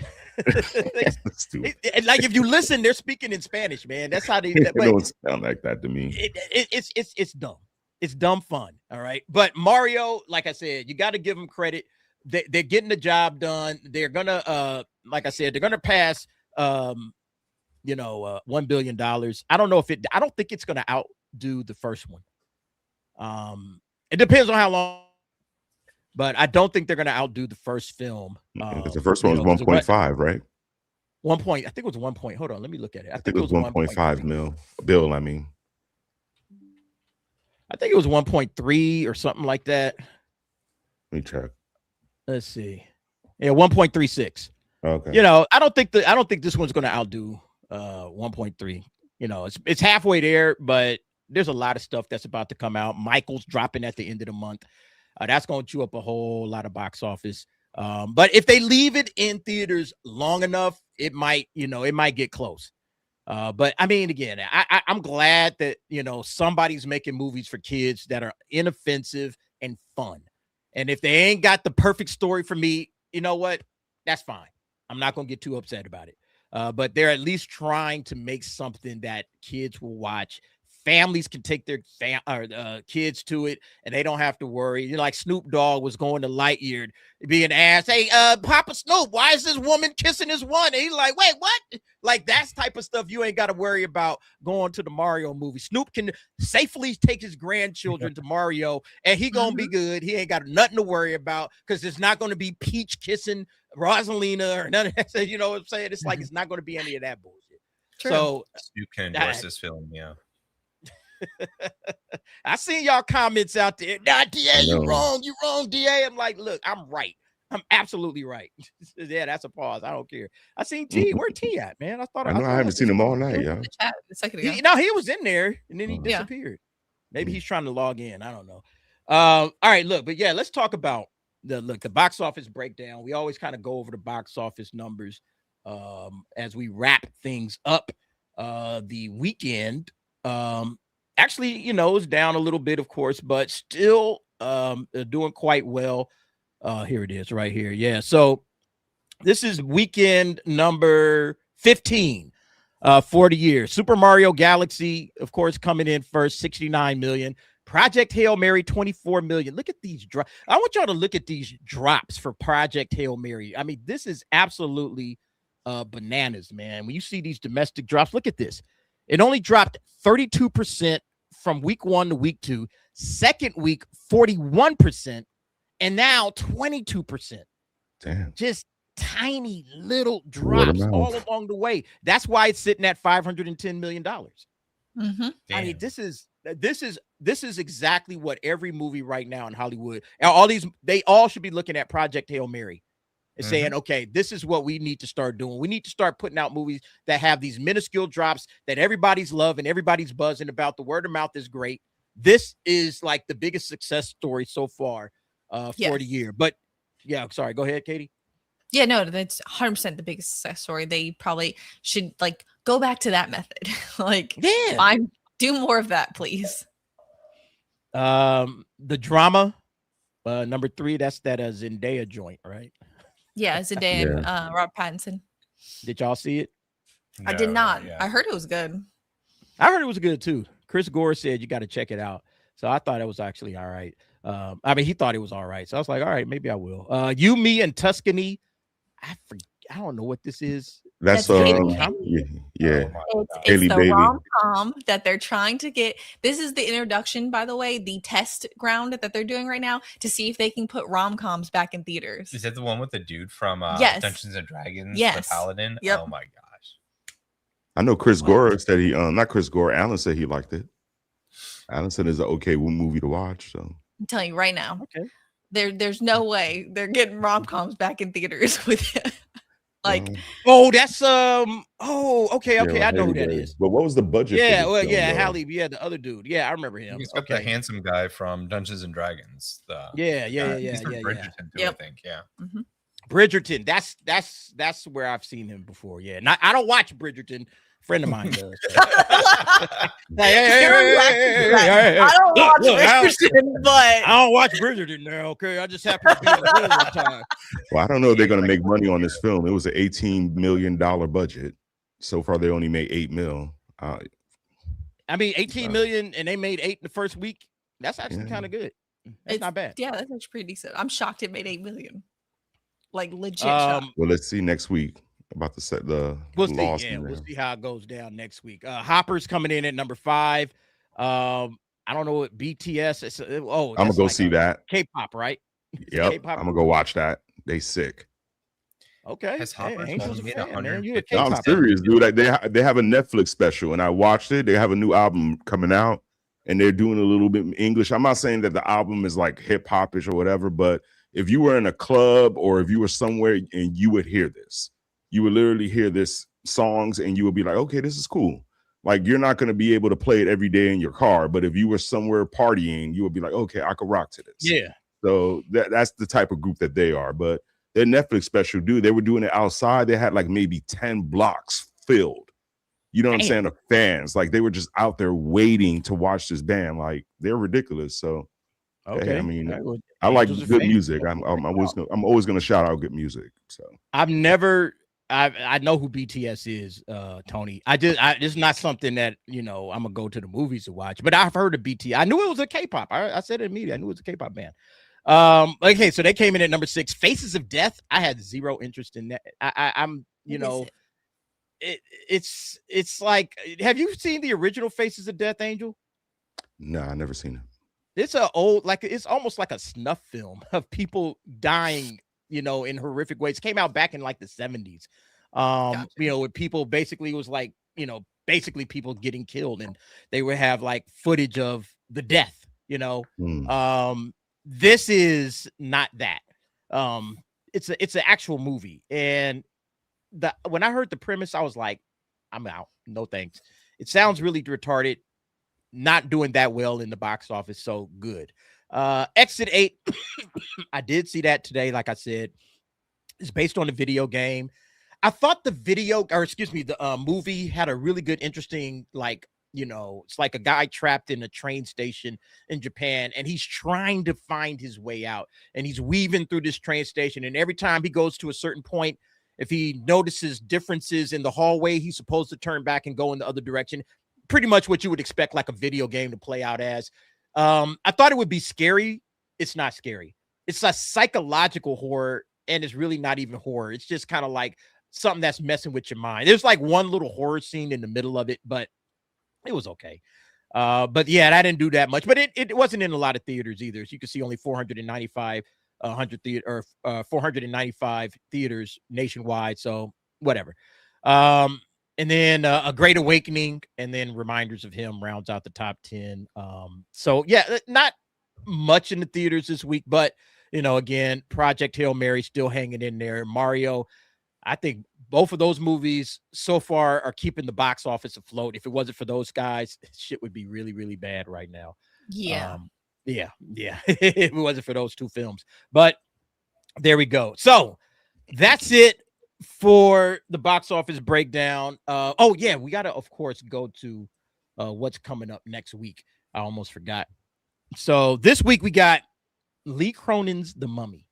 S1: Like if you listen, they're speaking in Spanish, man. That's how they.
S5: It don't sound like that to me.
S1: It's dumb. It's dumb fun. All right, but Mario, like I said, you got to give them credit. They're getting the job done. They're gonna, like I said, they're gonna pass, $1 billion. I don't know if it. I don't think it's gonna outdo the first one. It depends on how long. But I don't think they're going to outdo the first film.
S5: The first one was 1.5, right?
S1: 1 point. I think it was 1 point. Hold on, let me look at it.
S5: I think it was 1.5 bill. I mean,
S1: I think it was 1.3 or something like that.
S5: Let me check.
S1: Let's see. Yeah, 1.36.
S5: Okay.
S1: You know, I don't think this one's going to outdo 1.3. You know, it's halfway there, but there's a lot of stuff that's about to come out. Michael's dropping at the end of the month. That's going to chew up a whole lot of box office. But if they leave it in theaters long enough, it might get close. But I mean, again, I'm glad that, somebody's making movies for kids that are inoffensive and fun. And if they ain't got the perfect story for me, you know what? That's fine. I'm not going to get too upset about it. But they're at least trying to make something that kids will watch. Families can take their kids to it, and they don't have to worry. Like Snoop Dogg was going to Lightyear, being asked, "Hey, Papa Snoop, why is this woman kissing this one?" And he's like, "Wait, what?" Like that's type of stuff you ain't got to worry about going to the Mario movie. Snoop can safely take his grandchildren to Mario, and he gonna be good. He ain't got nothing to worry about because there's not going to be Peach kissing Rosalina or none of that. You know what I'm saying? It's like it's not going to be any of that bullshit.
S2: True.
S1: So
S3: Snoop can endorse this film, yeah.
S1: I seen y'all comments out there. Nah, DA, you wrong, DA. I'm like, look, I'm right. I'm absolutely right. Yeah, that's a pause. I don't care. I seen T. Where T at, man? I
S5: haven't seen him all night, yeah.
S1: He was in there and then he disappeared. Maybe he's trying to log in. I don't know. All right, look, but yeah, let's talk about the box office breakdown. We always kind of go over the box office numbers as we wrap things up. The weekend. Actually, it's down a little bit, of course, but still doing quite well. Here it is right here. Yeah. So this is weekend number 15 for the year. Super Mario Galaxy, of course, coming in first, 69 million. Project Hail Mary, 24 million. Look at these drops. I want y'all to look at these drops for Project Hail Mary. I mean, this is absolutely bananas, man. When you see these domestic drops, look at this. It only dropped 32% from week 1 to week 2. Second week, 41%, and now 22%.
S5: Damn.
S1: Just tiny little
S5: Word of
S1: drops
S5: mouth.
S1: all along the way. That's why it's sitting at $510 million.
S2: Mm-hmm.
S1: I mean, this is exactly what every movie right now in Hollywood, all these, they all should be looking at Project Hail Mary and saying, okay, this is what we need to start doing. We need to start putting out movies that have these minuscule drops that everybody's loving, everybody's buzzing about. The word of mouth is great. This is like the biggest success story so far for the year. But yeah, sorry, go ahead, Katie.
S2: Yeah, no, that's 100% the biggest success story. They probably should like go back to that method. Like, do more of that, please.
S1: The drama, number 3, that's that Zendaya joint, right?
S2: Yeah, Zendaya and Rob Pattinson.
S1: Did y'all see it?
S2: I did not. I heard it was good.
S1: I heard it was good too. Chris Gore said you got to check it out. So I thought it was actually all right. I mean, he thought it was all right. So I was like, all right, maybe I will. You, Me, and Tuscany. I don't know what this is.
S5: That's
S2: yeah.
S5: Haley
S2: It's the
S5: Bailey.
S2: rom-com that they're trying to get. This is the introduction, by the way, the test ground that they're doing right now to see if they can put rom-coms back in theaters.
S3: Is that the one with the dude from Dungeons and Dragons?
S2: Yes.
S3: The Paladin?
S2: Yep.
S3: Oh my gosh.
S5: I know Chris Gore said he not Chris Gore, Alan said he liked it. Alan said it's an okay movie to watch. So
S2: I'm telling you right now.
S1: Okay.
S2: There's no way they're getting rom-coms back in theaters with like
S1: that's okay, I know who that is.
S5: But what was the budget?
S1: Yeah, well, yeah, Halle, the other dude. Yeah, I remember him.
S3: He's got the handsome guy from Dungeons and Dragons. He's from Bridgerton too, I think. Yeah.
S2: Mm-hmm.
S1: Bridgerton. That's where I've seen him before. Yeah. And I don't watch Bridgerton. A friend of mine does.
S2: I don't watch Bridgerton, but
S1: I don't watch Bridgerton now. Okay, I just happen to be at home all the time.
S5: Well, I don't know if they're going to make money on this film. It was an $18 million budget. So far, they only made $8 million.
S1: I mean, 18 million, and they made 8 in the first week. That's actually kind of good. It's not bad.
S2: Yeah, that's actually pretty decent. I'm shocked it made 8 million. Like legit.
S5: Well, let's see next week about the set.
S1: We'll see how it goes down next week. Hopper's coming in at number 5. I don't know what BTS. I'm
S5: gonna go see that
S1: K-pop, right?
S5: Yep, I'm gonna go watch that. They sick.
S1: Okay.
S3: Has Hopper's made
S5: I'm serious, dude. Like, they have a Netflix special, and I watched it. They have a new album coming out, and they're doing a little bit English. I'm not saying that the album is like hip hopish or whatever, but if you were in a club or if you were somewhere and you would hear this, you would literally hear this songs and you would be like, okay, this is cool. Like, you're not going to be able to play it every day in your car, but if you were somewhere partying, you would be like, okay, I could rock to this.
S1: Yeah.
S5: So that's the type of group that they are. But their Netflix special, dude, they were doing it outside. They had like maybe 10 blocks filled. You know what I'm saying? Of fans. Like, they were just out there waiting to watch this band. Like, they're ridiculous. So,
S1: okay.
S5: Hey, I mean, I like good music. I'm always gonna shout out good music. So
S1: I know who BTS is, Tony. It's not something that I'm gonna go to the movies to watch, but I've heard of BTS. I knew it was a K-pop. I said it immediately. I knew it was a K-pop band. Okay, so they came in at number 6. Faces of Death. I had zero interest in that. It's like, have you seen the original Faces of Death, Angel?
S5: No, I never seen it.
S1: It's it's almost like a snuff film of people dying, in horrific ways. It came out back in like the 70s.
S2: Gotcha.
S1: With people basically, it was like, basically people getting killed, and they would have like footage of the death, This is not that. It's an actual movie. And when I heard the premise, I was like, I'm out. No thanks. It sounds really retarded. Not doing that well in the box office. So good. Exit 8. I did see that today. Like I said, it's based on a video game. I thought the movie had a really good, interesting, it's like a guy trapped in a train station in Japan, and he's trying to find his way out, and he's weaving through this train station. And every time he goes to a certain point, if he notices differences in the hallway, he's supposed to turn back and go in the other direction. Pretty much what you would expect like a video game to play out as. I thought it would be scary. It's not scary. It's a psychological horror, and it's really not even horror. It's just kind of like something that's messing with your mind. There's like one little horror scene in the middle of it, but It was okay. But yeah, that didn't do that much. But it wasn't in a lot of theaters either. So you can see only 495 495 theaters nationwide. So whatever. And then A Great Awakening and then Reminders of Him rounds out the top 10. So yeah, not much in the theaters this week, but again, Project Hail Mary still hanging in there. Mario, I think both of those movies so far are keeping the box office afloat. If it wasn't for those guys, shit would be really, really bad right now.
S2: Yeah.
S1: Yeah. If it wasn't for those two films. But there we go. So that's it for the box office breakdown. Oh yeah, we gotta of course go to what's coming up next week. I almost forgot. So this week we got Lee Cronin's The Mummy.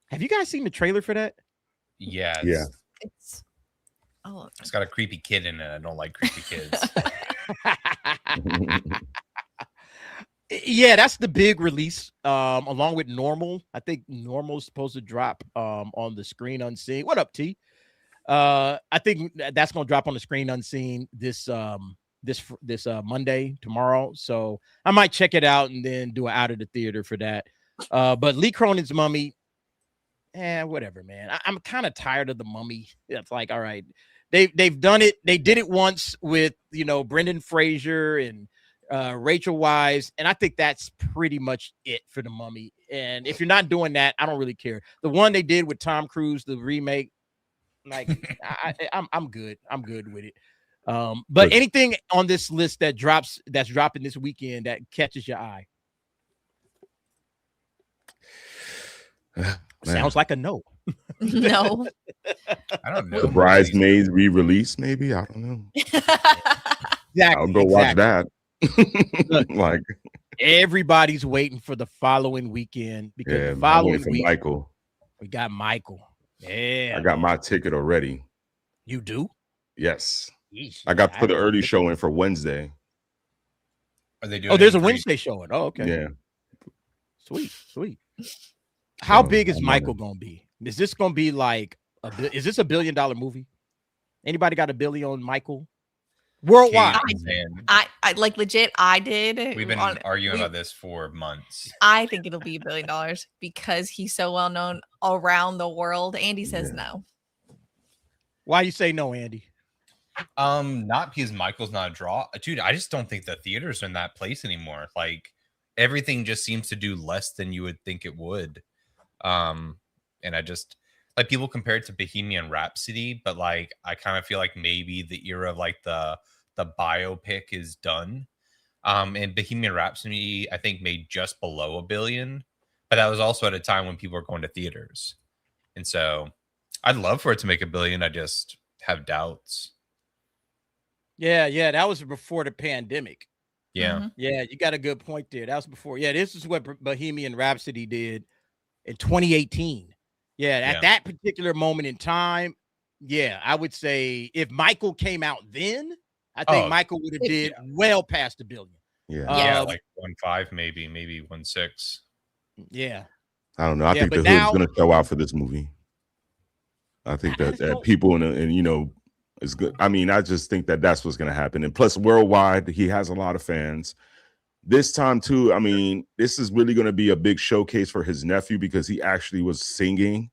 S1: Have you guys seen the trailer for that?
S3: Yeah.
S5: Yeah.
S2: It's
S3: It's got a creepy kid in it. I don't like creepy kids.
S1: Yeah, that's the big release. Along with Normal. I think Normal is supposed to drop on the Screen Unseen. What up, T? I think that's gonna drop on the Screen Unseen this Monday, tomorrow. So I might check it out and then do an out of the theater for that. But Lee Cronin's Mummy, whatever, man. I'm kind of tired of The Mummy. It's like, all right, they've done it. They did it once with Brendan Fraser and Rachel Weisz, and I think that's pretty much it for The Mummy. And if you're not doing that, I don't really care. The one they did with Tom Cruise, the remake, like I'm good. I'm good with it. But anything on this list that's dropping this weekend that catches your eye? Sounds like a no.
S2: no.
S3: I don't know.
S5: The Bridesmaids re-release, maybe. I don't know.
S1: Exactly,
S5: I'll go watch that.
S1: Look,
S5: like
S1: everybody's waiting for the following weekend because the following week
S5: Michael.
S1: We got Michael. Yeah,
S5: I got my ticket already.
S1: You do?
S5: Yes.
S1: Yeesh,
S5: I got to put the early showing for Wednesday.
S3: Are they doing?
S1: Oh, there's a Wednesday showing. Oh, okay.
S5: Yeah.
S1: Sweet. How big is Michael gonna be? Is this gonna be like is this $1 billion movie? Anybody got $1 billion on Michael? Worldwide.
S2: I like legit. I did.
S3: We've been arguing about this for months.
S2: I think it'll be $1 billion because he's so well known around the world. Andy says no.
S1: Why you say no, Andy?
S3: Not because Michael's not a draw, dude. I just don't think the theaters are in that place anymore. Like everything just seems to do less than you would think it would. And I just like people compare it to Bohemian Rhapsody, but like I kind of feel like maybe the era of like the biopic is done. And Bohemian Rhapsody I think made just below $1 billion, but that was also at a time when people were going to theaters, and so I'd love for it to make $1 billion. I just have doubts.
S1: Yeah, that was before the pandemic.
S3: Yeah.
S1: Yeah, you got a good point there. That was before. Yeah, this is what Bohemian Rhapsody did in 2018. Yeah, at that particular moment in time, yeah, I would say if Michael came out then, I think Michael would have did well past $1 billion.
S5: Yeah.
S3: Like 1.5, maybe 1.6.
S1: Yeah.
S5: I don't know. I think the hood's gonna show out for this movie. I think that people and it's good. I mean, I just think that's what's gonna happen. And plus, worldwide, he has a lot of fans. This time too, I mean, this is really going to be a big showcase for his nephew because he actually was singing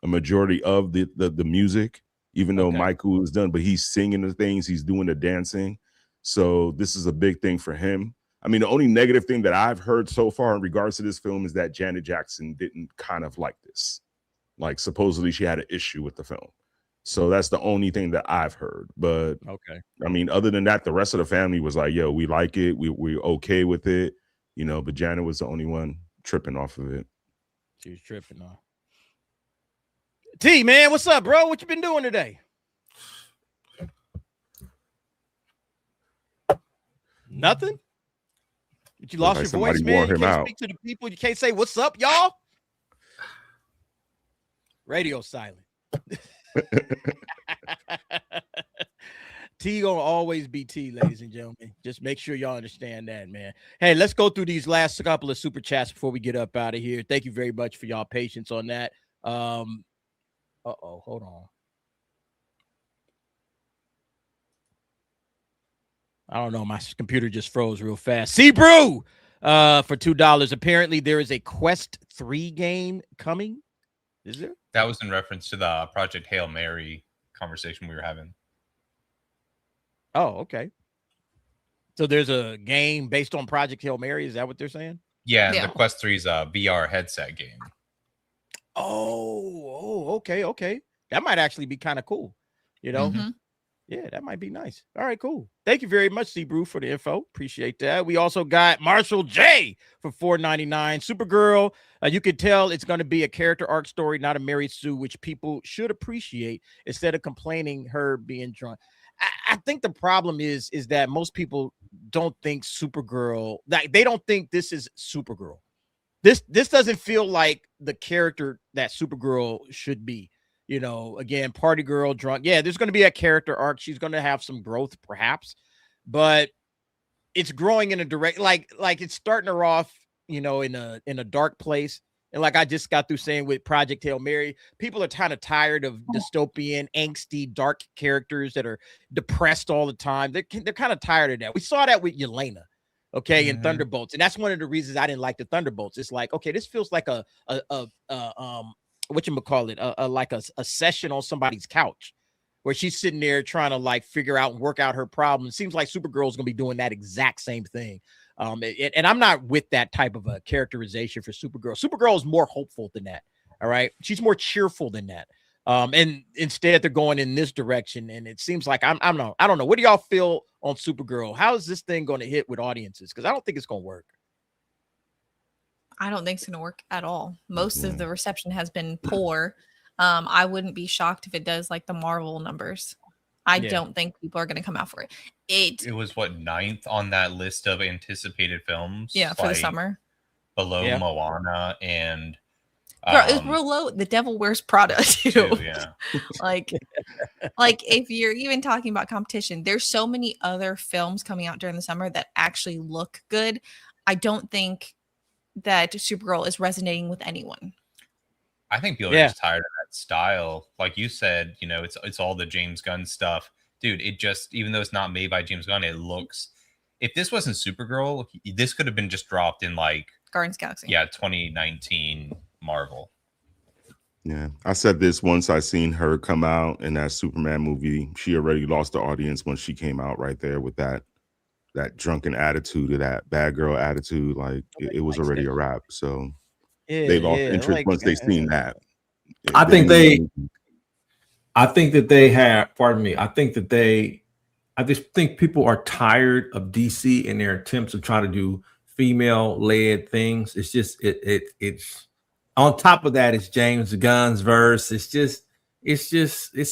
S5: a majority of the music, even though Michael was done, but he's singing the things, he's doing the dancing. So this is a big thing for him. I mean, the only negative thing that I've heard so far in regards to this film is that Janet Jackson didn't kind of like this. Like supposedly she had an issue with the film. So that's the only thing that I've heard. But I mean, other than that, the rest of the family was like, yo, we like it. We're okay with it. But Janet was the only one tripping off of it.
S1: She was tripping off. T, man, what's up, bro? What you been doing today? Nothing? But you lost your voice, man. You can't speak to the people. You can't say, what's up, y'all? Radio silent. T gonna always be T, ladies and gentlemen. Just make sure y'all understand that, man. Hey, let's go through these last couple of super chats before we get up out of here. Thank you very much for y'all patience on that. Hold on. I don't know. My computer just froze real fast. C-Brew for $2. Apparently, there is a Quest 3 game coming. Is there?
S3: That was in reference to the Project Hail Mary conversation we were having.
S1: Oh, okay. So there's a game based on Project Hail Mary. Is that what they're saying?
S3: Yeah,
S2: Yeah.
S3: the Quest 3 is a VR headset game.
S1: Okay. That might actually be kind of cool. You know?
S2: Mhm.
S1: Yeah, that might be nice. All right, cool. Thank you very much, C-Brew, for the info. Appreciate that. We also got Marshall J for $4.99. Supergirl. You can tell it's going to be a character arc story, not a Mary Sue, which people should appreciate instead of complaining her being drunk. I think the problem is that most people don't think Supergirl, like they don't think this is Supergirl. This doesn't feel like the character that Supergirl should be. You know, again, party girl, drunk. Yeah, there's going to be a character arc. She's going to have some growth, perhaps, but it's growing in a direct, like it's starting her off, you know, in a dark place. And like I just got through saying with Project Hail Mary, people are kind of tired of dystopian, angsty, dark characters that are depressed all the time. They're kind of tired of that. We saw that with Yelena, okay, in Thunderbolts, and that's one of the reasons I didn't like the Thunderbolts. It's like, okay, this feels like a whatchamacallit, like a session on somebody's couch where she's sitting there trying to like figure out and work out her problem. It seems like Supergirl is going to be doing that exact same thing. And I'm not with that type of a characterization for Supergirl. Supergirl is more hopeful than that. All right. She's more cheerful than that. And instead they're going in this direction. And it seems like I don't know. What do y'all feel on Supergirl? How is this thing going to hit with audiences? Because I don't think it's going to work.
S2: I don't think it's going to work at all. Most of the reception has been poor. I wouldn't be shocked if it does like the Marvel numbers. I don't think people are going to come out for it. It
S3: was what, 9th on that list of anticipated films?
S2: Yeah, for the summer.
S3: Below Moana and
S2: Bro, it's real low. The Devil Wears Prada too.
S3: Yeah.
S2: like if you're even talking about competition, there's so many other films coming out during the summer that actually look good. I don't think that Supergirl is resonating with anyone.
S3: I think people are just tired of that style. Like you said, you know, it's all the James Gunn stuff. Dude, it just, even though it's not made by James Gunn, it looks, if this wasn't Supergirl, this could have been just dropped in like
S2: Guardians of the Galaxy.
S3: Yeah, 2019 Marvel.
S5: Yeah, I said this once I seen her come out in that Superman movie. She already lost the audience when she came out right there with that drunken attitude, or that bad girl attitude. Like it was already a wrap. So they lost interest once they seen that.
S8: I think that they have, pardon me, I just think people are tired of DC and their attempts to try to do female-led things. It's just it's on top of that, it's James Gunn's verse. It's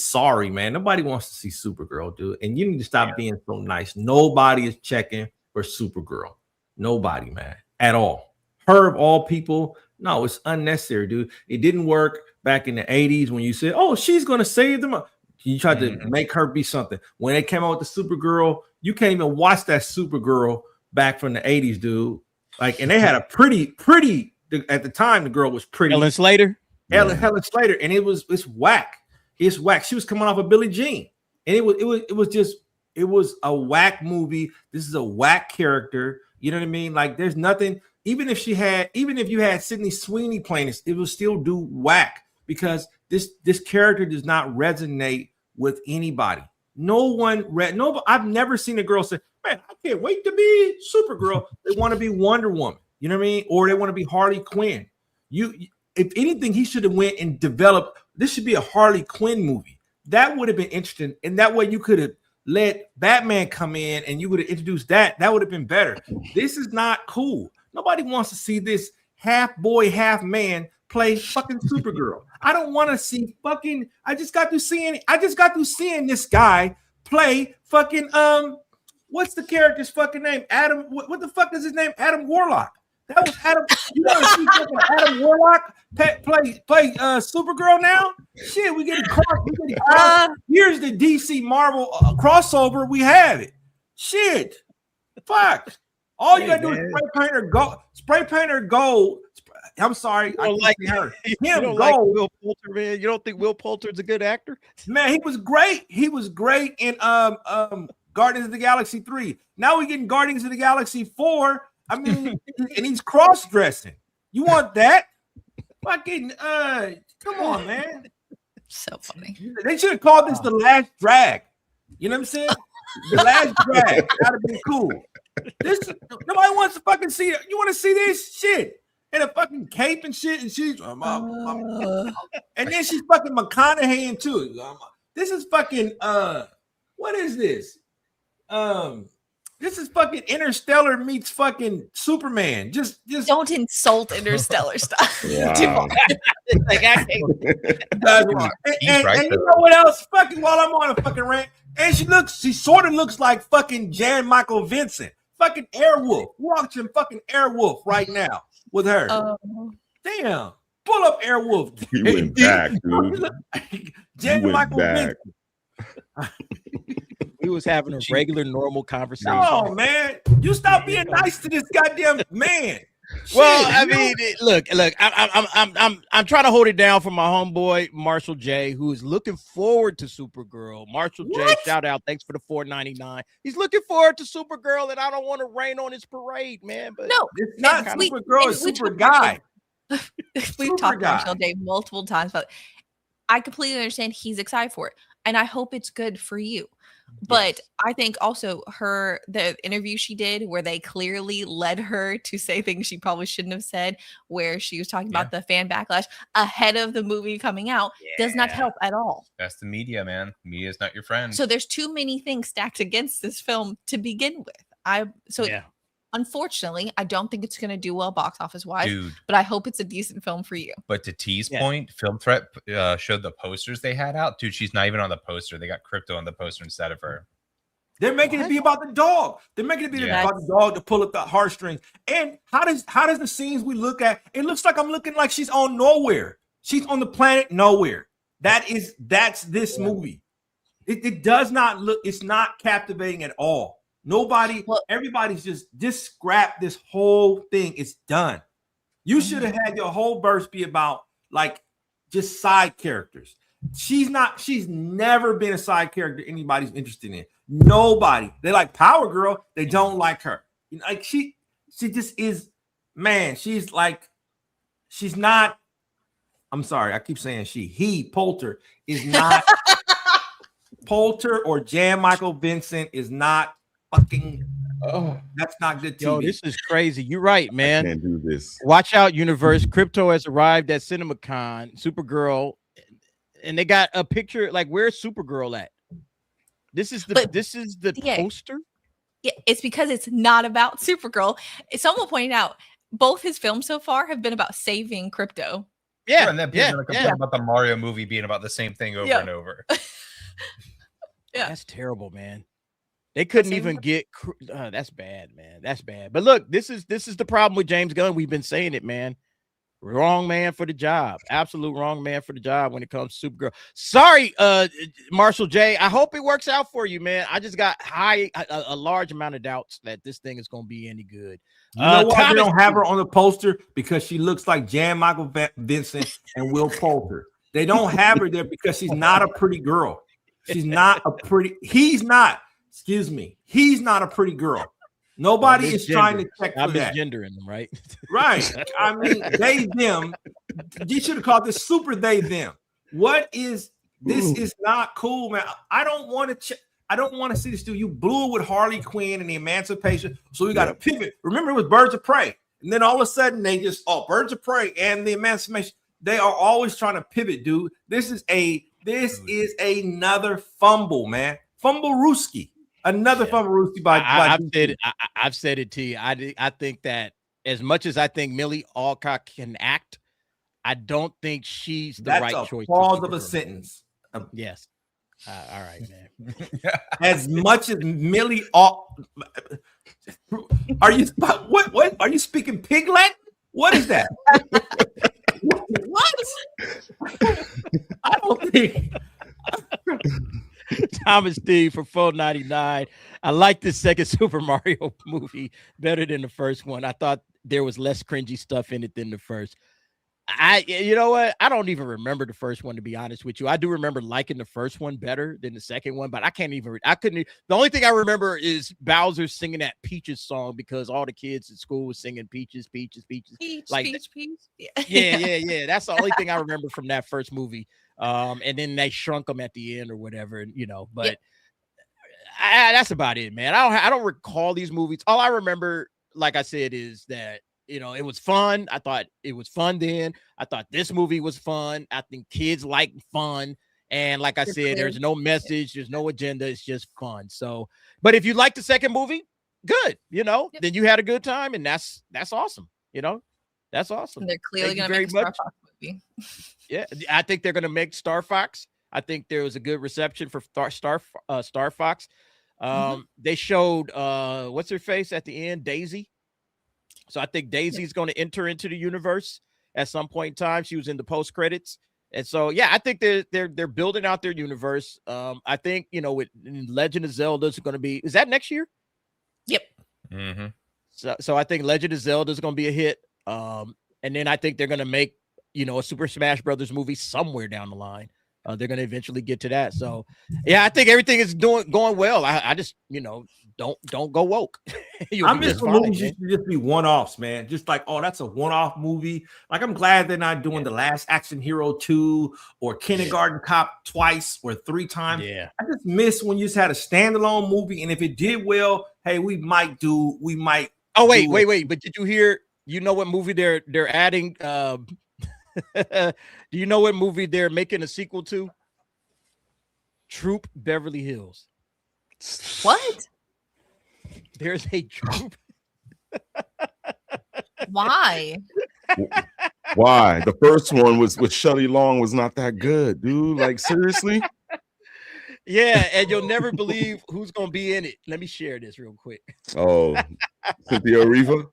S8: sorry, man. Nobody wants to see Supergirl, dude. And you need to stop being so nice. Nobody is checking for Supergirl. Nobody, man, at all. Her of all people, no, it's unnecessary, dude. It didn't work back in the 80s when you said, oh, she's going to save them. You tried to make her be something. When they came out with the Supergirl, you can't even watch that Supergirl back from the 80s, dude. Like, and they had a pretty, at the time, the girl was pretty.
S1: Helen Slater.
S8: Helen Slater, and it's whack. It's whack. She was coming off of Billie Jean, and it was a whack movie. This is a whack character. You know what I mean? Like, there's nothing. Even if you had Sydney Sweeney playing this, it would still do whack because this character does not resonate with anybody. I've never seen a girl say, "Man, I can't wait to be Supergirl." They want to be Wonder Woman. You know what I mean? Or they want to be Harley Quinn. If anything, he should have went and developed. This should be a Harley Quinn movie. That would have been interesting, and that way you could have let Batman come in, and you would have introduced that. That would have been better. This is not cool. Nobody wants to see this half boy, half man play fucking Supergirl. I don't want to see fucking. I just got through seeing this guy play fucking what's the character's fucking name? Adam. What the fuck is his name? Adam Warlock. That was Adam. You ever see fucking Adam Warlock play Supergirl now? Shit, we get it. Here's the DC Marvel crossover. We have it. Shit, fuck. All you gotta do is spray paint her gold. I'm sorry,
S1: I don't like her. You don't like Will Poulter, man. You don't think Will Poulter's a good actor?
S8: Man, he was great. He was great in Guardians of the Galaxy 3. Now we're getting Guardians of the Galaxy 4. I mean, and he's cross-dressing. You want that? Fucking, come on, man.
S2: So funny.
S8: They should have called this the last drag. You know what I'm saying? The last drag. That'd have been cool. This nobody wants to fucking see it. You want to see this shit? And a fucking cape and shit, and she's and then she's fucking McConaughey too. This is fucking what is this? This is fucking Interstellar meets fucking Superman. Just
S2: don't insult Interstellar stuff.
S5: Wow.
S1: Like, I can't.
S8: And you know what else? Fucking while I'm on a fucking rant, and she sort of looks like fucking Jan Michael Vincent, fucking Airwolf. Watching fucking Airwolf right now with her. Damn, pull up Airwolf.
S5: You went back, dude.
S8: Jan Michael Vincent.
S1: We was having a regular, normal conversation.
S8: No, man, you stop being nice to this goddamn man.
S1: Well,
S8: Shit,
S1: I mean, look. I'm trying to hold it down for my homeboy Marshall J, who is looking forward to Supergirl. Marshall J, shout out, thanks for the $4.99. He's looking forward to Supergirl, and I don't want to rain on his parade, man. But
S2: no,
S8: it's not Supergirl, it's Super Guy.
S2: We've talked to Marshall J multiple times, but I completely understand he's excited for it, and I hope it's good for you. But yes. I think also the interview she did where they clearly led her to say things she probably shouldn't have said, where she was talking about the fan backlash ahead of the movie coming out, does not help at all.
S3: That's the media, man. Media is not your friend.
S2: So there's too many things stacked against this film to begin with. Unfortunately, I don't think it's going to do well box office wise, but I hope it's a decent film for you.
S3: But to T's point, Film Threat showed the posters they had out. Dude, she's not even on the poster. They got Crypto on the poster instead of her.
S8: They're making it be about the dog. They're making it be about the dog to pull up the heartstrings. And how does the scenes we look at? It looks like I'm looking like she's on nowhere. She's on the planet nowhere. That's this movie. It does not look. It's not captivating at all. Everybody's just scrap this whole thing. It's done. You should have had your whole verse be about like just side characters. She's never been a side character anybody's interested in. Nobody. They like Power Girl. They don't like her. Like she just is, man. She's not. I'm sorry. I keep saying Poulter is not. Poulter or Jan Michael Vincent is not. Fucking that's not good TV.
S1: Yo, this is crazy. You're right, man.
S5: I can't do this.
S1: Watch out, universe. Crypto has arrived at CinemaCon. Supergirl, and they got a picture. Like, where's Supergirl at? This is the poster.
S2: Yeah, it's because it's not about Supergirl. Someone pointed out both his films so far have been about saving Crypto.
S3: Yeah, and then people are complaining about the Mario movie being about the same thing over and over.
S1: That's terrible, man. They couldn't even get. That's bad, man. That's bad. But look, this is the problem with James Gunn. We've been saying it, man. Wrong man for the job. Absolute wrong man for the job when it comes to Supergirl. Sorry, Marshall J. I hope it works out for you, man. I just got a large amount of doubts that this thing is going to be any good.
S8: You know why they don't have her on the poster? Because she looks like Jan Michael Vincent and Will Poulter. They don't have her there because she's not a pretty girl. She's not a pretty. He's not. Excuse me. He's not a pretty girl. Nobody is trying to check for that.
S1: Misgendering them, right?
S8: Right. I mean, they, them. You should have called this super they, them. What is this? Is not cool, man. I don't want to see this dude. You blew it with Harley Quinn and the Emancipation. So we got to pivot. Remember, it was Birds of Prey. And then all of a sudden they just, Birds of Prey and the Emancipation. They are always trying to pivot, dude. This is another fumble, man. Fumble-rooski. Another fumble-rooski by
S1: I've said it to you. I think that as much as I think Millie Alcock can act, I don't think she's the right choice.
S8: Pause of a sentence.
S1: Yes. All right, man.
S8: As much as Millie are you what are you speaking Piglet? What is that? What? I don't think
S1: Thomas D for $4.99. I like this second Super Mario movie better than the first one. I thought there was less cringy stuff in it than the first. You know what? I don't even remember the first one, to be honest with you. I do remember liking the first one better than the second one, but I couldn't. The only thing I remember is Bowser singing that Peaches song because all the kids at school was singing Peaches, Peaches, Peaches.
S2: Peach,
S1: Like,
S2: peach, peach.
S1: yeah. That's the only thing I remember from that first movie. And then they shrunk them at the end or whatever, and but that's about it, man. I don't recall these movies. All I remember, like I said, is that it was fun. I thought it was fun then. I thought this movie was fun. I think kids like fun. And like I said, there's no message, there's no agenda. It's just fun. So, but if you like the second movie, good. Then you had a good time, and that's awesome. That's awesome.
S2: And they're clearly going to make a Star Fox movie.
S1: Yeah, I think they're going to make Star Fox. I think there was a good reception for Star Fox. They showed what's her face at the end, Daisy. So I think Daisy's going to enter into the universe at some point in time. She was in the post credits, and so I think they're building out their universe. I think with Legend of Zelda is going to be. Is that next year?
S2: Yep.
S3: Mm-hmm.
S1: So I think Legend of Zelda is going to be a hit. And then I think they're going to make a Super Smash Brothers movie somewhere down the line. They're going to eventually get to that. So, I think everything is going well. I just, don't go woke.
S8: I'm just for movies to just be one-offs, man. Just like, oh, that's a one-off movie. Like, I'm glad they're not doing The Last Action Hero 2 or Kindergarten Cop twice or 3 times.
S1: Yeah.
S8: I just miss when you just had a standalone movie, and if it did well, hey, we might. Oh,
S1: wait. But did you hear? What movie they're adding? Do you know what movie they're making a sequel to? Troop Beverly Hills.
S2: What?
S1: There's a Troop.
S2: Why?
S5: Why? The first one was with Shelley Long was not that good, dude. Like, seriously?
S1: Yeah, and you'll never believe who's gonna be in it. Let me share this real quick.
S5: Oh, Cynthia Erivo?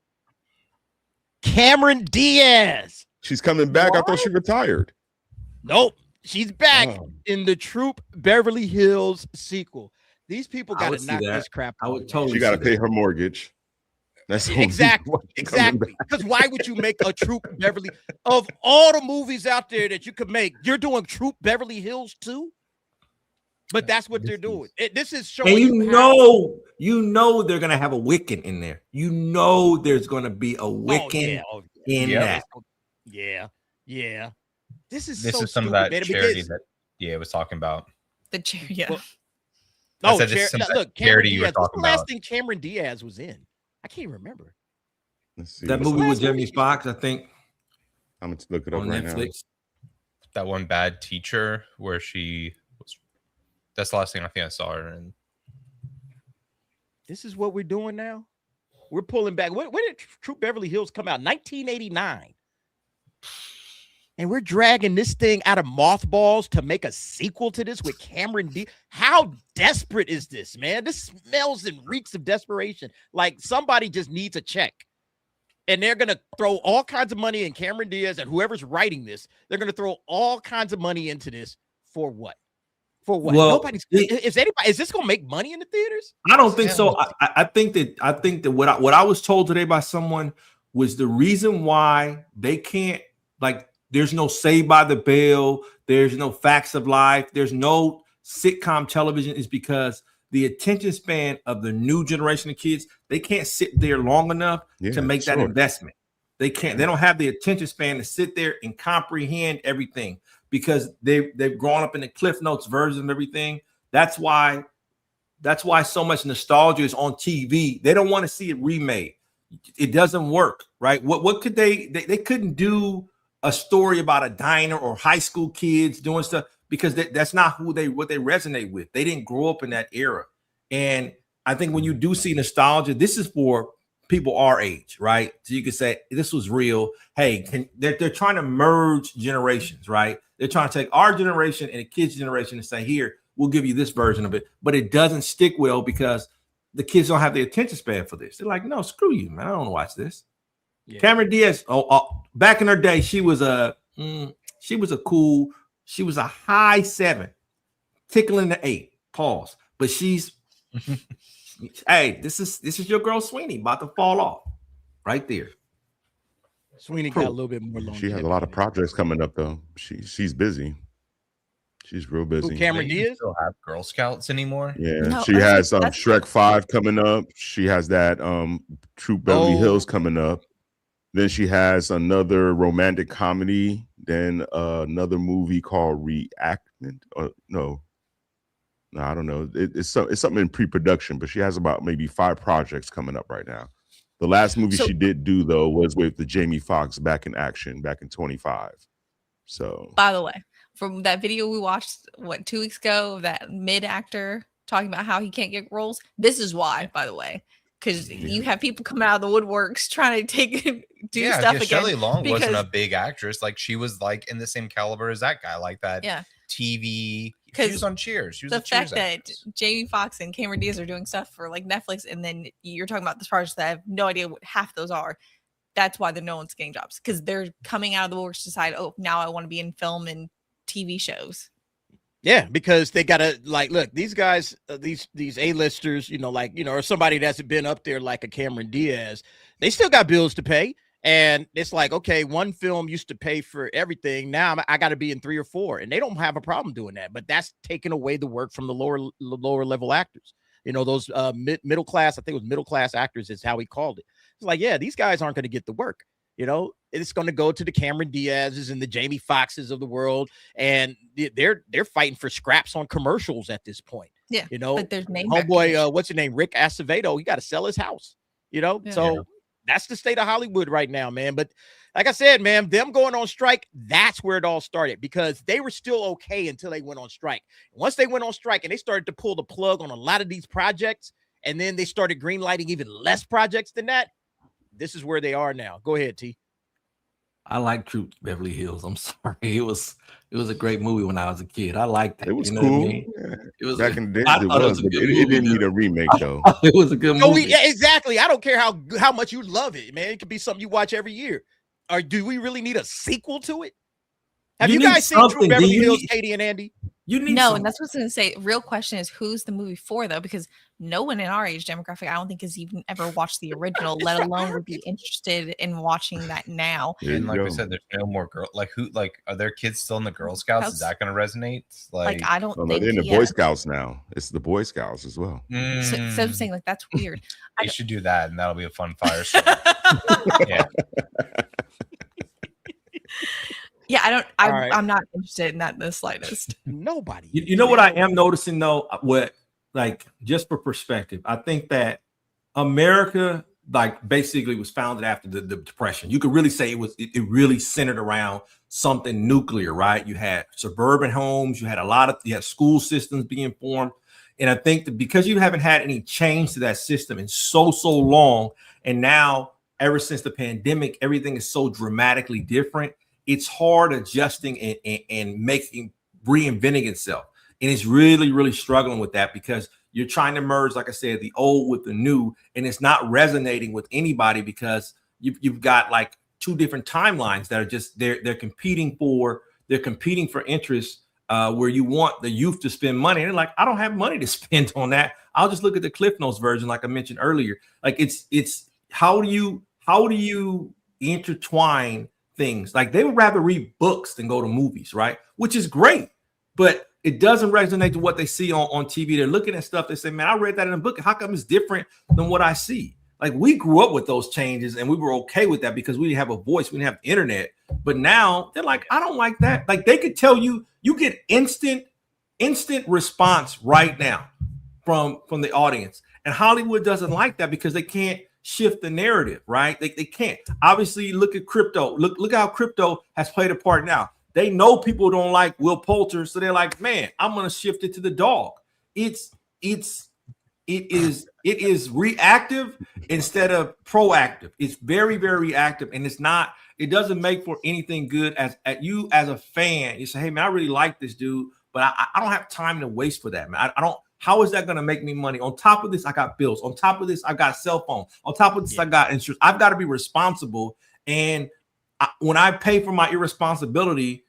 S1: Cameron Diaz.
S5: She's coming back. I thought she retired.
S1: Nope. She's back in the Troop Beverly Hills sequel. These people got to knock this crap out.
S8: I would totally.
S5: She got to pay her mortgage. That's
S1: exactly. Because why would you make a Troop Beverly? Of all the movies out there that you could make, you're doing Troop Beverly Hills too? But that's what they're doing. This is showing.
S8: And you know they're gonna have a Wiccan in there. You know there's gonna be a Wiccan in that.
S1: Yeah. This is
S3: some
S1: stupid,
S3: of that
S1: man,
S3: charity that was talking about.
S2: The charity.
S1: Well,
S3: look,
S1: Cameron
S3: you
S1: Diaz.
S3: were
S1: What's
S3: talking
S1: the last
S3: about.
S1: thing Cameron Diaz was in? I can't remember.
S5: Let's see.
S8: That movie with Jamie Foxx, I think.
S5: I'm gonna look it up
S8: on
S5: right
S8: Netflix.
S3: That one Bad Teacher where she was. That's the last thing I think I saw her in.
S1: This is what we're doing now. We're pulling back. When did Troop Beverly Hills come out? 1989. And we're dragging this thing out of mothballs to make a sequel to this with Cameron Diaz. How desperate is this, man? This smells and reeks of desperation. Like somebody just needs a check. And they're going to throw all kinds of money in Cameron Diaz and whoever's writing this. They're going to throw all kinds of money into this for what? For what?
S8: Well,
S1: is this going to make money in the theaters?
S8: I don't think so. I think that what I was told today by someone was the reason why they can't, like, there's no Saved by the Bell, there's no Facts of Life, there's no sitcom television, is because the attention span of the new generation of kids, they can't sit there long enough to make that investment. They can't. They don't have the attention span to sit there and comprehend everything because they've grown up in the Cliff Notes version of everything. That's why so much nostalgia is on TV. They don't want to see it remade. It doesn't work, right? What could they couldn't do a story about a diner or high school kids doing stuff because that's not what they resonate with. They didn't grow up in that era. And I think when you do see nostalgia, this is for people our age, right? So you can say this was real. Hey, they're trying to merge generations, right? They're trying to take our generation and the kids' generation and say, here, we'll give you this version of it. But it doesn't stick well because the kids don't have the attention span for this. They're like, no, screw you, man. I don't want to watch this. Yeah. Cameron Diaz, back in her day, she was a high 7, tickling the 8. Pause. But she's hey, this is your girl Sweeney about to fall off right there.
S1: Sweeney got a little bit more longevity.
S5: She has a lot of projects coming up though. She's busy. She's real busy.
S1: Who, Cameron
S3: Do they
S1: Diaz?
S3: still have Girl Scouts anymore?
S5: Yeah,
S2: No,
S5: she has Shrek 5 coming up. She has that Troop Beverly Hills coming up. Then she has another romantic comedy. Then another movie called Reactment. No, I don't know. It's something in pre-production, but she has about maybe 5 projects coming up right now. The last movie she did do though was with the Jamie Foxx Back in Action back in 25. So
S2: by the way, from that video we watched 2 weeks ago, that mid actor talking about how he can't get roles. This is why, by the way, because you have people coming out of the woodworks trying to do stuff again.
S3: Shelley Long wasn't a big actress. Like she was like in the same caliber as that guy, like that.
S2: Yeah.
S3: TV. She was on Cheers. She was
S2: the fact that Jamie Foxx and Cameron Diaz are doing stuff for like Netflix, and then you're talking about this project that I have no idea what half those are. That's why no one's getting jobs, because they're coming out of the works to decide, oh, now I want to be in film and TV shows.
S1: Yeah, because they gotta look, these guys, these A-listers, or somebody that's been up there like a Cameron Diaz, they still got bills to pay. And it's like, okay, one film used to pay for everything. Now I got to be in 3 or 4, and they don't have a problem doing that. But that's taking away the work from the lower level actors. Those middle class, I think it was middle class actors is how he called it. It's like, yeah, these guys aren't going to get the work. It's going to go to the Cameron Diaz's and the Jamie Foxxes of the world, and they're fighting for scraps on commercials at this point.
S2: Yeah, but there's
S1: homeboy, what's his name, Rick Acevedo. He got to sell his house. So. That's the state of Hollywood right now, man. But like I said, man, them going on strike, that's where it all started, because they were still okay until they went on strike. Once they went on strike and they started to pull the plug on a lot of these projects, and then they started greenlighting even less projects than that, this is where they are now. Go ahead, T.
S8: I like Troop Beverly Hills. I'm sorry. It was a great movie when I was a kid. I liked it.
S5: It was cool. Yeah. It was back in the day. It didn't need a remake though.
S8: It was a good movie.
S1: Yeah, exactly. I don't care how much you love it, man. It could be something you watch every year. Or do we really need a sequel to it? Have you guys seen Troop Beverly Hills, Katie and Andy?
S2: And that's what I was going to say. Real question is, who's the movie for, though? Because no one in our age demographic, I don't think, has even ever watched the original, let alone would be interested in watching that now.
S3: And like we said, there's no more girl. Are their kids still in the Girl Scouts? Is that going to resonate?
S2: I don't think
S5: they're in the Boy Scouts now. It's the Boy Scouts as well.
S2: So I'm saying, that's weird.
S3: You should do that, and that'll be a fun fire story. Yeah.
S2: Yeah, I'm not interested in that in the slightest.
S1: Nobody.
S8: You know what I am noticing though? Just for perspective, I think that America basically was founded after the Depression. You could really say it really centered around something nuclear, right? You had suburban homes, you had school systems being formed. And I think that because you haven't had any change to that system in so long, and now ever since the pandemic, everything is so dramatically different. It's hard adjusting and reinventing itself. And it's really, really struggling with that, because you're trying to merge, like I said, the old with the new, and it's not resonating with anybody, because you've got 2 different timelines that are just they're competing for interest, where you want the youth to spend money. And they're like, I don't have money to spend on that. I'll just look at the Cliff Notes version, like I mentioned earlier. It's how do you intertwine things? They would rather read books than go to movies, right? Which is great, but it doesn't resonate to what they see on TV. They're looking at stuff. They say, man, I read that in a book. How come it's different than what I see? We grew up with those changes, and we were okay with that because we didn't have a voice. We didn't have the internet. But now they're like, I don't like that. They could tell you get instant response right now from the audience. And Hollywood doesn't like that because they can't shift the narrative, right? They can't. Obviously, look at crypto. Look how crypto has played a part now. They know people don't like Will Poulter, so they're like, man, I'm gonna shift it to the dog. It is reactive instead of proactive. It's very, very reactive, and it doesn't make for anything good as a fan. You say, hey man, I really like this dude, but I don't have time to waste for that, man. I don't. How is that going to make me money? On top of this, I got bills. On top of this, I got a cell phone. On top of this, I got insurance. I've got to be responsible. And when I pay for my irresponsibility,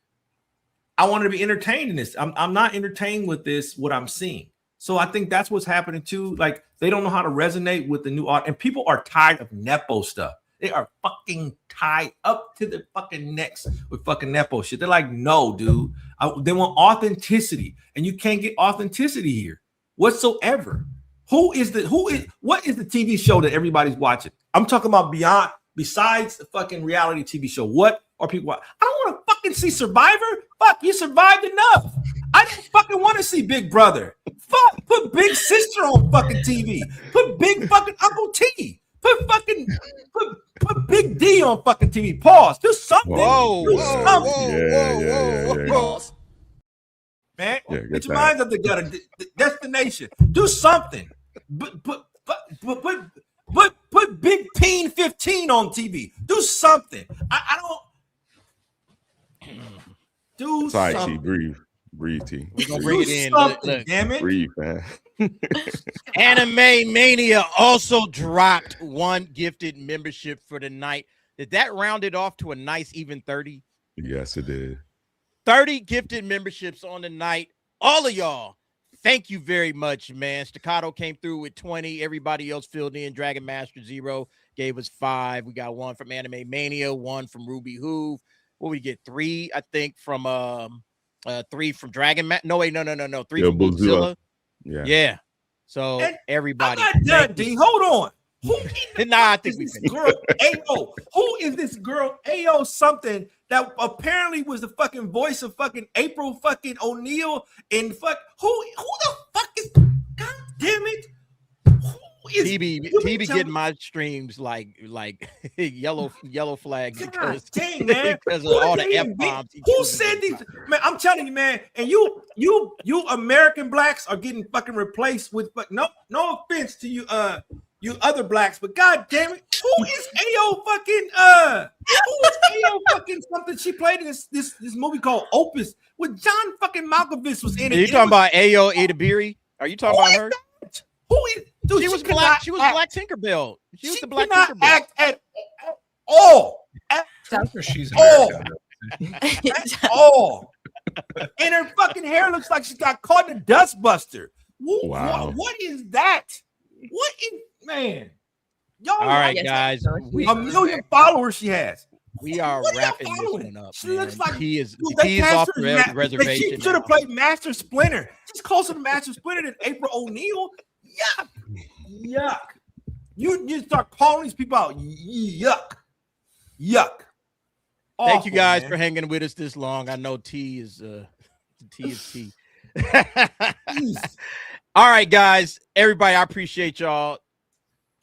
S8: I want to be entertained in this. I'm not entertained with this, what I'm seeing. So I think that's what's happening too. They don't know how to resonate with the new art. And people are tired of Nepo stuff. They are fucking tied up to their fucking necks with fucking Nepo shit. They're like, no, dude. They want authenticity, and you can't get authenticity here whatsoever. What is the TV show that everybody's watching? I'm talking about besides the fucking reality TV show. What are people watching? I don't want to fucking see Survivor. Fuck, you survived enough. I don't fucking want to see Big Brother. Fuck, put Big Sister on fucking TV. Put Big fucking Uncle T. Put Big D on fucking TV. Pause. Do something.
S1: Whoa.
S8: Pause. Man, get your minds up together. Destination. Do something. Put Big Peen 15 on TV. Do something. I don't. Do
S5: Sorry,
S8: something.
S5: T. Breathe, T.
S1: We're gonna bring it in.
S8: Look,
S1: damn
S8: it.
S5: Breathe, man.
S1: Anime Mania also dropped one gifted membership for the night. Did that round it off to a nice even 30?
S5: Yes, it did.
S1: 30 gifted memberships on the night. All of y'all, thank you very much, man. Staccato came through with 20. Everybody else filled in. Dragon Master Zero gave us 5. We got 1 from Anime Mania, 1 from Ruby Hoove. What we get? 3, I think, from 3 from Dragon Man. No, wait, no. 3 from Boozilla. Yeah. So
S8: And
S1: everybody.
S8: I'm not done, D. Hold on. Who
S1: I think we
S8: is this
S1: finished.
S8: girl AO? Who is this girl AO something that apparently was the fucking voice of fucking April fucking O'Neil and who the fuck is, god damn it? Who is
S1: TB getting my streams like yellow flags because,
S8: dang, man.
S1: because of
S8: Who
S1: all
S8: did
S1: the
S8: they
S1: F
S8: even
S1: bombs.
S8: Who said these? Man, I'm telling you, man. And you American blacks are getting fucking replaced with. But no offense to you, you other blacks, but god damn it, who is AO fucking who is AO fucking something? She played in this movie called Opus with John fucking Malkovich was in it.
S1: Are you talking about Ayo Idabiri? Are you talking about her?
S8: Who is? Dude,
S1: She was black. She was Black Tinkerbell. She was the Black
S8: cannot
S1: Tinkerbell.
S8: act at all.
S3: She's
S8: Oh.
S3: American.
S8: At all. And her fucking hair looks like she got caught in a dustbuster.
S5: Wow.
S8: What is that? What is, man? Y'all,
S1: All right,
S2: Yes,
S1: guys. We,
S8: a million followers she has.
S1: we are
S8: What are y'all
S1: wrapping this
S8: following?
S1: one up.
S8: She
S1: man.
S8: looks like
S1: he is
S8: Dude, they
S1: he's
S8: cast
S1: off
S8: her
S1: the
S8: as
S1: reservation.
S8: She should have
S1: now.
S8: played Master Splinter. She's closer to Master Splinter than April O'Neil. Yuck. You start calling these people out. Yuck.
S1: Thank you
S8: Awful,
S1: guys
S8: man.
S1: for hanging with us this long. I know T is T.
S8: Jeez.
S1: All right, guys. Everybody, I appreciate y'all.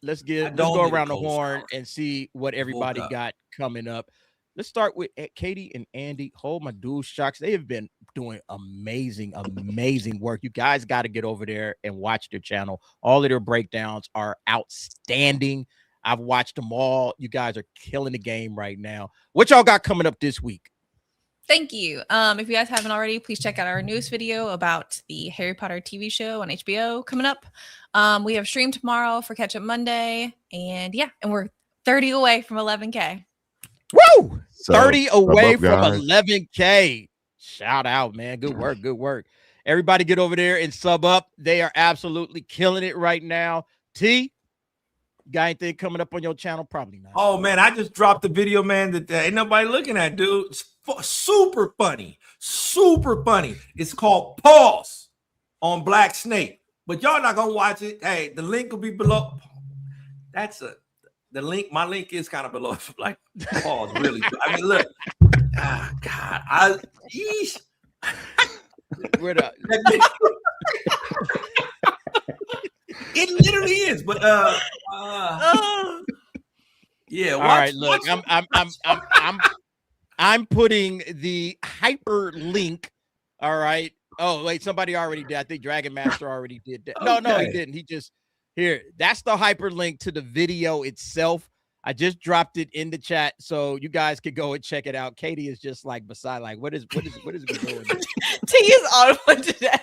S1: Let's
S8: don't
S1: go
S8: need a
S1: around the
S8: cold
S1: horn
S8: shower.
S1: and see what everybody
S8: up.
S1: got coming up. Let's start with Katie and Andy. Hold my dual shocks. They have been doing amazing work. You guys got to get over there and watch their channel. All of their breakdowns are outstanding. I've watched them all. You guys are killing the game right now. What y'all got coming up this week?
S2: Thank you. If you guys haven't already, please check out our newest video about the Harry Potter TV show on HBO coming up. We have stream tomorrow for Catch Up Monday. And we're 30 away from 11K.
S1: Woo!
S5: So,
S1: 30 away
S5: up,
S1: from
S5: guys.
S1: 11K. Shout out, man. Good work. Everybody get over there and sub up. They are absolutely killing it right now. T, got anything coming up on your channel? Probably not.
S8: Oh man, I just dropped the video, man, that ain't nobody looking at, dude. It's super funny. It's called Pause on Black Snake. But y'all not gonna watch it. Hey, the link will be below. The link. My link is kind of below. Like pause, really. I mean, look. God,
S1: Where the
S8: it literally is, but yeah.
S1: all right, look, I'm putting the hyperlink. All right. Oh, wait, somebody already did. I think Dragon Master already did that. No, he
S8: Okay.
S1: didn't. He just here. That's the hyperlink to the video itself. I just dropped it in the chat so you guys could go and check it out. Katie is just like beside, like, what is we doing?
S2: T is on one today.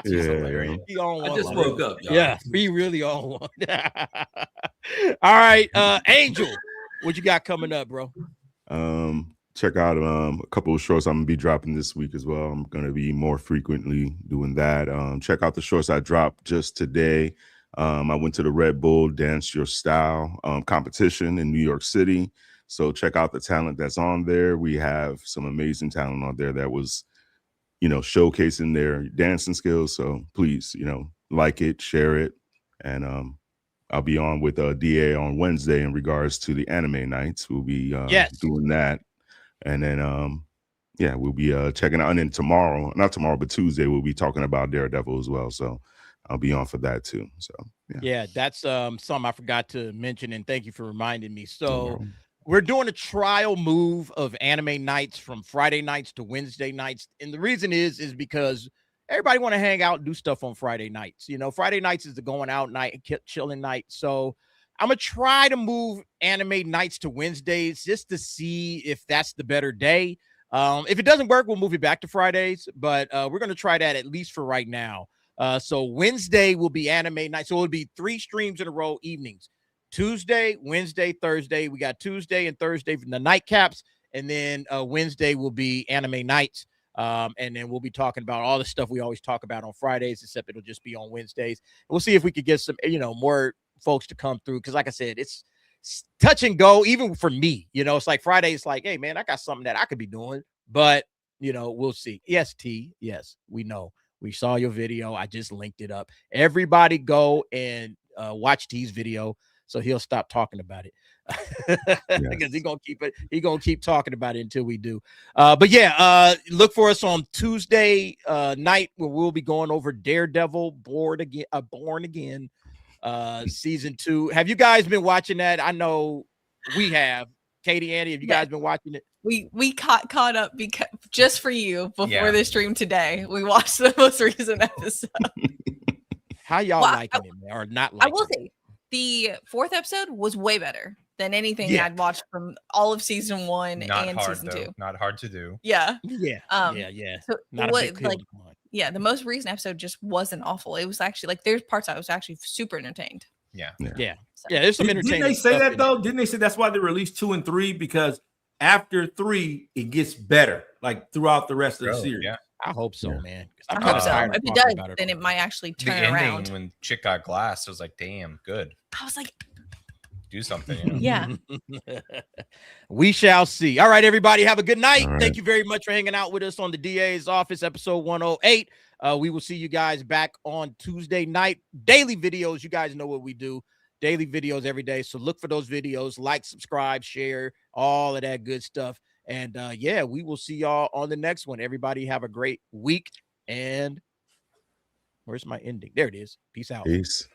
S5: Yeah.
S1: He on
S8: I
S1: one,
S8: just
S1: bro.
S8: woke up, y'all.
S1: Yeah, be really on one. All right, Angel, what you got coming up, bro?
S5: Check out a couple of shorts I'm gonna be dropping this week as well. I'm gonna be more frequently doing that. Check out the shorts I dropped just today. I went to the Red Bull Dance Your Style competition in New York City. So check out the talent that's on there. We have some amazing talent on there that was, showcasing their dancing skills. So please, like it, share it. And I'll be on with DA on Wednesday in regards to the anime nights. We'll be doing that. And then, we'll be checking out. And then not tomorrow, but Tuesday, we'll be talking about Daredevil as well. So I'll be on for that too. So,
S1: yeah, that's something I forgot to mention. And thank you for reminding me. So we're doing a trial move of anime nights from Friday nights to Wednesday nights. And the reason is because everybody want to hang out and do stuff on Friday nights. Friday nights is the going out night and chilling night. So I'm going to try to move anime nights to Wednesdays just to see if that's the better day. If it doesn't work, we'll move it back to Fridays, but we're going to try that at least for right now. So Wednesday will be anime night. So it'll be 3 streams in a row, evenings. Tuesday, Wednesday, Thursday. We got Tuesday and Thursday from the nightcaps. And then Wednesday will be anime nights. And then we'll be talking about all the stuff we always talk about on Fridays, except it'll just be on Wednesdays. We'll see if we could get some, more folks to come through. Cause like I said, it's touch and go, even for me, it's like Friday. It's like, hey man, I got something that I could be doing, but we'll see. Yes, T. Yes, we know. We saw your video. I just linked it up. Everybody go and watch T's video so he'll stop talking about it. Because he's gonna keep talking about it until we do. But yeah, look for us on Tuesday night where we'll be going over Daredevil Born Again season 2. Have you guys been watching that? I know we have. Katie, Andy, have you guys been watching it?
S2: We caught up because just for you before the stream today. We watched the most recent episode.
S1: How y'all liking it, man, or not liking it?
S2: I will say the 4th episode was way better than anything I'd watched from all of season 1 and season 2.
S3: Not hard to do.
S2: Yeah.
S1: So
S2: not a big hill to climb. Yeah, the most recent episode just wasn't awful. It was actually there's parts I was actually super entertained.
S1: Yeah. There's some entertainment.
S8: Didn't they say that though? Didn't they say that's why they released 2 and 3? Because after 3, it gets better, like throughout the rest of the series.
S3: Yeah,
S1: I hope so, man.
S2: I hope so. If it does, then it might actually turn around.
S3: When Chick got glass, I was like, damn, good.
S2: I was like,
S3: do something.
S2: Yeah.
S1: We shall see. All right, everybody, have a good night. Right. Thank you very much for hanging out with us on the DA's office, episode 108. We will see you guys back on Tuesday night. Daily videos. You guys know what we do. Daily videos every day. So look for those videos, like, subscribe, share, all of that good stuff. And we will see y'all on the next one. Everybody have a great week. And where's my ending? There it is. Peace out.
S5: Peace.